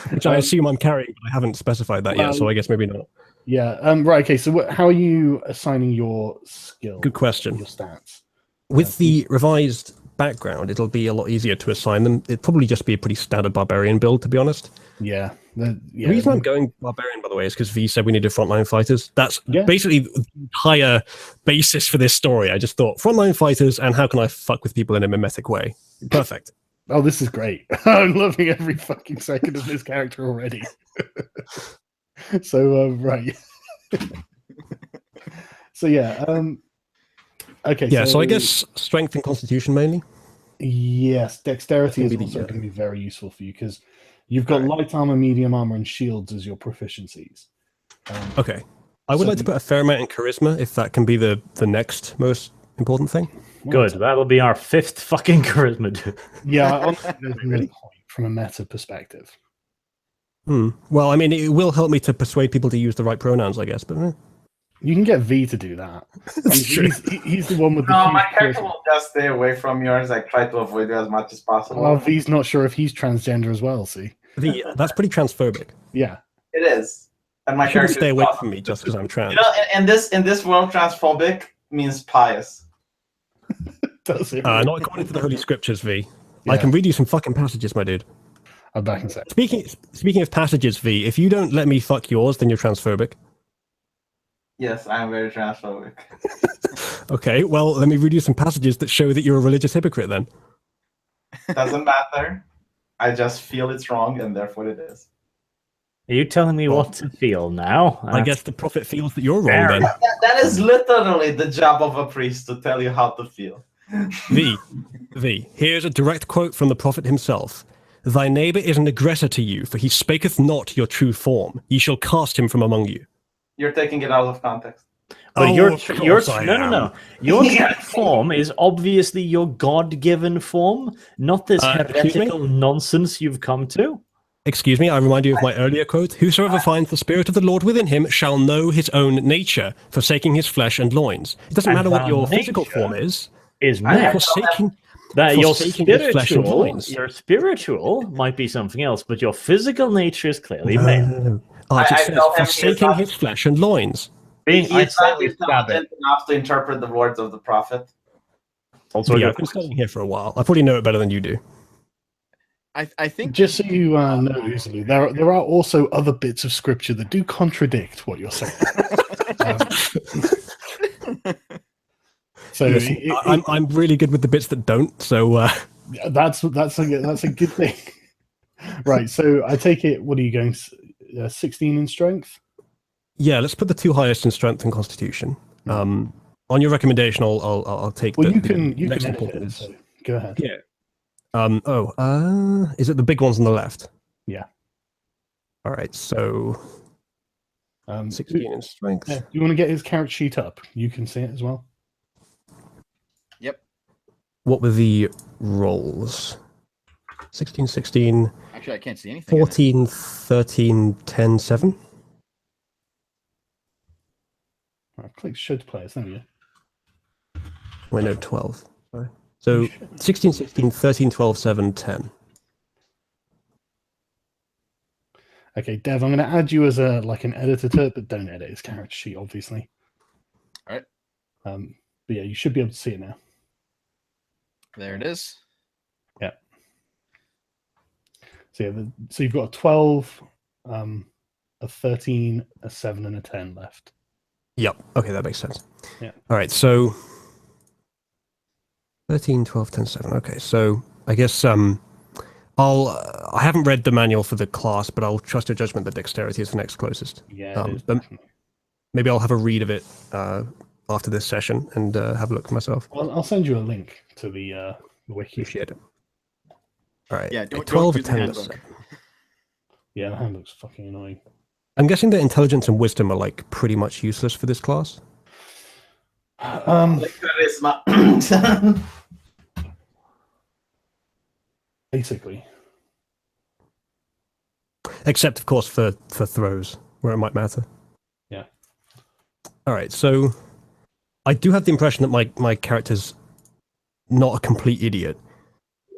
which I assume I'm carrying, but I haven't specified that yet, so I guess maybe not. Yeah. Right. Okay. So, how are you assigning your skill? Good question. Your stats. With the revised background, it'll be a lot easier to assign them. It'd probably just be a pretty standard barbarian build, to be honest. Yeah. The reason I'm going barbarian, by the way, is because V said we needed frontline fighters. That's basically the entire basis for this story. I just thought frontline fighters and how can I fuck with people in a mimetic way? Perfect. Oh, this is great. I'm loving every fucking second of this character already. So, right. So, yeah. Okay. Yeah, so I guess strength and constitution mainly. Yes, dexterity is Maybe also going to be very useful for you because you've got light armor, medium armor, and shields as your proficiencies. Okay. I would like to put a fair amount in charisma, if that can be the next most important thing. Good. That'll be our 5th fucking charisma, dude. Yeah, honestly, there's no point from a meta perspective. Well, I mean, it will help me to persuade people to use the right pronouns, I guess, but... You can get V to do that. He's the one with the No, huge my character charisma. will just stay away from yours. I try to avoid you as much as possible. Well, V's not sure if he's transgender as well, see? That's pretty transphobic. Yeah. It is. And my You shouldn't character stay is away awesome. from me just because I'm trans. You know, in this world, transphobic means pious. Does it? Not according to the Holy Scriptures, V. I Yeah. can read you some fucking passages, my dude. I'm back in a sec. Speaking of passages, V, if you don't let me fuck yours, then you're transphobic. Yes, I'm very transphobic. Okay, well, let me read you some passages that show that you're a religious hypocrite then. Doesn't matter. I just feel it's wrong, and therefore it is. Are you telling me Well, what to feel now? I guess the prophet feels that you're wrong then. That is literally the job of a priest, to tell you how to feel. V, here's a direct quote from the prophet himself. Thy neighbor is an aggressor to you, for he spaketh not your true form. Ye shall cast him from among you. You're taking it out of context. But Oh, your of course I am. no. Your true form is obviously your God-given form, not this excuse me? heretical nonsense you've come to. Excuse me, I remind you of my earlier quote. Whosoever finds the Spirit of the Lord within him shall know his own nature, forsaking his flesh and loins. It doesn't And matter what our your physical nature form is. Is I met. Forsaking, That your forsaking his flesh and loins. spiritual might be something else, but your physical nature is clearly met. No. I It says, tell him he is forsaking not- his flesh and loins. He's I not say stab it. intelligent enough to interpret the words of the prophet. Also, Yeah, I've been studying here for a while. I probably know it better than you do. I think Just so you know, Usually, there are also other bits of scripture that do contradict what you're saying. So Listen, I'm really good with the bits that don't, so that's a good thing. Right. So I take it. What are you going? 16 in strength. yeah, let's put the two highest in strength and constitution. On your recommendation, I'll take Well, the you can next edit important it. ones. So go ahead. Yeah. Is it the big ones on the left? Yeah. All right, so 16 in strength. Yeah, you want to get his character sheet up? You can see it as well. Yep. What were the rolls? 16, 16, Actually, I can't see anything. in it. 14, 13, 10, 7. Right, click show to players. There we go. Wait, no, 12. Sorry. So 16, 16, 13, 12, 7, 10. Okay, Dev, I'm going to add you as an editor to it, but don't edit his character sheet, obviously. All right. But yeah, you should be able to see it now. There it is. Yeah. So yeah, so you've got a 12, a 13, a 7, and a 10 left. Yep. Okay, that makes sense. Yeah. All right, so 13, 12, 10, 7. Okay, so I guess I haven't read the manual for the class, but I'll trust your judgment that dexterity is the next closest. Yeah, it is, but definitely. maybe I'll have a read of it after this session and have a look for myself. Well, I'll send you a link to the wiki. Appreciate it. All right. Yeah, a don't 12, a use the 10, a handbook. 7. Yeah, the handbook's fucking annoying. I'm guessing that intelligence and wisdom are like pretty much useless for this class. Like charisma. Basically. Except, of course, for throws, where it might matter. Yeah. All right, so I do have the impression that my character's not a complete idiot.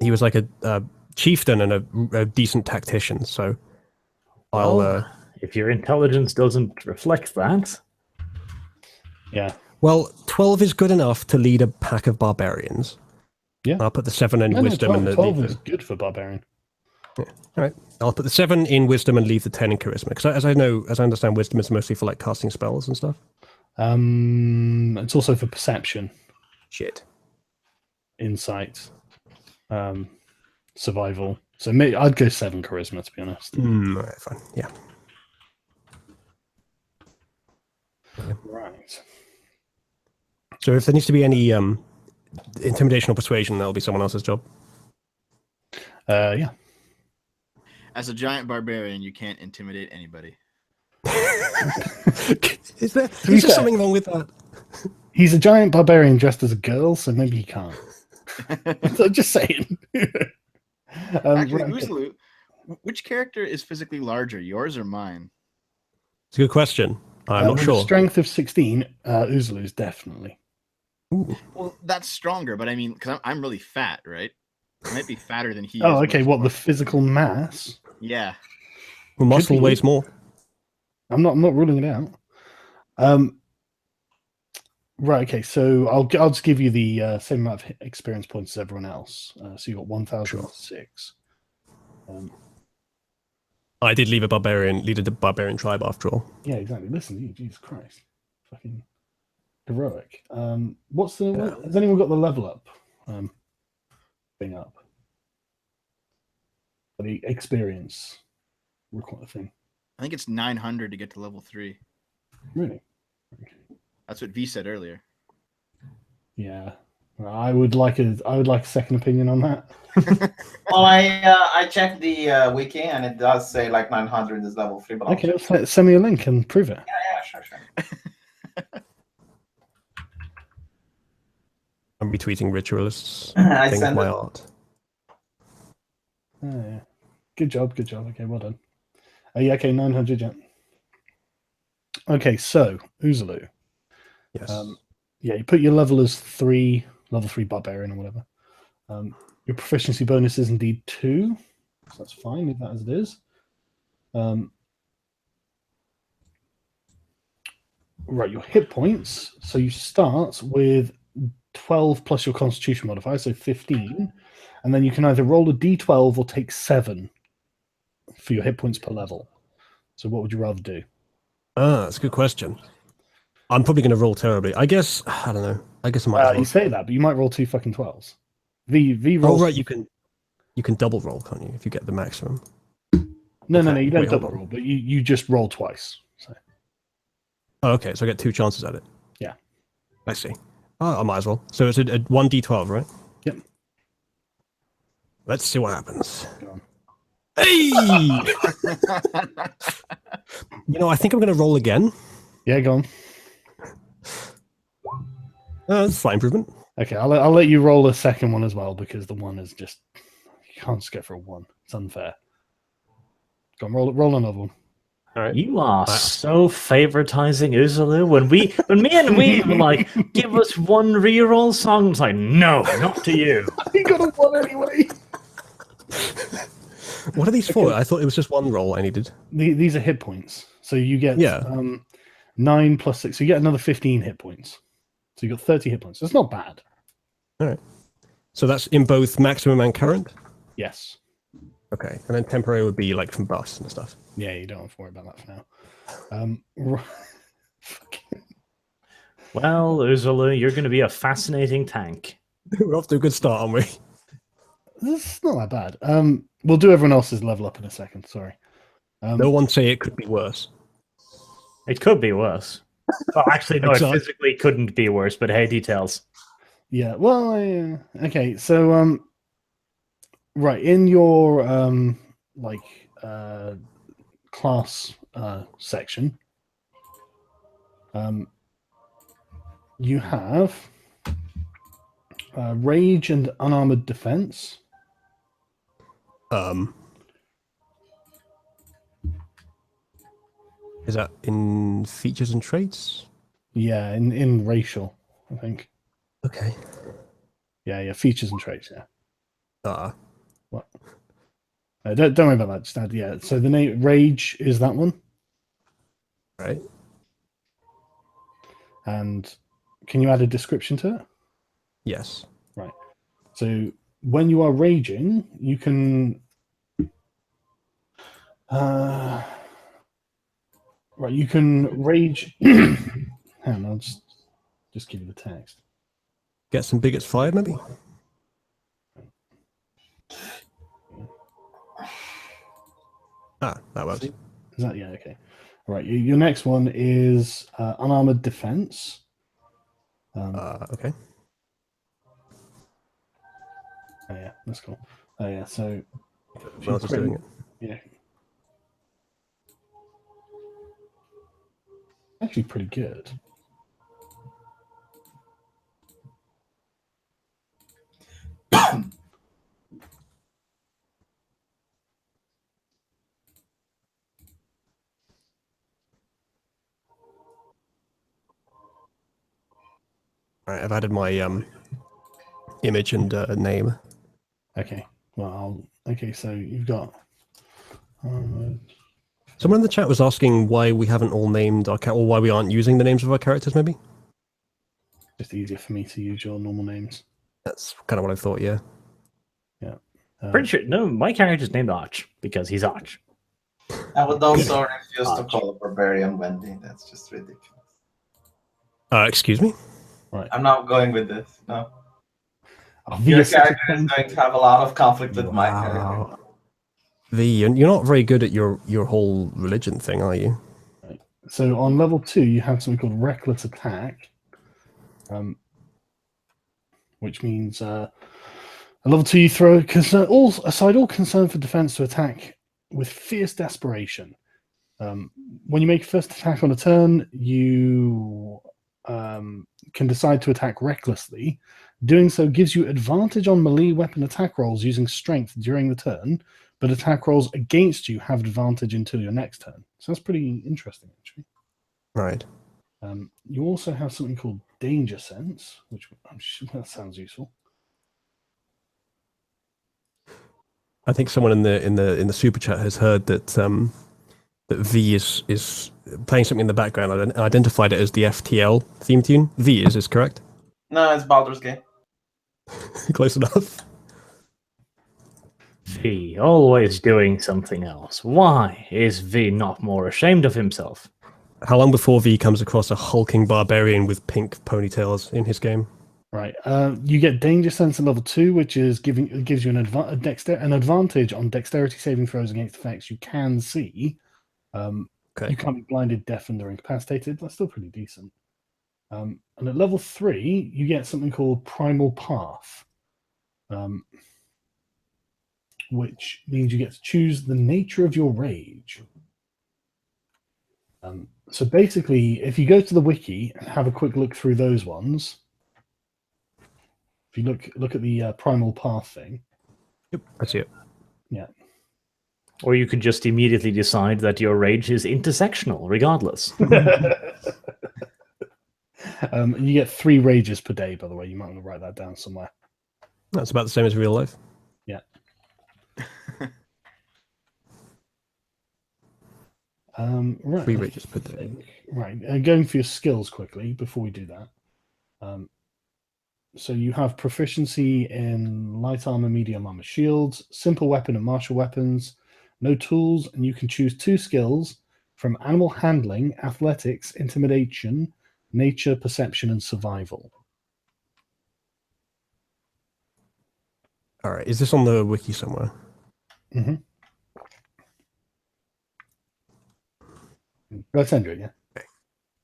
He was like a chieftain and a decent tactician, so I'll... if your intelligence doesn't reflect that, Yeah. Well, 12 is good enough to lead a pack of barbarians. Yeah. I'll put the 7 in wisdom 12, and the 12 is good for barbarian. All right. I'll put the 7 in wisdom and leave the 10 in charisma. Because as I understand, wisdom is mostly for like casting spells and stuff. It's also for perception, Shit. insight, survival. So I'd go 7 charisma, to be honest. All right, fine. Yeah. Right. So if there needs to be any intimidation or persuasion, that'll be someone else's job. Yeah. As a giant barbarian, you can't intimidate anybody. Is there fair. something wrong with that? He's a giant barbarian dressed as a girl, so maybe he can't. I'm just saying. Actually, right. Uzlu, which character is physically larger, yours or mine? It's a good question. I'm not with a sure. Strength of 16, Uzlu's definitely. Ooh. Well, that's stronger, but I mean, because I'm really fat, right? I might be fatter than he is. Oh, okay. much What, more. the physical mass? Yeah. Well, muscle be. weighs more. I'm not ruling it out. Right. Okay. So I'll just give you the same amount of experience points as everyone else. So you got 1,006. I did lead a barbarian tribe after all. Yeah. Exactly. Listen, to you, Jesus Christ. Fucking heroic. What's the? Has anyone got the level up thing up? The experience thing. I think it's 900 to get to level 3. Really? Okay. That's what V said earlier. Yeah. I would like a second opinion on that. Well, I checked the wiki and it does say like 900 is level 3. But Okay, send me a link and prove it. Yeah, sure. I'm retweeting ritualists. I Thing of sent my it. art. Oh, yeah. Good job. Okay, well done. Oh, yeah, okay, 900, yeah. Okay, so, Uzulu. Yes. Yeah, you put your level as 3, level 3 barbarian or whatever. Your proficiency bonus is indeed 2, so that's fine, leave that as it is. Right, your hit points. So you start with 12 plus your constitution modifier, so 15. And then you can either roll a d12 or take 7 for your hit points per level. So what would you rather do? That's a good question. I'm probably going to roll terribly. I guess, I don't know. I guess I might as well. You say that, but you might roll 2 fucking 12s. V rolls. Oh, right, you can double roll, can't you, if you get the maximum? No, Okay, you don't wait, hold double on. roll, but you just roll twice. So. Oh, okay, so I get 2 chances at it. Yeah. I see. Oh, I might as well. So it's a 1d12, right? Yep. Let's see what happens. Go on. Hey! I think I'm going to roll again. Yeah, go on. That's a slight improvement. Okay, I'll let you roll a second one as well, because the one is just, you can't just go for a 1. It's unfair. Go on, roll another one. All right. You are so favoritizing Uzulu. When me and we were like, give us one reroll song, it's like, no, not to you. You got a 1 anyway. What are these for? I thought it was just 1 roll I needed. These are hit points. So you get 9 plus 6. So you get another 15 hit points. So you got 30 hit points. That's not bad. All right. So that's in both maximum and current? Yes. Okay. And then temporary would be like from buffs and stuff. Yeah, you don't have to worry about that for now. Well, Uzulu, you're going to be a fascinating tank. We're off to a good start, aren't we? This is not that bad. We'll do everyone else's level up in a second. Sorry. No one say it could be worse. It could be worse. Well, actually, no, Exactly. it physically couldn't be worse, but hey, details. Yeah. Well, okay. So, right in your class section, you have rage and unarmored defense. Is that in features and traits? Yeah, in racial, I think. Okay. Yeah, features and traits. Yeah. What? Don't worry about that. Just add, So the name rage is that one. Right. And can you add a description to it? Yes. Right. So when you are raging, you can. Right, you can rage. Hang on, I'll just give you the text. Get some bigots fired, maybe? That works. Is that okay? All right, your next one is unarmored defense. Okay. Oh yeah, that's cool. Oh yeah, so What else is doing it? yeah, actually pretty good. All right, I've added my image and name. Okay, well, so you've got. Someone in the chat was asking why we haven't all named our or why we aren't using the names of our characters, maybe? Just easier for me to use your normal names. That's kind of what I thought, yeah. Yeah. Pretty sure. No, my character's named Arch because he's Arch. I would also refuse to call a barbarian Wendy. That's just ridiculous. Excuse me? I'm not going with this. No. Oh, Your V is such a character is going to have a lot of conflict with my character. Wow. You're not very good at your whole religion thing, are you? So on level 2, you have something called Reckless Attack, which means at level 2 you throw aside all concern for defense to attack with fierce desperation. When you make a first attack on a turn, you can decide to attack recklessly. Doing so gives you advantage on melee weapon attack rolls using strength during the turn, but attack rolls against you have advantage until your next turn. So that's pretty interesting, actually. Right. You also have something called Danger Sense, which I'm sure that sounds useful. I think someone in the super chat has heard that that V is playing something in the background and identified it as the FTL theme tune. V is correct? No, it's Baldur's Gate. Close enough. V, always doing something else. Why is V not more ashamed of himself? How long before V comes across a hulking barbarian with pink ponytails in his game? Right. You get Danger Sense at level 2, which is gives you an advantage on dexterity saving throws against effects you can see. Okay. You can't be blinded, deafened, or incapacitated. That's still pretty decent. And at level 3, you get something called Primal Path, which means you get to choose the nature of your rage. So basically, if you go to the wiki and have a quick look through those ones, if you look at the Primal Path thing. Yep, I see it. Yeah. Or you could just immediately decide that your rage is intersectional, regardless. You get 3 rages per day, by the way. You might want to write that down somewhere. That's about the same as real life. Yeah. Right. 3 rages per day. Right. Going for your skills quickly before we do that. So you have proficiency in light armor, medium armor, shields, simple weapon and martial weapons, no tools, and you can choose 2 skills from animal handling, athletics, intimidation, nature, perception, and survival. All right. Is this on the wiki somewhere? Mm-hmm. Let's enter it, yeah.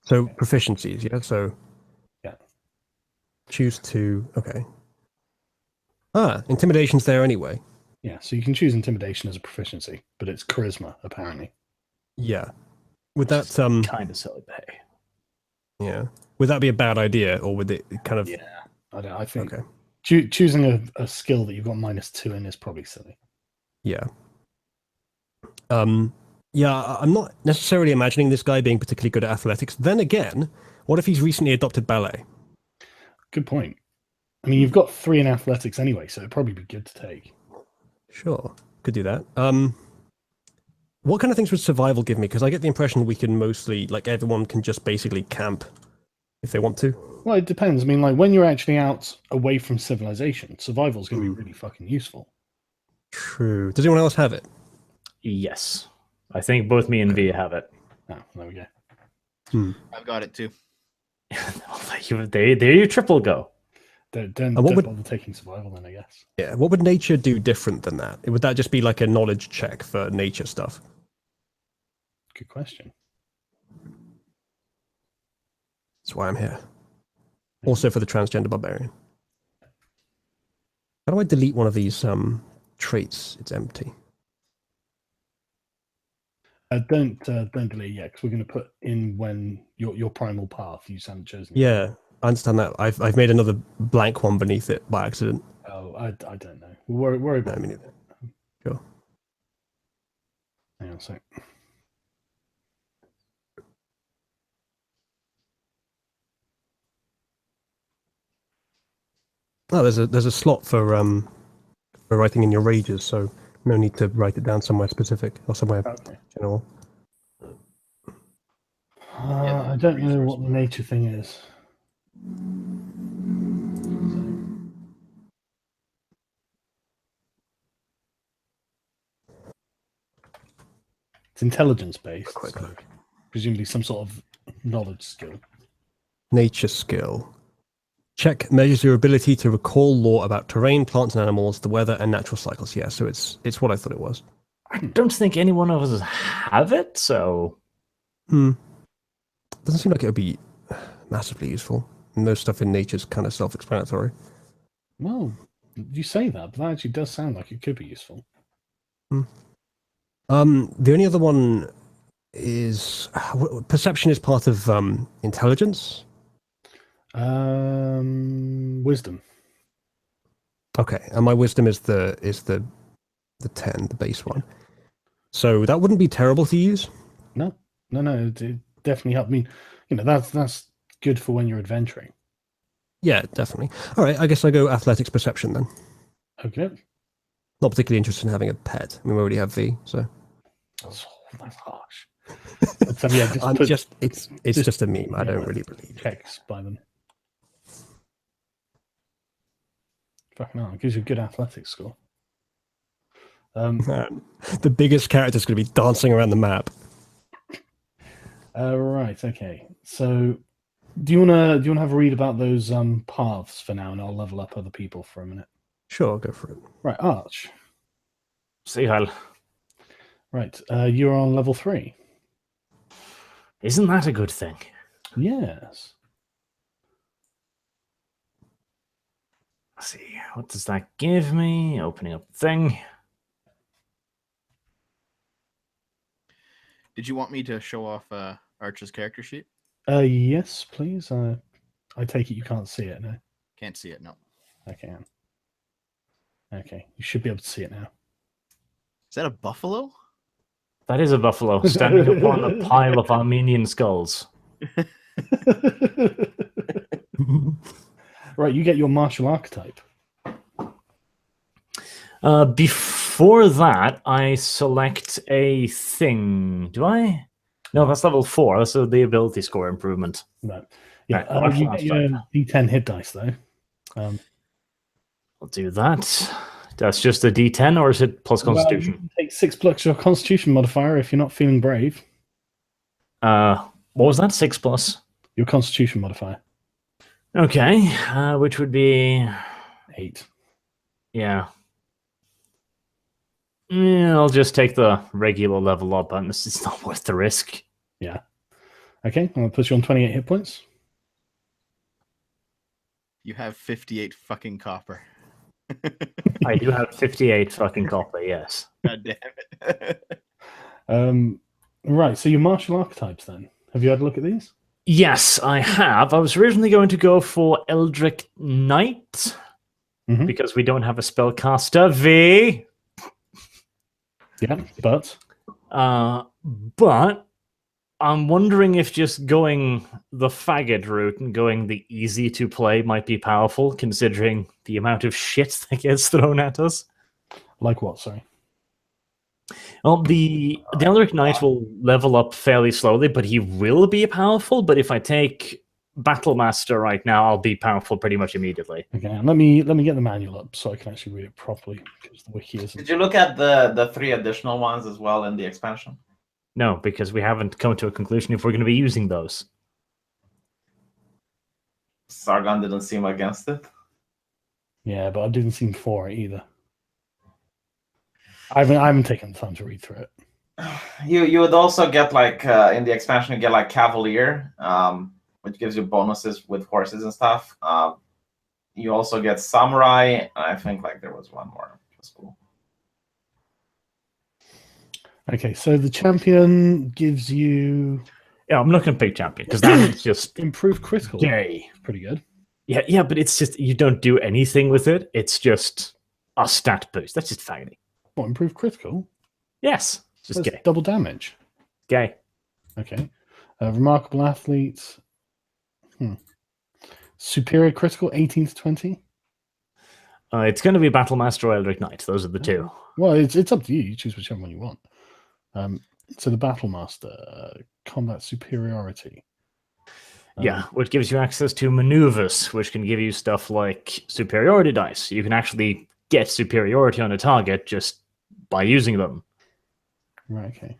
So proficiencies, yeah. So yeah, choose 2. Okay. Intimidation's there anyway. Yeah, so you can choose intimidation as a proficiency, but it's charisma apparently. Yeah. Would that kind of silly pay? Yeah. Would that be a bad idea, or would it kind of? Yeah, I think Okay. Choosing a skill that you've got -2 in is probably silly. Yeah. Yeah, I'm not necessarily imagining this guy being particularly good at athletics. Then again, what if he's recently adopted ballet? Good point. I mean, you've got 3 in athletics anyway, so it'd probably be good to take. Sure, could do that. What kind of things would survival give me? Because I get the impression we can mostly, like, everyone can just basically camp if they want to. Well, it depends. I mean, like, when you're actually out away from civilization, survival's going to be really fucking useful. True. Does anyone else have it? Yes. I think both me and V have it. Oh, there we go. I've got it too. There you triple go. Don't what would- bother taking survival then, I guess. Yeah. What would nature do different than that? Would that just be like a knowledge check for nature stuff? Good question. That's why I'm here. Also for the transgender barbarian. How do I delete one of these traits? It's empty. Don't delete yet, because we're going to put in when your primal path you haven't chosen. Yeah, I understand that. I've made another blank one beneath it by accident. Oh, I don't know. We'll worry about No, me it. neither. Sure. Hang on a sec. Oh, there's a slot for writing in your rages, so no need to write it down somewhere specific or somewhere Okay. general. I don't know what the nature thing is. It's intelligence based, so presumably some sort of knowledge skill. nature skill. Check measures your ability to recall lore about terrain, plants and animals, the weather, and natural cycles. Yeah, so it's what I thought it was. I don't think any one of us have it, so Doesn't seem like it would be massively useful. Most stuff in nature's kind of self-explanatory. Well, you say that, but that actually does sound like it could be useful. The only other one is perception is part of intelligence. Wisdom. Okay, and my wisdom is the 10, the base one. So that wouldn't be terrible to use. No, it definitely helped. I mean, that's good for when you're adventuring. Yeah, definitely. All right, I guess I go athletics perception then. Okay. Not particularly interested in having a pet. I mean, we already have V, so. That's harsh. But, yeah, it's just a meme. I don't really believe. Checks by them. Fucking hell, it gives you a good athletics score. The biggest character is going to be dancing around the map. Right. Okay. So, do you wanna have a read about those paths for now, and I'll level up other people for a minute. Sure, I'll go for it. Right, Arch. see how. Right, you're on level 3. Isn't that a good thing? Yes. Let's see, what does that give me? Opening up the thing. Did you want me to show off Arch's character sheet? Yes, please. I take it you can't see it, no? Can't see it, no. I can. Okay, you should be able to see it now. Is that a buffalo? That is a buffalo standing upon a pile of Armenian skulls. Right, you get your martial archetype. Before that, I select a thing. Do I? No, that's level 4. That's the ability score improvement. Right. Yeah, Right, you get your D10 hit dice, though. I'll do that. That's just a D10, or is it plus Constitution? Well, you can take 6 plus your Constitution modifier if you're not feeling brave. What was that? 6 plus? Your Constitution modifier. Okay, which would be 8. Yeah, I'll just take the regular level up, and it's not worth the risk. Yeah. Okay, I'm going to put you on 28 hit points. You have 58 fucking copper. I do have 58 fucking copper, yes. God damn it. Right, so your martial archetypes then. Have you had a look at these? Yes, I have. I was originally going to go for Eldritch Knight, because we don't have a spellcaster V. Yeah, but I'm wondering if just going the faggot route and going the easy to play might be powerful, considering the amount of shit that gets thrown at us. Like what, sorry? Well, the Eldritch Knight will level up fairly slowly, but he will be powerful. But if I take Battlemaster right now, I'll be powerful pretty much immediately. Okay, and let me get the manual up so I can actually read it properly, because the wiki isn't. Did you look at the 3 additional ones as well in the expansion? No, because we haven't come to a conclusion if we're going to be using those. Sargon didn't seem against it. Yeah, but I didn't seem for it either. I haven't taken the time to read through it. You would also get like in the expansion you get like Cavalier, which gives you bonuses with horses and stuff. You also get Samurai. I think like there was one more. That's cool. Okay, so the champion gives you Yeah, I'm not going to pick champion because that's just improved critical. gay. Pretty good. Yeah, but it's just you don't do anything with it. It's just a stat boost. That's just faggoty. What, improved critical? Yes, just That's gay. double damage. Gay. Okay. Remarkable athlete. Superior critical, 18 to 20. It's going to be Battlemaster or Eldritch Knight. Those are the two. Well, it's up to you. You choose whichever one you want. So the Battlemaster, combat superiority. Yeah, which gives you access to maneuvers, which can give you stuff like superiority dice. You can actually get superiority on a target just by using them. Right, okay.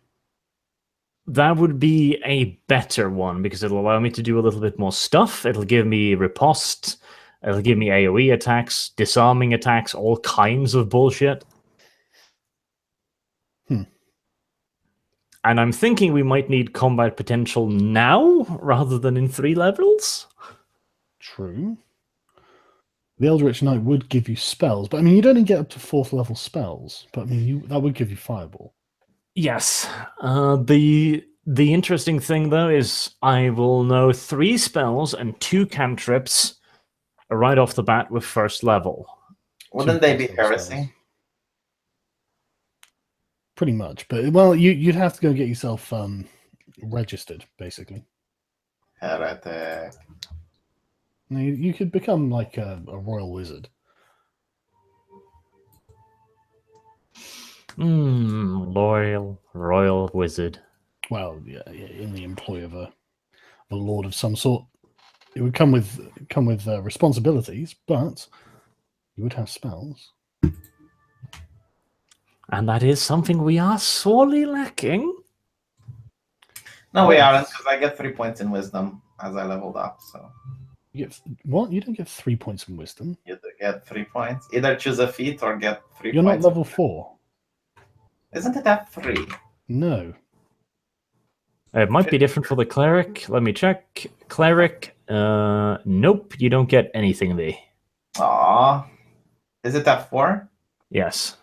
That would be a better one because it'll allow me to do a little bit more stuff. It'll give me riposte. It'll give me AoE attacks, disarming attacks, all kinds of bullshit. And I'm thinking we might need combat potential now rather than in 3 levels. True. The Eldritch Knight would give you spells, but I mean, you'd only get up to 4th level spells. But I mean, that would give you Fireball. Yes. The interesting thing, though, is I will know 3 spells and 2 cantrips right off the bat with 1st level. Wouldn't they be heresy? Pretty much, but well, you'd have to go get yourself registered, basically. Heretic. You could become like a royal wizard. Royal wizard. Well, yeah, in the employ of a lord of some sort. It would come with responsibilities, but you would have spells. And that is something we are sorely lacking. No, we aren't, because I get 3 points in wisdom as I leveled up. So You get what? You don't get 3 points in wisdom. you get 3 points. Either choose a feat or get 3 You're points. not level 4. Isn't it at 3? No. It might be different for the cleric. Let me check. Cleric. Nope, you don't get anything there. Aw. Is it at 4? Yes.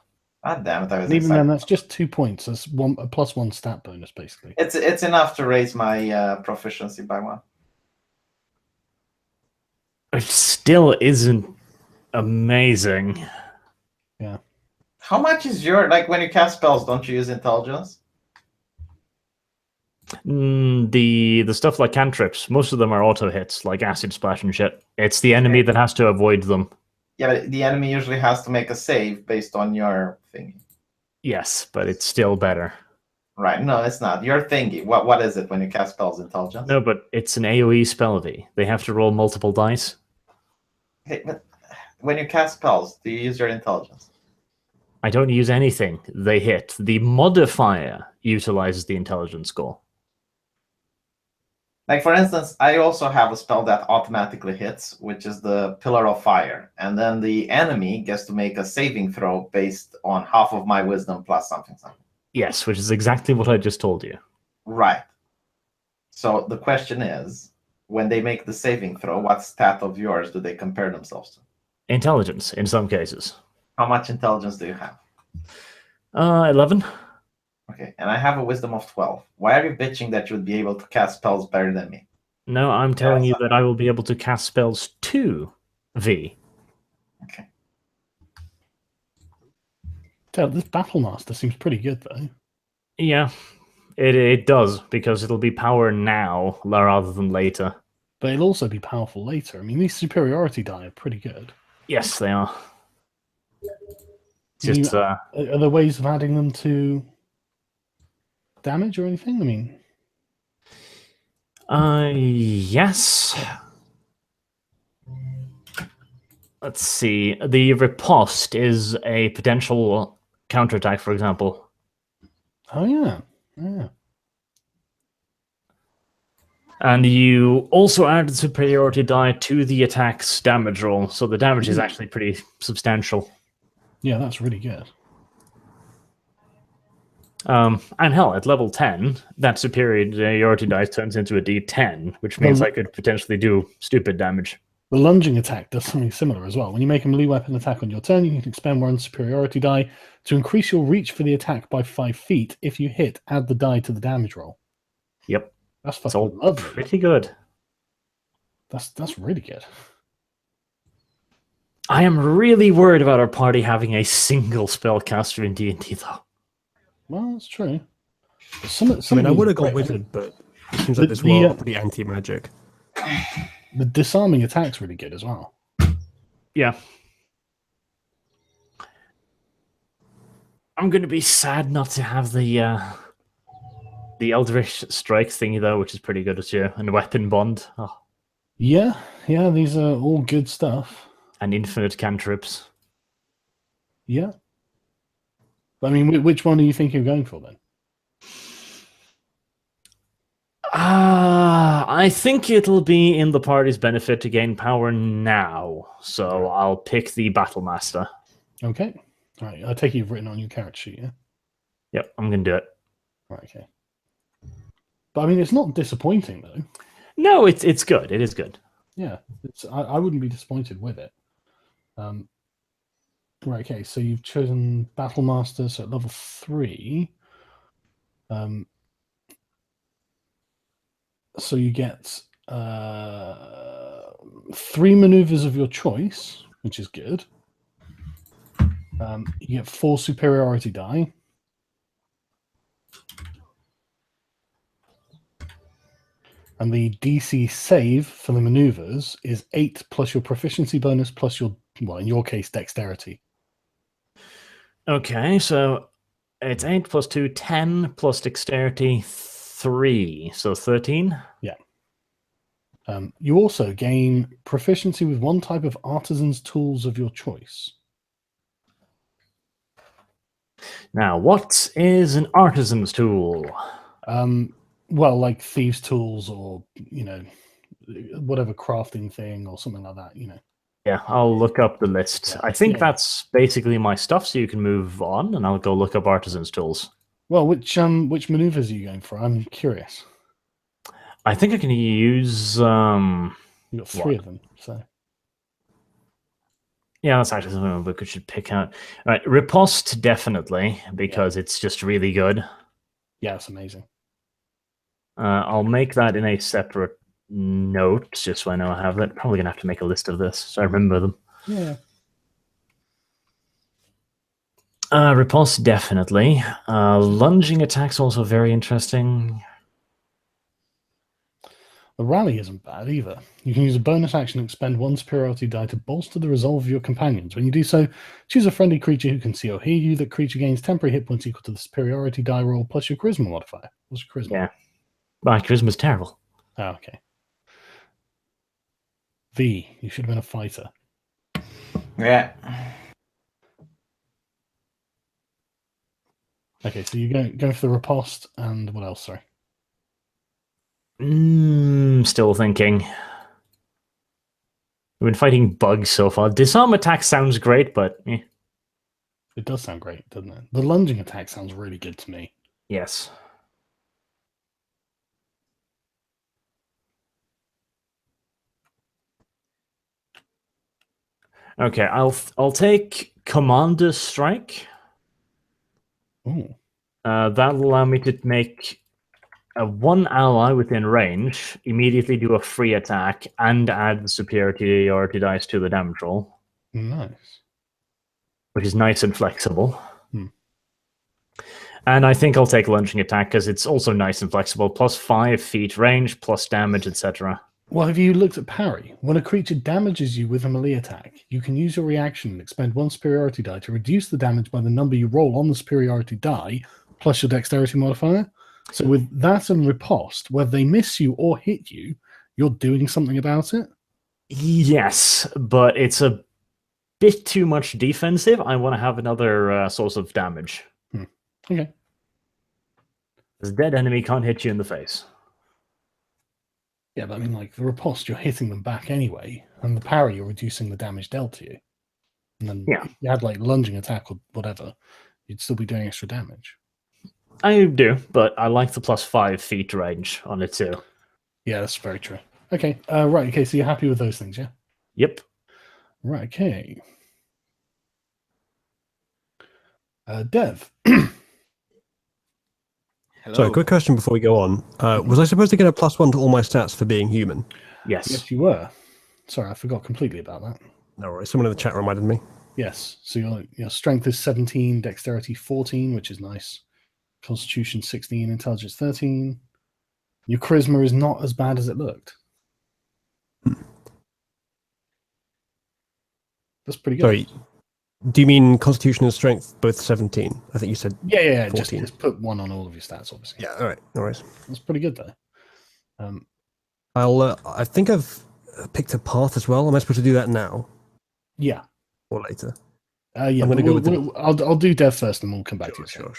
God damn it, I was And even excited. then, that's just 2 points. That's a +1 stat bonus, basically. It's enough to raise my proficiency by 1. It still isn't amazing. Yeah. How much is your, like, when you cast spells, don't you use intelligence? The stuff like cantrips, most of them are auto hits, like acid splash and shit. It's the enemy that has to avoid them. Yeah, but the enemy usually has to make a save based on your thingy. Yes, but it's still better. Right, no, it's not. Your thingy. What is it when you cast spells? Intelligence? No, but it's an AoE spell V. They have to roll multiple dice. Okay, but when you cast spells, do you use your intelligence? I don't use anything. They hit. The modifier utilizes the intelligence score. Like, for instance, I also have a spell that automatically hits, which is the Pillar of Fire. And then the enemy gets to make a saving throw based on half of my wisdom plus something. Yes, which is exactly what I just told you. Right. So the question is, when they make the saving throw, what stat of yours do they compare themselves to? Intelligence, in some cases. How much intelligence do you have? 11. Okay, and I have a wisdom of 12. Why are you bitching that you would be able to cast spells better than me? No, I'm telling you so- that I will be able to cast spells to V. Okay. This Battlemaster seems pretty good, though. Yeah, it does, because it'll be power now rather than later. But it'll also be powerful later. I mean, these superiority die are pretty good. Yes, they are. You- Just, Are there ways of adding them to damage or anything? I mean, yes. Let's see. The riposte is a potential counterattack, for example. oh yeah. Yeah. And you also add the superiority die to the attack's damage roll, so the damage is actually pretty substantial. Yeah, that's really good. And hell, at level 10, that superiority dice turns into a d10, which means Well- I could potentially do stupid damage. The lunging attack does something similar as well. When you make a melee weapon attack on your turn, you can expend one superiority die to increase your reach for the attack by 5 feet. If you hit, add the die to the damage roll. Yep, That's it's all fucking lovely. pretty good. That's really good. I am really worried about our party having a single spellcaster in D&D, though. Well, that's true. Some I mean, I of would have these- gone wizard, but it seems The- like this the, world uh, are pretty anti-magic. The disarming attack's really good as well. Yeah. I'm going to be sad not to have the Eldritch Strike thingy, though, which is pretty good as well, and Weapon Bond. Oh, Yeah, these are all good stuff. and infinite cantrips. Yeah. I mean, which one are you thinking of going for then? I think it'll be in the party's benefit to gain power now, so I'll pick the Battle Master. Okay. All right. I take it you've written on your character sheet, yeah? Yep, I'm gonna do it. Right, okay. But I mean, it's not disappointing, though. No, it's good. It is good. Yeah. I wouldn't be disappointed with it. Right, okay. So you've chosen Battle Master, so at level 3. So you get 3 maneuvers of your choice, which is good. You get 4 superiority die. And the DC save for the maneuvers is 8 plus your proficiency bonus plus your, well, in your case, dexterity. Okay, so it's 8 plus 2, 10 plus dexterity, 3, so 13. Yeah. You also gain proficiency with 1 type of artisan's tools of your choice. Now, what is an artisan's tool? Well, like thieves' tools or, whatever crafting thing or something like that, Yeah, I'll look up the list. Yeah, I think yeah. that's basically my stuff, so you can move on, and I'll go look up artisan's tools. Well, which maneuvers are you going for? I'm curious. I think I can use... You've got 3 What? of them, so... Yeah, that's actually something we should pick out. All right, riposte, definitely, because it's just really good. Yeah, it's amazing. I'll make that in a separate note, just so I know I have it. Probably going to have to make a list of this, so I remember them. Yeah. Riposte, definitely. Lunging attack's also very interesting. The rally isn't bad either. You can use a bonus action and expend 1 superiority die to bolster the resolve of your companions. When you do so, choose a friendly creature who can see or hear you. That creature gains temporary hit points equal to the superiority die roll plus your charisma modifier. What's your charisma? Yeah. My charisma's terrible. Oh, okay. V, you should have been a fighter. Yeah. Okay, so you're going for the riposte and what else, sorry? Still thinking. We've been fighting bugs so far. Disarm attack sounds great, but It does sound great, doesn't it? The lunging attack sounds really good to me. yes. Okay, I'll take Commander Strike. Ooh. That'll allow me to make one ally within range immediately do a free attack and add the superiority dice to the damage roll, Nice. which is nice and flexible. Hmm. And I think I'll take lunging attack because it's also nice and flexible. Plus 5 feet range, plus damage, etc. Well, have you looked at parry? When a creature damages you with a melee attack, you can use your reaction and expend 1 superiority die to reduce the damage by the number you roll on the superiority die, plus your dexterity modifier. So with that and riposte, whether they miss you or hit you, you're doing something about it? Yes, but it's a bit too much defensive. I want to have another source of damage. Okay. This dead enemy can't hit you in the face. Yeah, but I mean, like, the riposte, you're hitting them back anyway, and the parry, you're reducing the damage dealt to you. And then Yeah. if you had, like, lunging attack or whatever, you'd still be doing extra damage. I do, but I like the plus 5 feet range on it too. Yeah, that's very true. Okay, right, okay, so you're happy with those things, yeah? Yep. Right, okay. Dev. Hello. Sorry, quick question before we go on. Was I supposed to get a +1 to all my stats for being human? Yes. Yes, you were. Sorry, I forgot completely about that. No worries. Someone in the chat reminded me. Yes, so your strength is 17, dexterity 14, which is nice. Constitution 16, intelligence 13. Your charisma is not as bad as it looked. That's pretty good. Sorry. Do you mean Constitution and Strength both 17? I think you said. Yeah. 14. Just put 1 on all of your stats, obviously. Yeah. All right. No worries. That's pretty good though. I think I've picked a path as well. Am I supposed to do that now Yeah. or later? Yeah. I'm gonna go with I'll do Dev first, and we'll come back to you. Sure.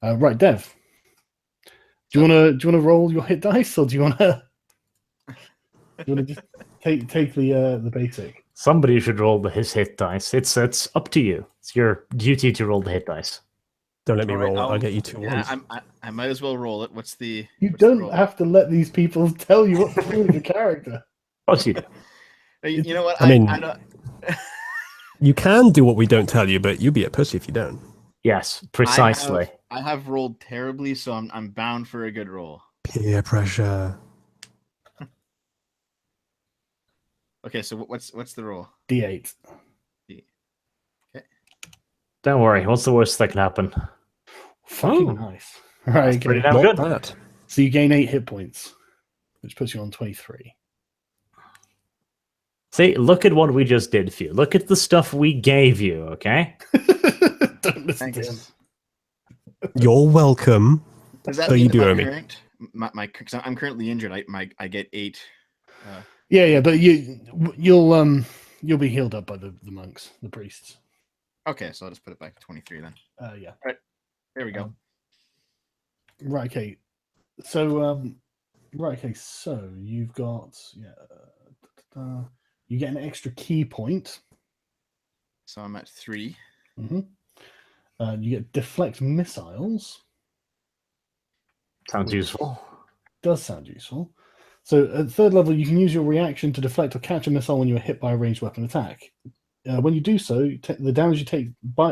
Right, Dev. Do you wanna roll your hit dice, or do you wanna just take the basic? Somebody should roll his hit dice. It's up to you. It's your duty to roll the hit dice. Don't let me All right, roll it. I'll get you 2 Yeah, ones. I might as well roll it. What's the? You what's the don't roll? have to let these people tell you what to do with your character. Of course you do. You know what? I mean- I don't- You can do what we don't tell you, but you'll be a pussy if you don't. Yes, precisely. I have rolled terribly, so I'm bound for a good roll. Peer pressure. Okay, so what's the roll? D8. Don't worry. What's the worst that can happen? Fucking Oh. nice. Right, That's okay. pretty damn Not good. bad. So you gain 8 hit points, which puts you on 23. See, look at what we just did for you. Look at the stuff we gave you, okay? Don't listen to him. Thanks. You're welcome. Does that So mean you that do my owe me. current, my, cause I'm currently injured. I get 8. Yeah, but you'll be healed up by the monks, the priests. Okay, so I'll just put it back to 23 then. Yeah. There we go. Right. Okay. So So you've got you get an extra key point. So I'm at 3. Mm-hmm. You get deflect missiles. Sounds useful. Does sound useful. So at 3rd level, you can use your reaction to deflect or catch a missile when you are hit by a ranged weapon attack. When you do so, the damage you take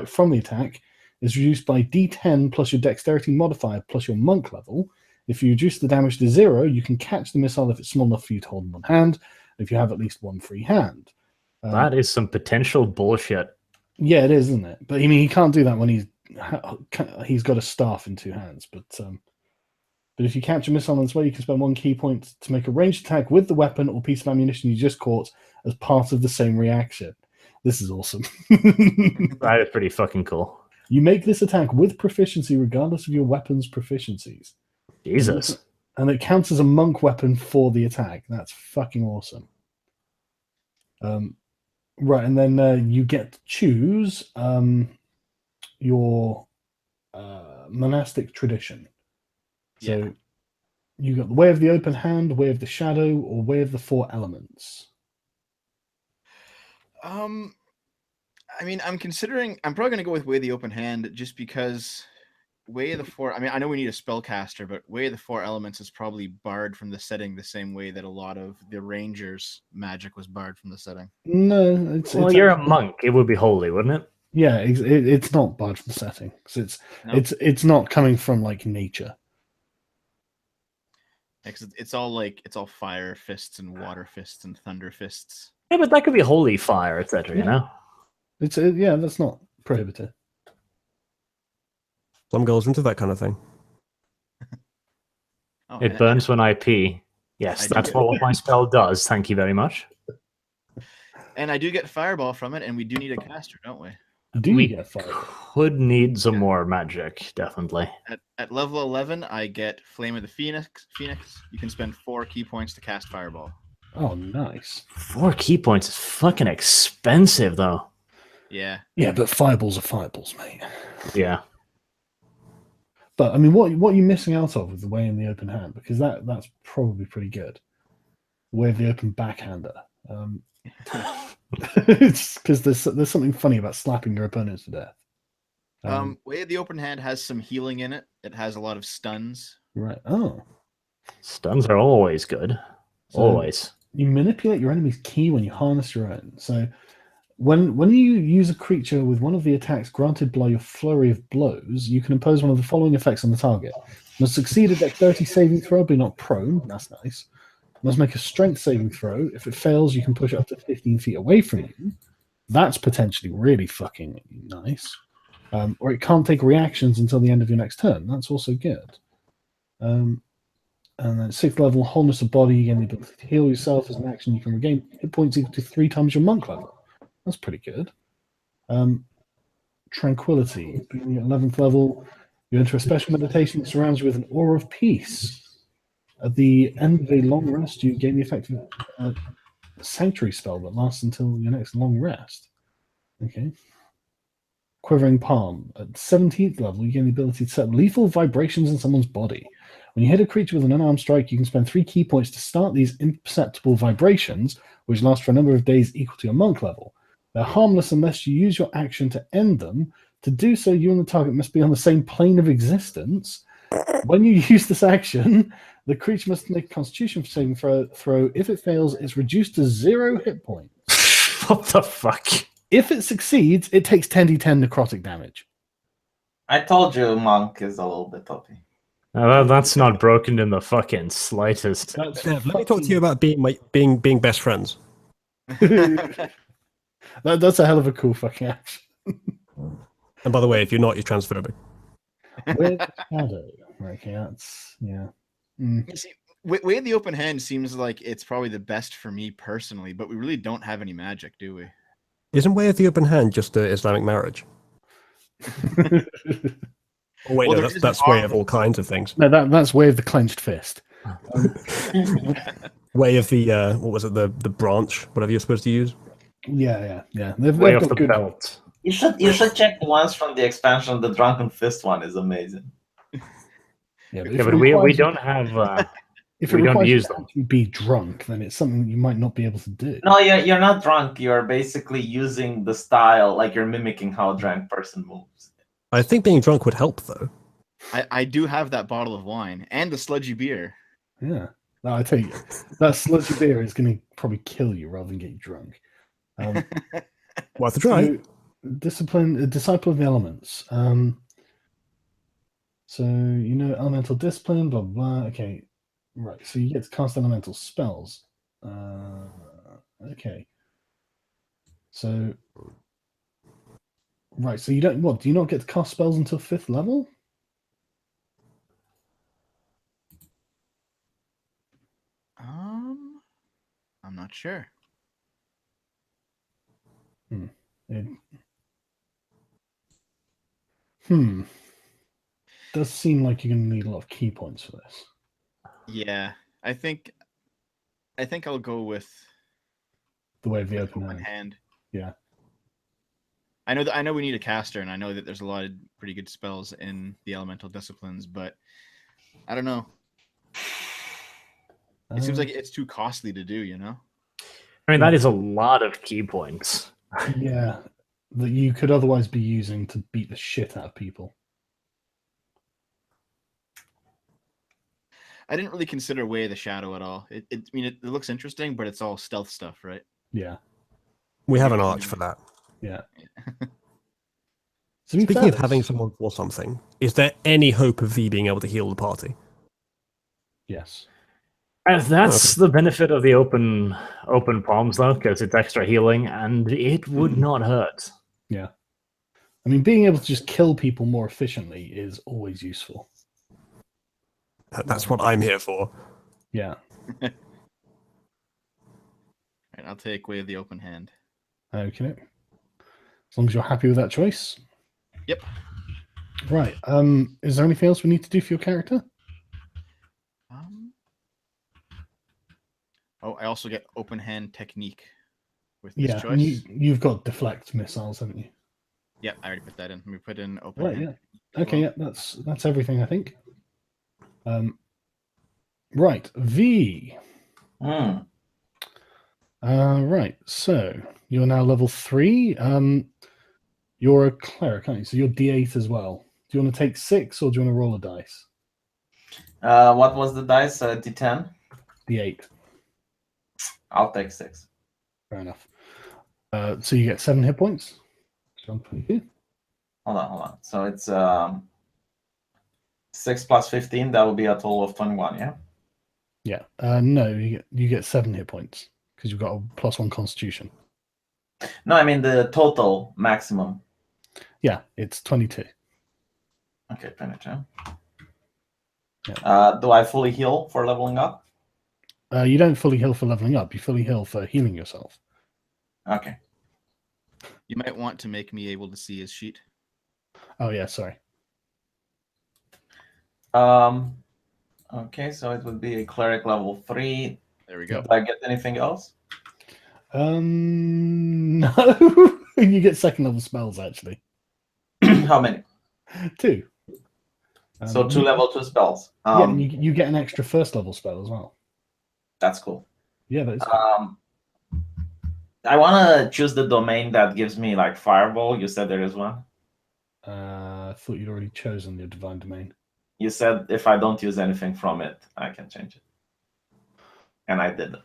from the attack is reduced by D10 plus your dexterity modifier plus your monk level. If you reduce the damage to 0, you can catch the missile if it's small enough for you to hold in one hand, if you have at least one free hand. That is some potential bullshit. Yeah, it is, isn't it? But I mean, he can't do that when he's got a staff in 2 hands. But if you catch a missile in this way, you can spend 1 key point to make a ranged attack with the weapon or piece of ammunition you just caught as part of the same reaction. This is awesome. That is pretty fucking cool. You make this attack with proficiency regardless of your weapon's proficiencies. Jesus. And it counts as a monk weapon for the attack. That's fucking awesome. Right, and then you get to choose your monastic tradition. So you got the Way of the Open Hand, Way of the Shadow, or Way of the 4 Elements. I mean, I'm probably going to go with Way of the Open Hand just because Way of the 4, I mean, I know we need a spellcaster, but Way of the 4 Elements is probably barred from the setting the same way that a lot of the Rangers magic was barred from the setting. No, Well, you're a monk. It would be holy, wouldn't it? Yeah, it's not barred from the setting. So it's not coming from like nature. Because it's all fire fists and water fists and thunder fists. Yeah, but that could be holy fire, etc. You know? That's not prohibited. Some girls into that kind of thing. Oh, It burns when I pee. Yes, I do that's get- what my spell does. Thank you very much. And I do get fireball from it, and we do need a caster, don't we? Do We you get fired? could need some more magic, definitely. At level 11, I get Flame of the Phoenix. You can spend 4 key points to cast fireball. Oh, nice. 4 key points is fucking expensive, though. Yeah. Yeah, but fireballs are fireballs, mate. Yeah. But I mean, what are you missing out of with the Way in the Open Hand? Because that's probably pretty good. Way of the Open Backhander. It's because there's something funny about slapping your opponents to death. Way of the Open Hand has some healing in it. It has a lot of stuns. Right. Oh. Stuns are always good. So Always. You manipulate your enemy's ki when you harness your own. So when you use a creature with one of the attacks granted by your flurry of blows, you can impose one of the following effects on the target. Must succeed a dexterity saving throw, but not prone. That's nice. Must make a strength saving throw. If it fails, you can push up to 15 feet away from you. That's potentially really fucking nice. Or it can't take reactions until the end of your next turn. That's also good. And then 6th level, wholeness of body. You gain the ability to heal yourself as an action. You can regain hit points equal to 3 times your monk level. That's pretty good. Tranquility. Being at 11th level, you enter a special meditation that surrounds you with an aura of peace. At the end of a long rest, you gain the effect of a sanctuary spell that lasts until your next long rest. Okay. Quivering Palm. At 17th level, you gain the ability to set lethal vibrations in someone's body. When you hit a creature with an unarmed strike, you can spend 3 key points to start these imperceptible vibrations, which last for a number of days equal to your monk level. They're harmless unless you use your action to end them. To do so, you and the target must be on the same plane of existence. When you use this action, the creature must make a Constitution saving throw. If it fails, it's reduced to 0 hit points. What the fuck? If it succeeds, it takes 10d10 necrotic damage. I told you monk is a little bit OP. That's not broken in the fucking slightest. That's Dev, let me talk to you about being best friends. That's a hell of a cool fucking action. And by the way, if you're not, you're transphobic. With shadow. Okay, that's yeah. You see, Way of the Open Hand seems like it's probably the best for me personally, but we really don't have any magic, do we? Isn't Way of the Open Hand just Islamic marriage? Oh, wait, Well, no, that's way of all kinds of things. No, that's way of the clenched fist. Way of the what was it? The branch, whatever you're supposed to use. Yeah. They've Way got off the good- belt. You should check the ones from the expansion. The Drunken Fist one is amazing. Yeah, Yeah, if but it we requires- don't have. If we it don't requires you use to them. actually be drunk, then it's something you might not be able to do. No, you're not drunk. You're basically using the style, like you're mimicking how a drunk person moves. I think being drunk would help, though. I do have that bottle of wine and the sludgy beer. Yeah. No, I tell you, that sludgy beer is going to probably kill you rather than get you drunk. Worth a try. So, discipline, a disciple of the elements. So you know elemental discipline, blah blah. Okay, right. So you get to cast elemental spells. Okay. So right. So you don't. What? Do you not get to cast spells until 5th level? I'm not sure. Does seem like you're going to need a lot of key points for this. Yeah, I think I'll go with The way of the open open hand. hand. Yeah. I know we need a caster, and I know that there's a lot of pretty good spells in the elemental disciplines, but I don't know. It seems like it's too costly to do, you know? I mean, that is a lot of key points. Yeah, that you could otherwise be using to beat the shit out of people. I didn't really consider Way of the Shadow at all. It looks interesting, but it's all stealth stuff, right? Yeah. We have an arch for that. Yeah. Speaking of having someone for something, is there any hope of V being able to heal the party? Yes. That's the benefit of the open palms, though, because it's extra healing, and it would not hurt. Yeah. I mean, being able to just kill people more efficiently is always useful. That's what I'm here for. Yeah. Right, I'll take Way of the Open Hand. Okay. As long as you're happy with that choice. Yep. Right. Is there anything else we need to do for your character? Oh, I also get Open Hand Technique with this Yeah. choice. You've got deflect missiles, haven't you? Yeah, I already put that in. We put in Open Right. Hand. Yeah. Okay. Yeah. That's everything, I think. Right. V. Right. So you're now level 3. You're a cleric, aren't you? So you're D8 as well. Do you want to take 6 or do you want to roll a dice? What was the dice? D10? D8. I'll take 6. Fair enough. So you get 7 hit points. Strong 22. Hold on. So it's 6 plus 15. That would be a total of 21. Yeah. Yeah. No, you get 7 hit points because you've got a +1 Constitution. No, I mean the total maximum. Yeah, it's 22. Okay, 22. Yeah. Do I fully heal for leveling up? You don't fully heal for leveling up. You fully heal for healing yourself. Okay. You might want to make me able to see his sheet. Oh yeah, sorry. Okay, so it would be a cleric level 3. There we go. Do I get anything else? No. You get 2nd level spells actually. How many? 2. So 2 level 2 spells. Yeah, and you get an extra first level spell as well. That's cool. Yeah, that is cool. I want to choose the domain that gives me like fireball. You said there is one. I thought you'd already chosen your divine domain. You said if I don't use anything from it, I can change it. And I didn't.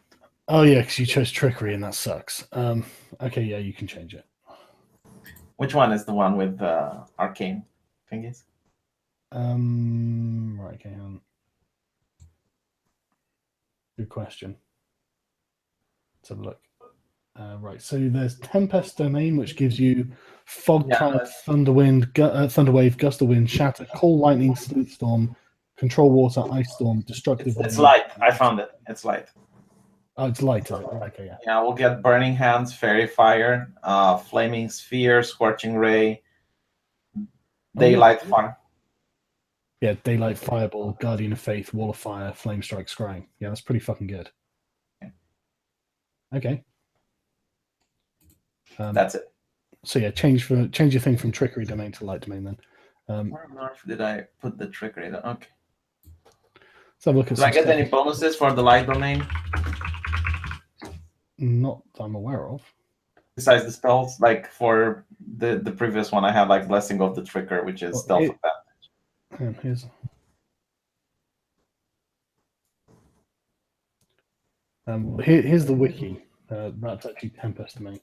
Oh yeah, because you chose trickery and that sucks. Okay, yeah, you can change it. Which one is the one with arcane thingies? Right, okay, hang on. Good question. Let's have a look. Right, so there's Tempest Domain, which gives you Fog Cloud, Thunderwave, Gust of Wind, Shatter, Cold Lightning, Sleet Storm, Control Water, Ice Storm, Destructive. It's light. I found it. It's light. Oh, it's light, is it? Okay, yeah. Yeah, we'll get Burning Hands, Fairy Fire, Flaming Sphere, Scorching Ray, Daylight Fire. Yeah, Daylight, Fireball, Guardian of Faith, Wall of Fire, Flame Strike, Scrying. Yeah, that's pretty fucking good. Okay. That's it. So yeah, change your thing from Trickery Domain to Light Domain then. Where on earth did I put the Trickery? Okay. Let's have a look at. Do I get any bonuses for the Light Domain? Not that I'm aware of. Besides the spells, like for the previous one, I had like Blessing of the Tricker, which is stealth advantage. Here's the wiki. That's actually Tempest Domain.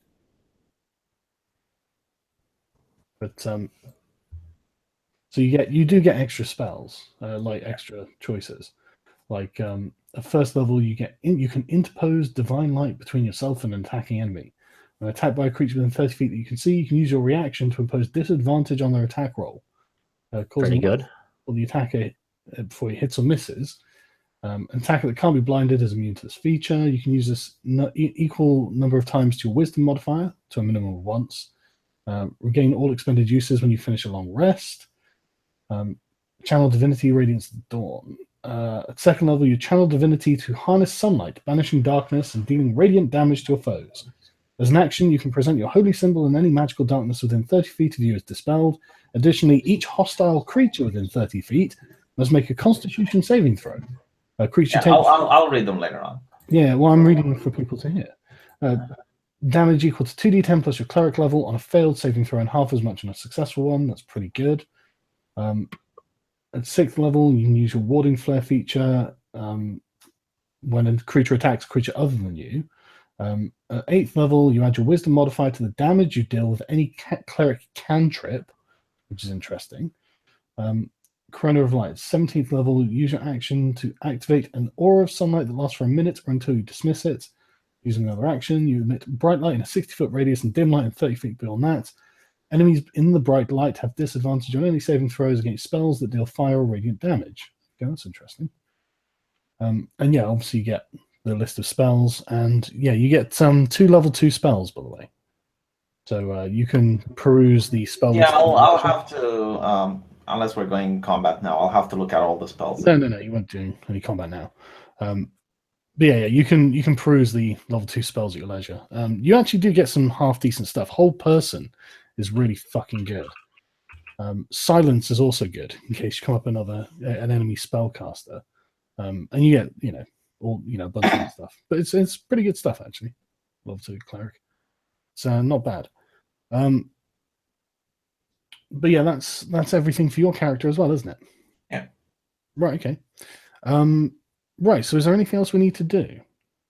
But so you do get extra spells, like extra choices. Like at first level, you can interpose divine light between yourself and an attacking enemy. When attacked by a creature within 30 feet that you can see, you can use your reaction to impose disadvantage on their attack roll. Pretty good. For the attacker before he hits or misses. An attacker that can't be blinded is immune to this feature. You can use this equal number of times to your wisdom modifier, to a minimum of once. Regain all expended uses when you finish a long rest. Channel Divinity, Radiance of Dawn. At second level, you channel Divinity to harness sunlight, banishing darkness and dealing radiant damage to your foes. As an action, you can present your holy symbol and any magical darkness within 30 feet of you is dispelled. Additionally, each hostile creature within 30 feet must make a Constitution saving throw. A creature takes... I'll read them later on. Yeah, well, I'm reading for people to hear. Damage equal to 2d10 plus your cleric level on a failed saving throw and half as much on a successful one. That's pretty good. At 6th level, you can use your Warding Flare feature when a creature attacks a creature other than you. At 8th level, you add your Wisdom modifier to the damage you deal with any cleric cantrip, which is interesting. Corona of Light, 17th level, use your action to activate an aura of sunlight that lasts for a minute or until you dismiss it. Using another action, you emit bright light in a 60-foot radius and dim light in 30 feet beyond that. Enemies in the bright light have disadvantage on any saving throws against spells that deal fire or radiant damage. Okay, that's interesting. And yeah, obviously you get the list of spells, and yeah, you get 2 level 2 spells, by the way. So you can peruse the spell. Yeah, I'll have to, unless we're going combat now, I'll have to look at all the spells. No, you won't do any combat now. But yeah, you can peruse the level 2 spells at your leisure. You actually do get some half decent stuff. Hold Person is really fucking good. Silence is also good in case you come up an enemy spellcaster, and you get a bunch of stuff. But it's pretty good stuff actually. Level 2 cleric. It's not bad. But yeah, that's everything for your character as well, isn't it? Yeah. Right. Okay. Right. So is there anything else we need to do?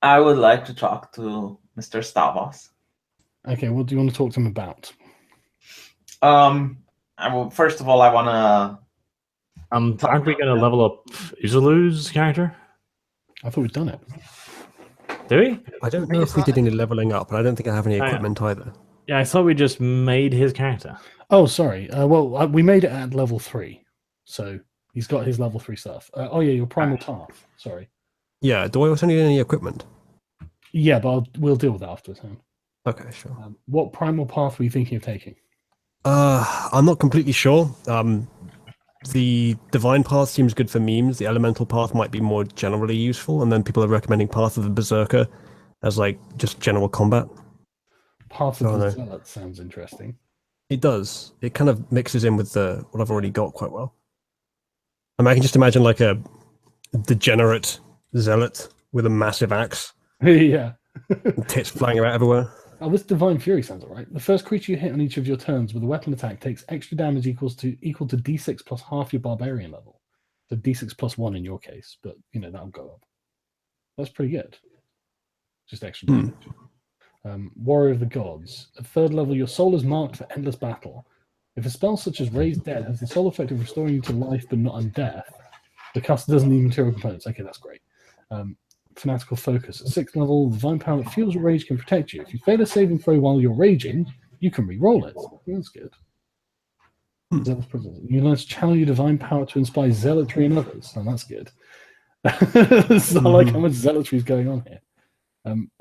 I would like to talk to Mr. Stavros. Okay. What do you want to talk to him about? First of all, I want to. Aren't we going to level up Uzulu's character? I thought we'd done it. Do we? I don't know if we did any leveling up, but I don't think I have any equipment either. Yeah, I thought we just made his character. Oh, sorry. We made it at level 3, so he's got his level 3 stuff. Oh yeah, your primal path. Sorry. Yeah. Do I also need any equipment? Yeah, but we'll deal with that afterwards. Okay, sure. What primal path were you thinking of taking? I'm not completely sure. The divine path seems good for memes. The elemental path might be more generally useful, and then people are recommending Path of the Berserker as like just general combat. Path of the Berserker sounds interesting. It does. It kind of mixes in with what I've already got quite well. I mean, I can just imagine like a degenerate zealot with a massive axe, Yeah. tits flying around everywhere. Oh, this Divine Fury sounds alright. The first creature you hit on each of your turns with a weapon attack takes extra damage equal to D6 plus half your barbarian level. So D6 plus 1 in your case, but that'll go up. That's pretty good. Just extra damage. Warrior of the Gods. At 3rd level, your soul is marked for endless battle. If a spell such as Raise Dead has the sole effect of restoring you to life but not undeath, the caster doesn't need material components. Okay, that's great. Fanatical Focus. At 6th level, the divine power that fuels rage can protect you. If you fail a saving throw while you're raging, you can re-roll it. That's good. Zealous Presence. You learn to channel your divine power to inspire zealotry in others. Oh, that's good. So I like how much zealotry is going on here.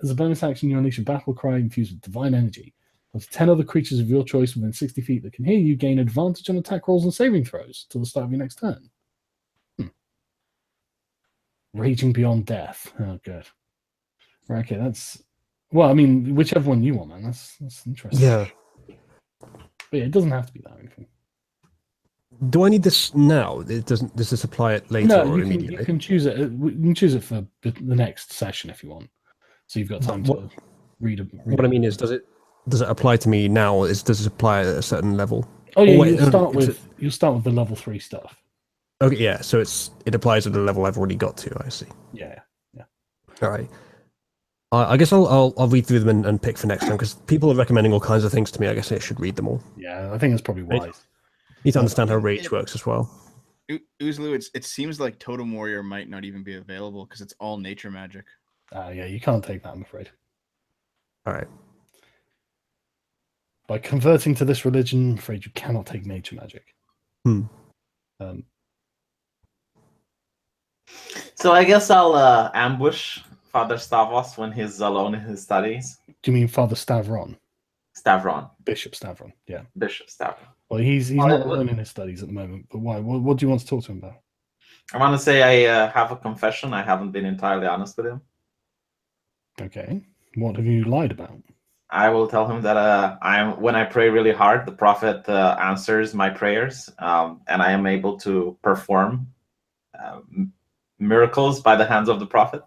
As a bonus action, you unleash a battle cry infused with divine energy. With 10 other creatures of your choice within 60 feet that can hear you, gain advantage on attack rolls and saving throws till the start of your next turn. Raging Beyond Death. Oh, good. Right, okay, that's... Well, I mean, whichever one you want, man. That's interesting. Yeah. But yeah, it doesn't have to be that or anything. Do I need this now? It doesn't. Does this apply it later No, or you immediately? can choose it. You can choose it for the next session if you want. So you've got time to read. What I mean is, does it apply to me now? Or does it apply at a certain level? Oh yeah, Or wait, you'll start with the level 3 stuff. Okay, yeah. So it applies at the level I've already got to. I see. Yeah. All right. I guess I'll read through them and pick for next time because people are recommending all kinds of things to me. I guess I should read them all. Yeah, I think it's probably wise. Need to understand how rage works as well. Uzlu, it seems like Totem Warrior might not even be available because it's all nature magic. Yeah, you can't take that, I'm afraid. All right. By converting to this religion, I'm afraid you cannot take nature magic. So I guess I'll ambush Father Stavros when he's alone in his studies. Do you mean Father Stavron? Stavron. Bishop Stavron, yeah. Bishop Stavron. Well, he's not alone in his studies at the moment, but why? What do you want to talk to him about? I want to say I have a confession. I haven't been entirely honest with him. Okay. What have you lied about? I will tell him that when I pray really hard, the prophet answers my prayers, and I am able to perform miracles by the hands of the prophet.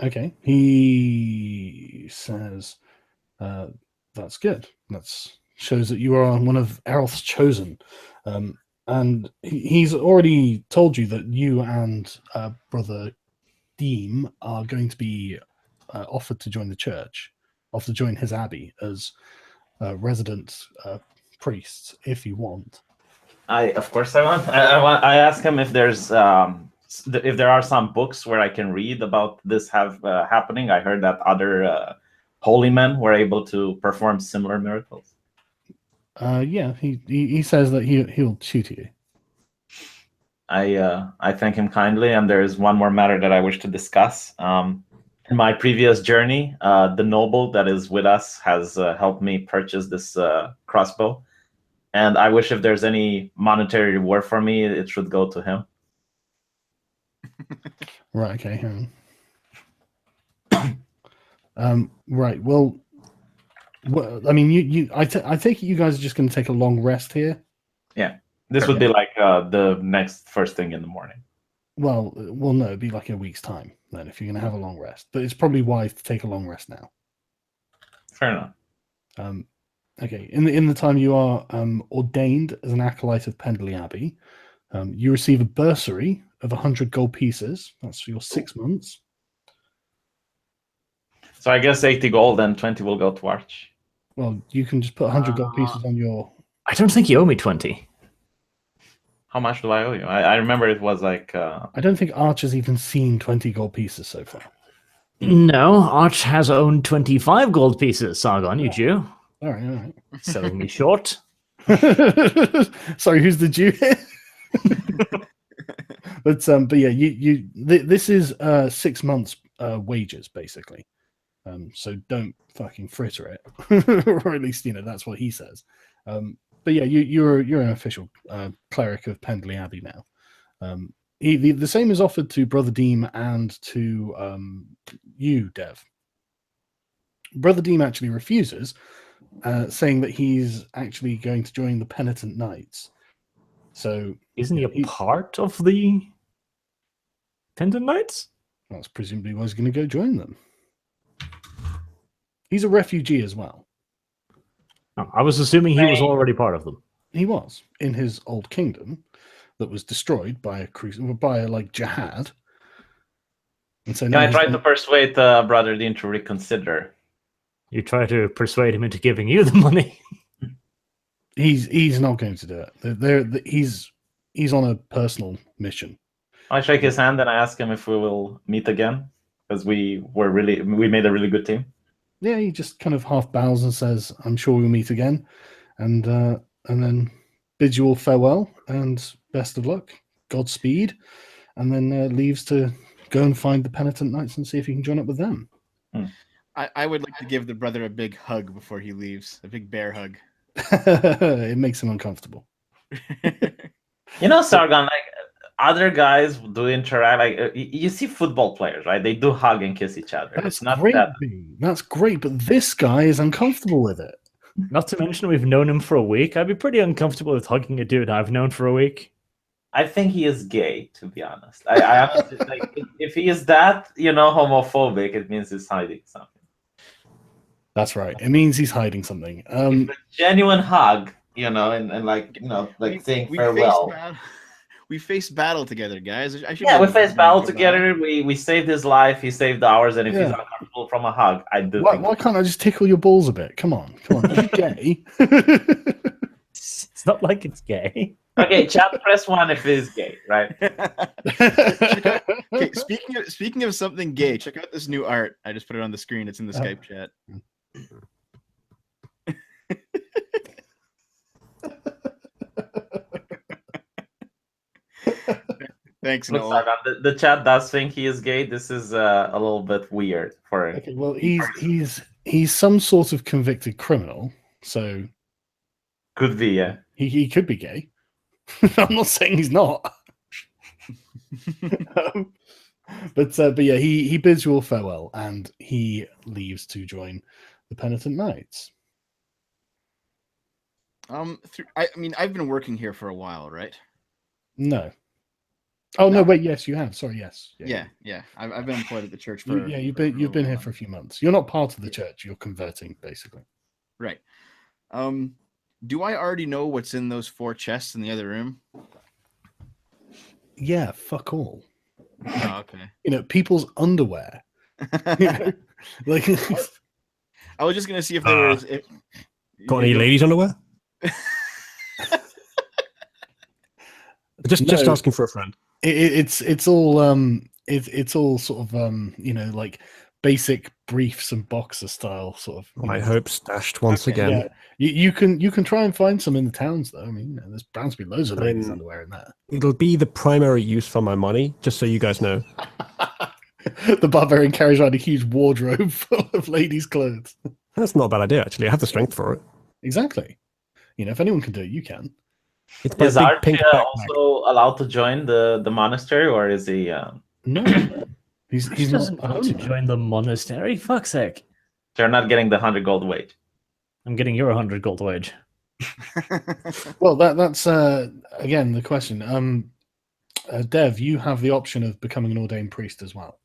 Okay. He says, that's good. That shows that you are one of Errol's chosen. And he's already told you that you and Brother Deem are going to be offered to join the church, offered to join his abbey as resident priests, if you want. Of course I want. I ask him if there's if there are some books where I can read about this happening. I heard that other holy men were able to perform similar miracles. Yeah, he says that he'll tutor you. I thank him kindly, and there is one more matter that I wish to discuss. In my previous journey, the noble that is with us has helped me purchase this crossbow, and I wish if there's any monetary reward for me, it should go to him. Right. Okay. Hang on. Right. Well, I mean, I take it you guys are just going to take a long rest here. Yeah. This would be like the next first thing in the morning. Well, no, it'd be like a week's time then if you're going to have a long rest. But it's probably wise to take a long rest now. Fair enough. Okay. In the time you are ordained as an acolyte of Pendley Abbey, you receive a bursary of 100 gold pieces. That's for your 6 months. So I guess 80 gold and 20 will go to Arch. Well, you can just put 100 gold pieces on your... I don't think you owe me 20. How much do I owe you? I remember it was like... I don't think Arch has even seen 20 gold pieces so far. No, Arch has owned 25 gold pieces, Sargon, you Jew. All right. Selling me short. Sorry, who's the Jew here? But yeah, this is 6 months wages basically. So don't fucking fritter it, or at least that's what he says. But yeah, you're an official cleric of Pendley Abbey now. The same is offered to Brother Deem and to you, Dev. Brother Deem actually refuses, saying that he's actually going to join the Penitent Knights. So Isn't he yeah, a part of the Tendon Knights? that's presumably why he's going to go join them. He's a refugee as well. No, I was assuming he was already part of them. He was in his old kingdom that was destroyed by a like jihad. And so Can now I he's try gonna- to persuade Brother Dean to reconsider? You try to persuade him into giving you the money. He's not going to do it. He's on a personal mission. I shake his hand and I ask him if we will meet again because we made a really good team. Yeah, he just kind of half bows and says, "I'm sure we'll meet again," and then bids you all farewell and best of luck, Godspeed, and then leaves to go and find the penitent knights and see if he can join up with them. I would like to give the brother a big hug before he leaves, a big bear hug. It makes him uncomfortable. You know, Sargon, like other guys do interact. Like you see football players, right? They do hug and kiss each other. That's It's not great, that. B. That's great, but this guy is uncomfortable with it. Not to mention we've known him for a week. I'd be pretty uncomfortable with hugging a dude I've known for a week. I think he is gay, to be honest. I have to, like, if he is that, homophobic, it means he's hiding something. That's right. It means he's hiding something. If a genuine hug, and like, saying farewell. We faced battle together, guys. Yeah, we faced battle together. We saved his life. He saved ours. And if he's Yeah. uncomfortable from a hug, I do. Why can't I just tickle your balls a bit? Come on. You're gay. It's not like it's gay. Okay, chat, press 1 if it is gay, right? Okay, speaking of something gay, check out this new art. I just put it on the screen. It's in the Skype chat. Thanks, Look, Noel. Sargon, the chat does think he is gay. This is a little bit weird for him. Okay, well, he's some sort of convicted criminal, so Could be, yeah. he could be gay. I'm not saying he's not. But yeah, he bids you all farewell and he leaves to join the penitent knights. I've been working here for a while, right? No. Oh no, wait, yes, you have. Sorry, yes. Yeah. I've been employed at the church for. You've been here for a few months. You're not part of the church. You're converting, basically. Right. Do I already know what's in those 4 chests in the other room? Yeah, fuck all. Oh, okay. People's underwear. Like, I was just gonna see if there was. Got any ladies' underwear? Just asking for a friend. it's all it's all sort of like basic briefs and boxer style sort of. My hopes dashed once Okay, again. Yeah, you can try and find some in the towns though. I mean, there's bound to be loads of ladies' underwear in there. It'll be the primary use for my money, just so you guys know. The barbarian carries around a huge wardrobe full of ladies' clothes. That's not a bad idea, actually. I have the strength for it. Exactly. If anyone can do it, you can. It's my Is big Archie pink backpack. also allowed to join the monastery, or is he? No, he's He not doesn't a want holy to man. join the monastery. Fuck's sake. They're not getting the 100 gold wage. I'm getting your 100 gold wage. Well, that's again the question. Dev, you have the option of becoming an ordained priest as well.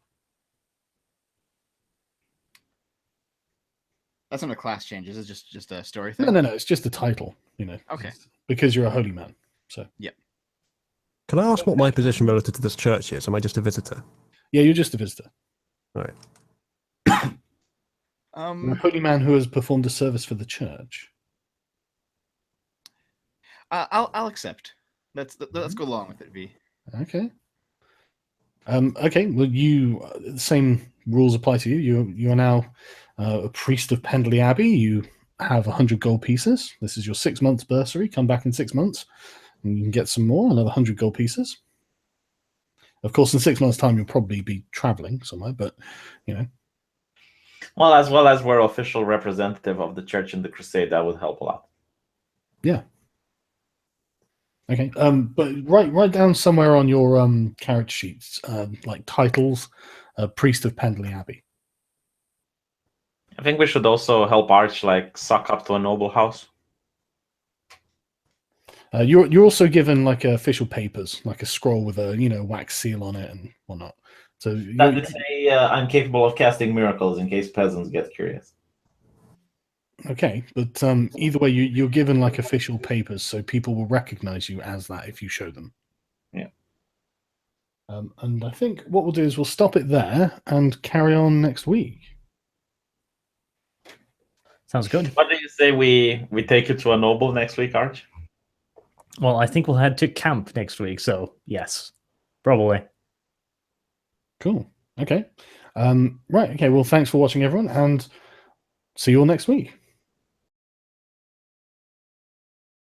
That's not a class change. Is it just a story thing? No. It's just a title. Okay. Because you're a holy man. So Can I ask what my position relative to this church is? Am I just a visitor? yeah, you're just a visitor. Right. You're a holy man who has performed a service for the church. I'll accept. Let's go along with it, V. Okay. Okay. Well, the same rules apply to you. You are now a priest of Pendley Abbey. You have 100 gold pieces. This is your 6 months bursary. Come back in 6 months, and you can get some more, another 100 gold pieces. Of course, in 6 months' time, you'll probably be traveling somewhere, but Well, as we're official representative of the church in the crusade, that would help a lot. Yeah. Okay. But write down somewhere on your character sheets, like titles, priest of Pendley Abbey. I think we should also help Arch suck up to a noble house. You're also given like official papers, like a scroll with a wax seal on it and whatnot. So Does it say I'm capable of casting miracles in case peasants get curious? okay, but either way, you're given like official papers, so people will recognize you as that if you show them. Yeah. And I think what we'll do is we'll stop it there and carry on next week. Sounds good. What do you say we take you to a noble next week, Arch? Well, I think we'll head to camp next week, so yes, probably. Cool. Okay. Right. Okay. Well, thanks for watching, everyone, and see you all next week.